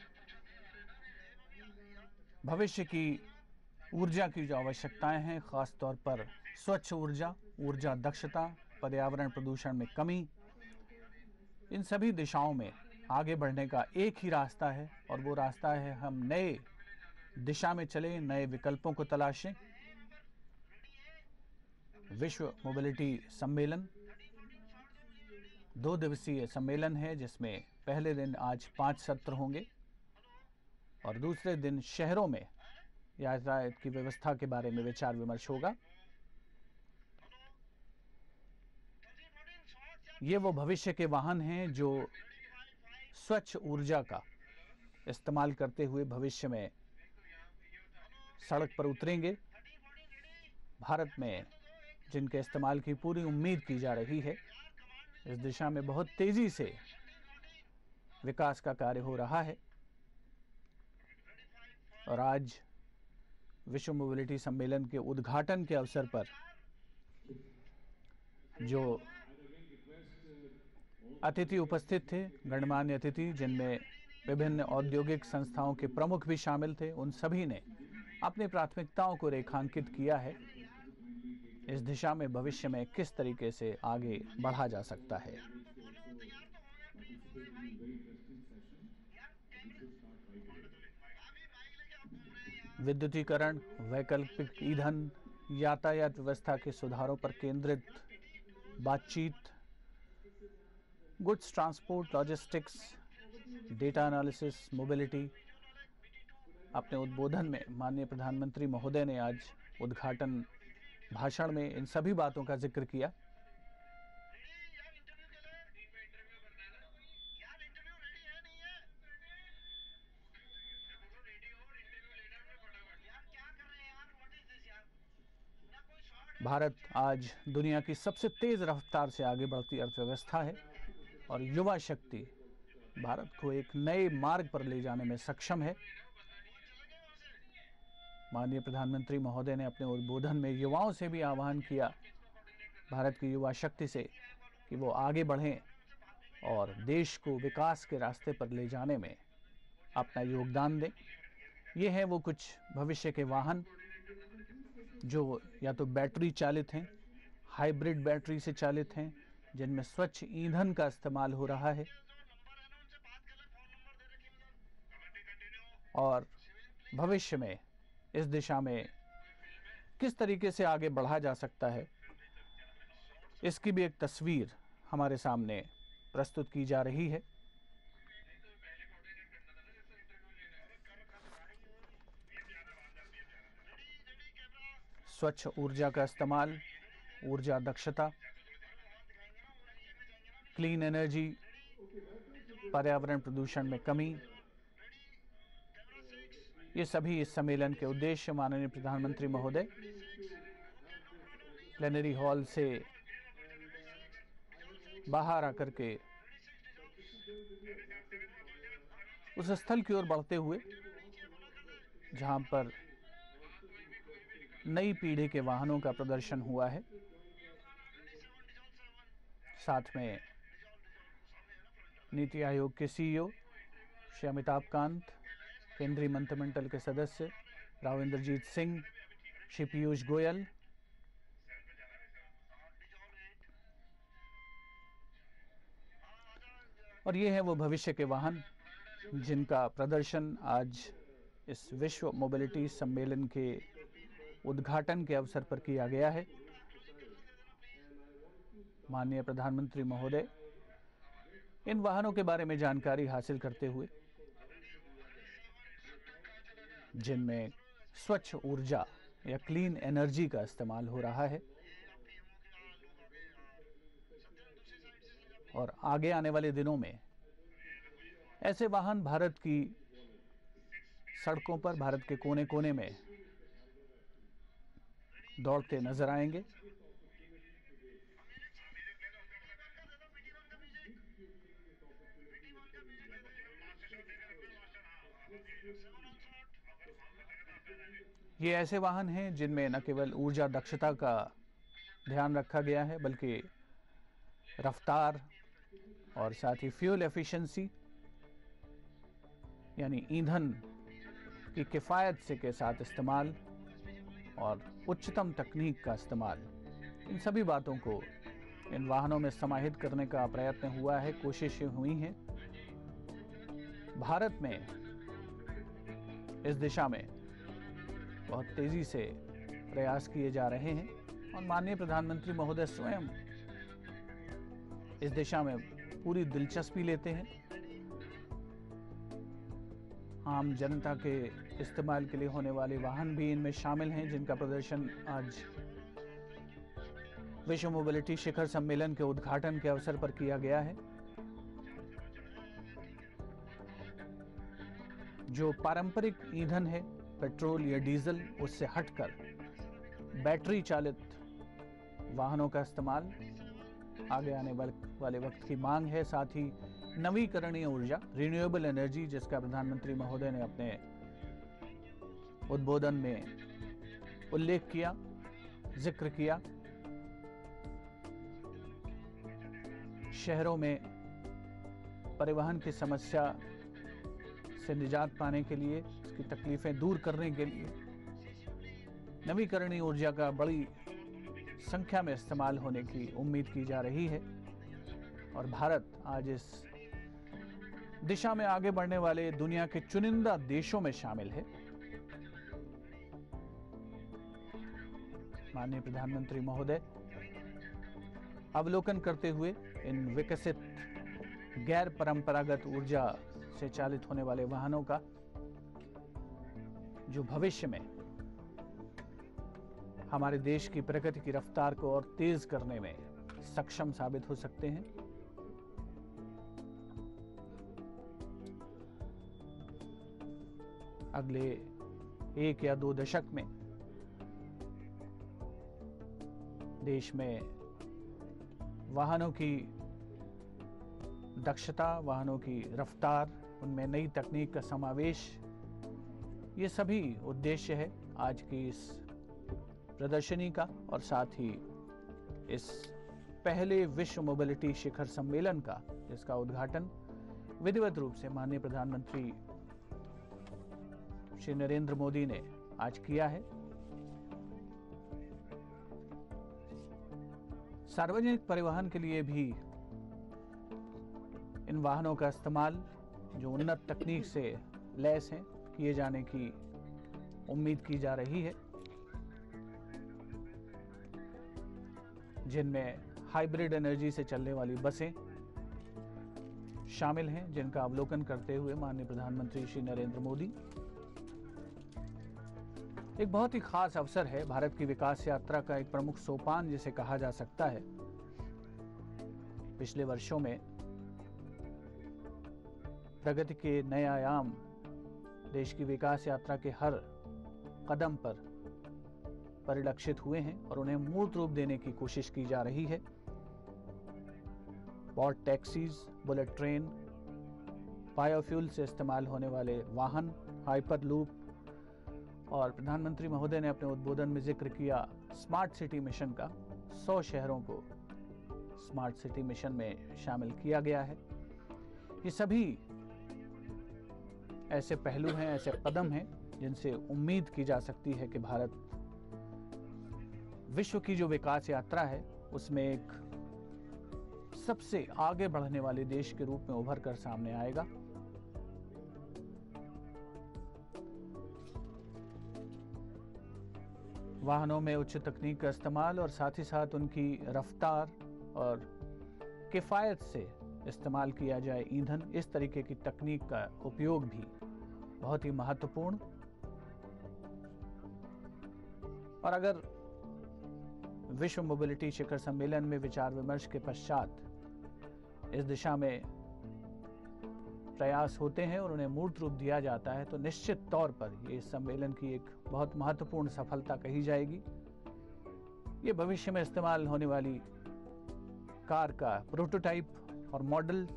भविष्य की ऊर्जा की जो आवश्यकताएं हैं, खास तौर पर स्वच्छ ऊर्जा, ऊर्जा दक्षता, पर्यावरण प्रदूषण में कमी, इन सभी दिशाओं में आगे बढ़ने का एक ही रास्ता है और वो रास्ता है हम नए दिशा में चले, नए विकल्पों को तलाशें। विश्व मोबिलिटी सम्मेलन 2 दिवसीय सम्मेलन है जिसमें पहले दिन आज 5 सत्र होंगे और दूसरे दिन शहरों में यातायात की व्यवस्था के बारे में विचार विमर्श होगा। ये वो भविष्य के वाहन हैं जो स्वच्छ ऊर्जा का इस्तेमाल करते हुए भविष्य में सड़क पर उतरेंगे। भारत में जिनके इस्तेमाल की पूरी उम्मीद की जा रही है, इस दिशा में बहुत तेजी से विकास का कार्य हो रहा है और आज विश्व मोबिलिटी सम्मेलन के उद्घाटन के अवसर पर जो अतिथि उपस्थित थे, गणमान्य अतिथि जिनमें विभिन्न औद्योगिक संस्थाओं के प्रमुख भी शामिल थे, उन सभी ने अपनी प्राथमिकताओं को रेखांकित किया है। इस दिशा में भविष्य में किस तरीके से आगे बढ़ा जा सकता है। विद्युतीकरण, वैकल्पिक ईंधन, यातायात व्यवस्था के सुधारों पर केंद्रित बातचीत, goods transport, logistics, data analysis, mobility. अपने उद्बोधन में माननीय प्रधानमंत्री महोदय ने आज उद्घाटन भाषण में इन सभी बातों का जिक्र किया। भारत आज दुनिया की सबसे तेज रफ्तार से आगे बढ़ती अर्थव्यवस्था है और युवा शक्ति भारत को एक नए मार्ग पर ले जाने में सक्षम है। माननीय प्रधानमंत्री महोदय ने अपने उद्बोधन में युवाओं से भी आह्वान किया, भारत की युवा शक्ति से, कि वो आगे बढ़ें और देश को विकास के रास्ते पर ले जाने में अपना योगदान दें। ये हैं वो कुछ भविष्य के वाहन जो या तो बैटरी चालित हैं, हाइब्रिड बैटरी से चालित हैं, जिनमें स्वच्छ ईंधन का इस्तेमाल हो रहा है और भविष्य में इस दिशा में किस तरीके से आगे बढ़ा जा सकता है, इसकी भी एक तस्वीर हमारे सामने प्रस्तुत की जा रही है। स्वच्छ ऊर्जा का इस्तेमाल, ऊर्जा दक्षता, क्लीन एनर्जी, पर्यावरण प्रदूषण में कमी, ये सभी इस सम्मेलन के उद्देश्य। माननीय प्रधानमंत्री महोदय प्लेनरी हॉल से बाहर आकर के उस स्थल की ओर बढ़ते हुए जहां पर नई पीढ़ी के वाहनों का प्रदर्शन हुआ है, साथ में नीति आयोग के सीईओ श्री अमिताभ कांत, केंद्रीय मंत्रिमंडल के सदस्य राव इंद्रजीत सिंह, श्री पीयूष गोयल, और ये हैं वो भविष्य के वाहन जिनका प्रदर्शन आज इस विश्व मोबिलिटी सम्मेलन के उद्घाटन के अवसर पर किया गया है। माननीय प्रधानमंत्री महोदय इन वाहनों के बारे में जानकारी हासिल करते हुए, जिनमें स्वच्छ ऊर्जा या क्लीन एनर्जी का इस्तेमाल हो रहा है और आगे आने वाले दिनों में ऐसे वाहन भारत की सड़कों पर, भारत के कोने कोने में दौड़ते नजर आएंगे। ये ऐसे वाहन हैं जिनमें न केवल ऊर्जा दक्षता का ध्यान रखा गया है, बल्कि रफ्तार और साथ ही फ्यूल एफिशिएंसी यानी ईंधन की किफ़ायत से के साथ इस्तेमाल और उच्चतम तकनीक का इस्तेमाल, इन सभी बातों को इन वाहनों में समाहित करने का प्रयत्न हुआ है, कोशिशें हुई हैं। भारत में इस दिशा में बहुत तेजी से प्रयास किए जा रहे हैं और माननीय प्रधानमंत्री महोदय स्वयं इस दिशा में पूरी दिलचस्पी लेते हैं। आम जनता के इस्तेमाल के लिए होने वाले वाहन भी इनमें शामिल हैं, जिनका प्रदर्शन आज विश्व मोबिलिटी शिखर सम्मेलन के उद्घाटन के अवसर पर किया गया है। जो पारंपरिक ईंधन है, पेट्रोल या डीजल, उससे हटकर बैटरी चालित वाहनों का इस्तेमाल आगे आने वाले वक्त की मांग है। साथ ही नवीकरणीय ऊर्जा, रिन्यूएबल एनर्जी, जिसका प्रधानमंत्री महोदय ने अपने उद्बोधन में उल्लेख किया, जिक्र किया। शहरों में परिवहन की समस्या से निजात पाने के लिए, इसकी तकलीफें दूर करने के लिए नवीकरणीय ऊर्जा का बड़ी संख्या में इस्तेमाल होने की उम्मीद की जा रही है और भारत आज इस दिशा में आगे बढ़ने वाले दुनिया के चुनिंदा देशों में शामिल है। माननीय प्रधानमंत्री महोदय अवलोकन करते हुए इन विकसित गैर परंपरागत ऊर्जा से चालित होने वाले वाहनों का, जो भविष्य में हमारे देश की प्रगति की रफ्तार को और तेज करने में सक्षम साबित हो सकते हैं, अगले 1 या 2 दशक में देश में वाहनों की दक्षता, वाहनों की रफ्तार, उनमें नई तकनीक का समावेश, ये सभी उद्देश्य है आज की इस प्रदर्शनी का और साथ ही इस पहले विश्व मोबिलिटी शिखर सम्मेलन का, जिसका उद्घाटन विधिवत रूप से माननीय प्रधानमंत्री श्री नरेंद्र मोदी ने आज किया है। सार्वजनिक परिवहन के लिए भी इन वाहनों का इस्तेमाल, जो उन्नत तकनीक से लैस हैं, किए जाने की उम्मीद की जा रही है, जिनमें हाइब्रिड एनर्जी से चलने वाली बसें शामिल हैं, जिनका अवलोकन करते हुए माननीय प्रधानमंत्री श्री नरेंद्र मोदी, एक बहुत ही खास अवसर है, भारत की विकास यात्रा का एक प्रमुख सोपान जिसे कहा जा सकता है। पिछले वर्षों में प्रगति के नए आयाम देश की विकास यात्रा के हर कदम पर परिलक्षित हुए हैं और उन्हें मूर्त रूप देने की कोशिश की जा रही है। Pod taxis, bullet train, biofuel से इस्तेमाल होने वाले वाहन, हाइपर लूप, और प्रधानमंत्री महोदय ने अपने उद्बोधन में जिक्र किया स्मार्ट सिटी मिशन का। 100 शहरों को स्मार्ट सिटी मिशन में शामिल किया गया है। ये सभी ऐसे पहलू हैं, ऐसे कदम हैं जिनसे उम्मीद की जा सकती है कि भारत विश्व की जो विकास यात्रा है उसमें एक सबसे आगे बढ़ने वाले देश के रूप में उभर कर सामने आएगा। वाहनों में उच्च तकनीक का इस्तेमाल और साथ ही साथ उनकी रफ्तार और किफ़ायत से इस्तेमाल किया जाए ईंधन, इस तरीके की तकनीक का उपयोग भी बहुत ही महत्वपूर्ण। और अगर विश्व मोबिलिटी शिखर सम्मेलन में विचार विमर्श के पश्चात इस दिशा में प्रयास होते हैं और उन्हें मूर्त रूप दिया जाता है तो निश्चित तौर पर ये इस सम्मेलन की एक बहुत महत्वपूर्ण सफलता कही जाएगी। ये भविष्य में इस्तेमाल होने वाली कार का प्रोटोटाइप और मॉडल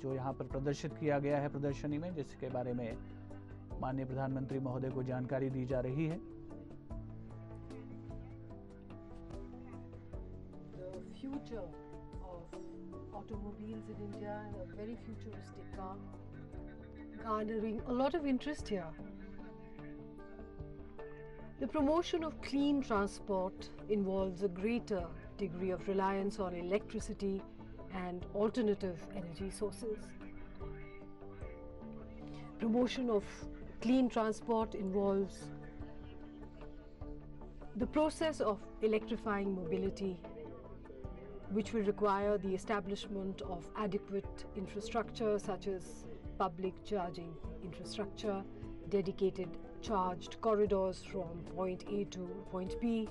जो यहाँ पर प्रदर्शित किया गया है प्रदर्शनी में, जिसके बारे में माननीय प्रधानमंत्री महोदय को जानकारी दी जा रही है। The future of automobiles in India and a very futuristic car garnering a lot of interest here. The promotion of clean transport involves a greater degree of reliance on electricity and alternative energy sources. Promotion of clean transport involves the process of electrifying mobility, which will require the establishment of adequate infrastructure such as public charging infrastructure, dedicated charged corridors from point A to point B,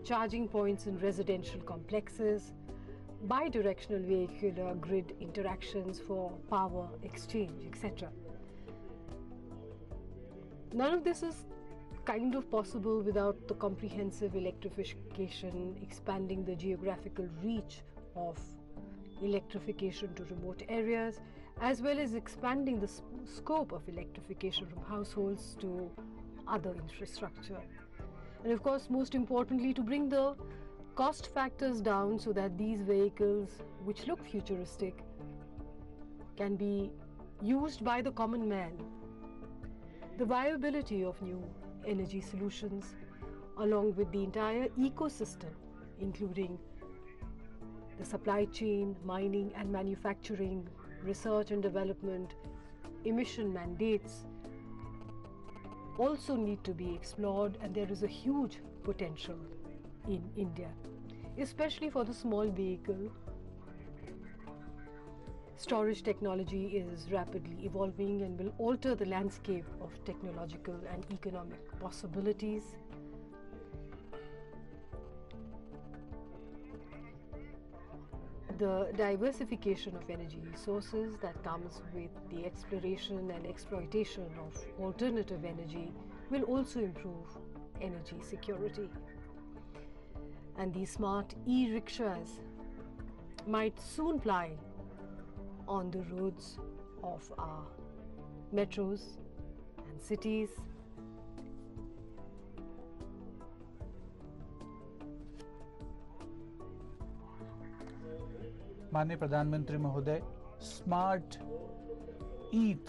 charging points in residential complexes, bi-directional vehicular grid interactions for power exchange, etc. None of this is kind of possible without the comprehensive electrification, expanding the geographical reach of electrification to remote areas, as well as expanding the scope of electrification from households to other infrastructure. And of course, most importantly, to bring the cost factors down so that these vehicles, which look futuristic, can be used by the common man. The viability of new energy solutions, along with the entire ecosystem, including the supply chain, mining and manufacturing, research and development, emission mandates, also need to be explored, and there is a huge potential in India, especially for the small vehicle. Storage technology is rapidly evolving and will alter the landscape of technological and economic possibilities. The diversification of energy sources that comes with the exploration and exploitation of alternative energy will also improve energy security. And these smart e-rickshaws might soon ply on the roads of our metros and cities. माननीय प्रधानमंत्री महोदय smart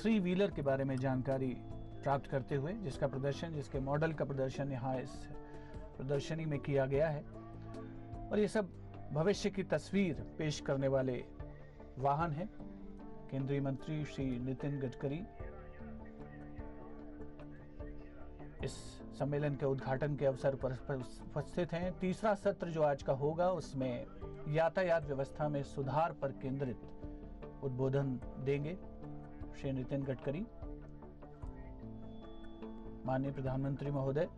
three wheeler के बारे में जानकारी प्राप्त करते हुए जिसके मॉडल का प्रदर्शन यहाँ इस प्रदर्शनी में किया गया है, और ये सब भविष्य की तस्वीर पेश करने वाले वाहन हैं। केंद्रीय मंत्री श्री नितिन गडकरी इस सम्मेलन के उद्घाटन के अवसर पर उपस्थित हैं। तीसरा सत्र जो आज का होगा उसमें यातायात व्यवस्था में सुधार पर केंद्रित उद्बोधन देंगे श्री नितिन गडकरी। माननीय प्रधानमंत्री महोदय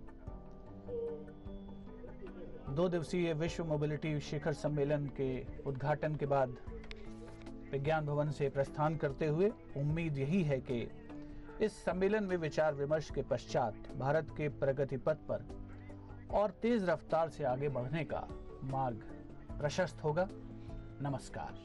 2 दिवसीय विश्व मोबिलिटी शिखर सम्मेलन के उद्घाटन के बाद विज्ञान भवन से प्रस्थान करते हुए उम्मीद यही है कि इस सम्मेलन में विचार विमर्श के पश्चात भारत के प्रगति पथ पर और तेज रफ्तार से आगे बढ़ने का मार्ग प्रशस्त होगा। नमस्कार।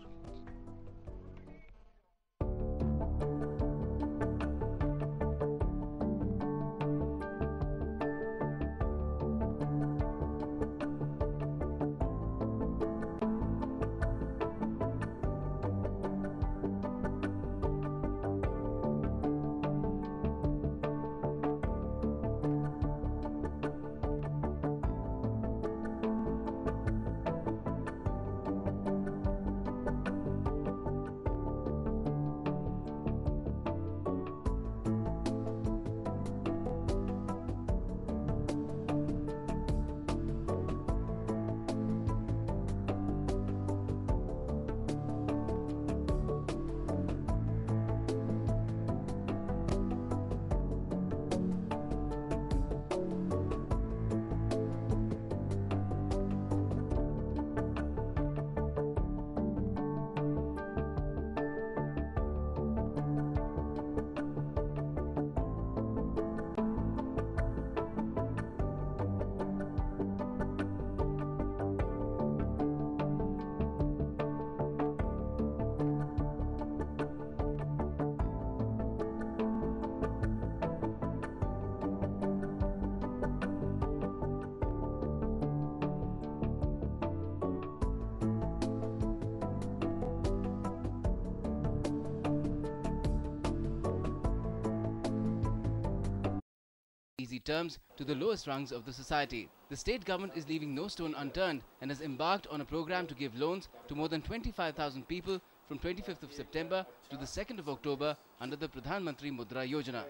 easy terms to the lowest rungs of the society. The state government is leaving no stone unturned and has embarked on a program to give loans to more than 25,000 people from 25th of September to the 2nd of October under the Pradhan Mantri Mudra Yojana.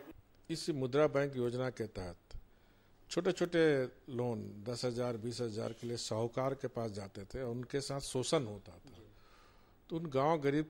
इस मुद्रा bank योजना के तहत छोटे छोटे loan 10,000 20,000 के लिए साहूकार के पास जाते थे और उनके साथ शोषण होता था। तो उन गांव गरीब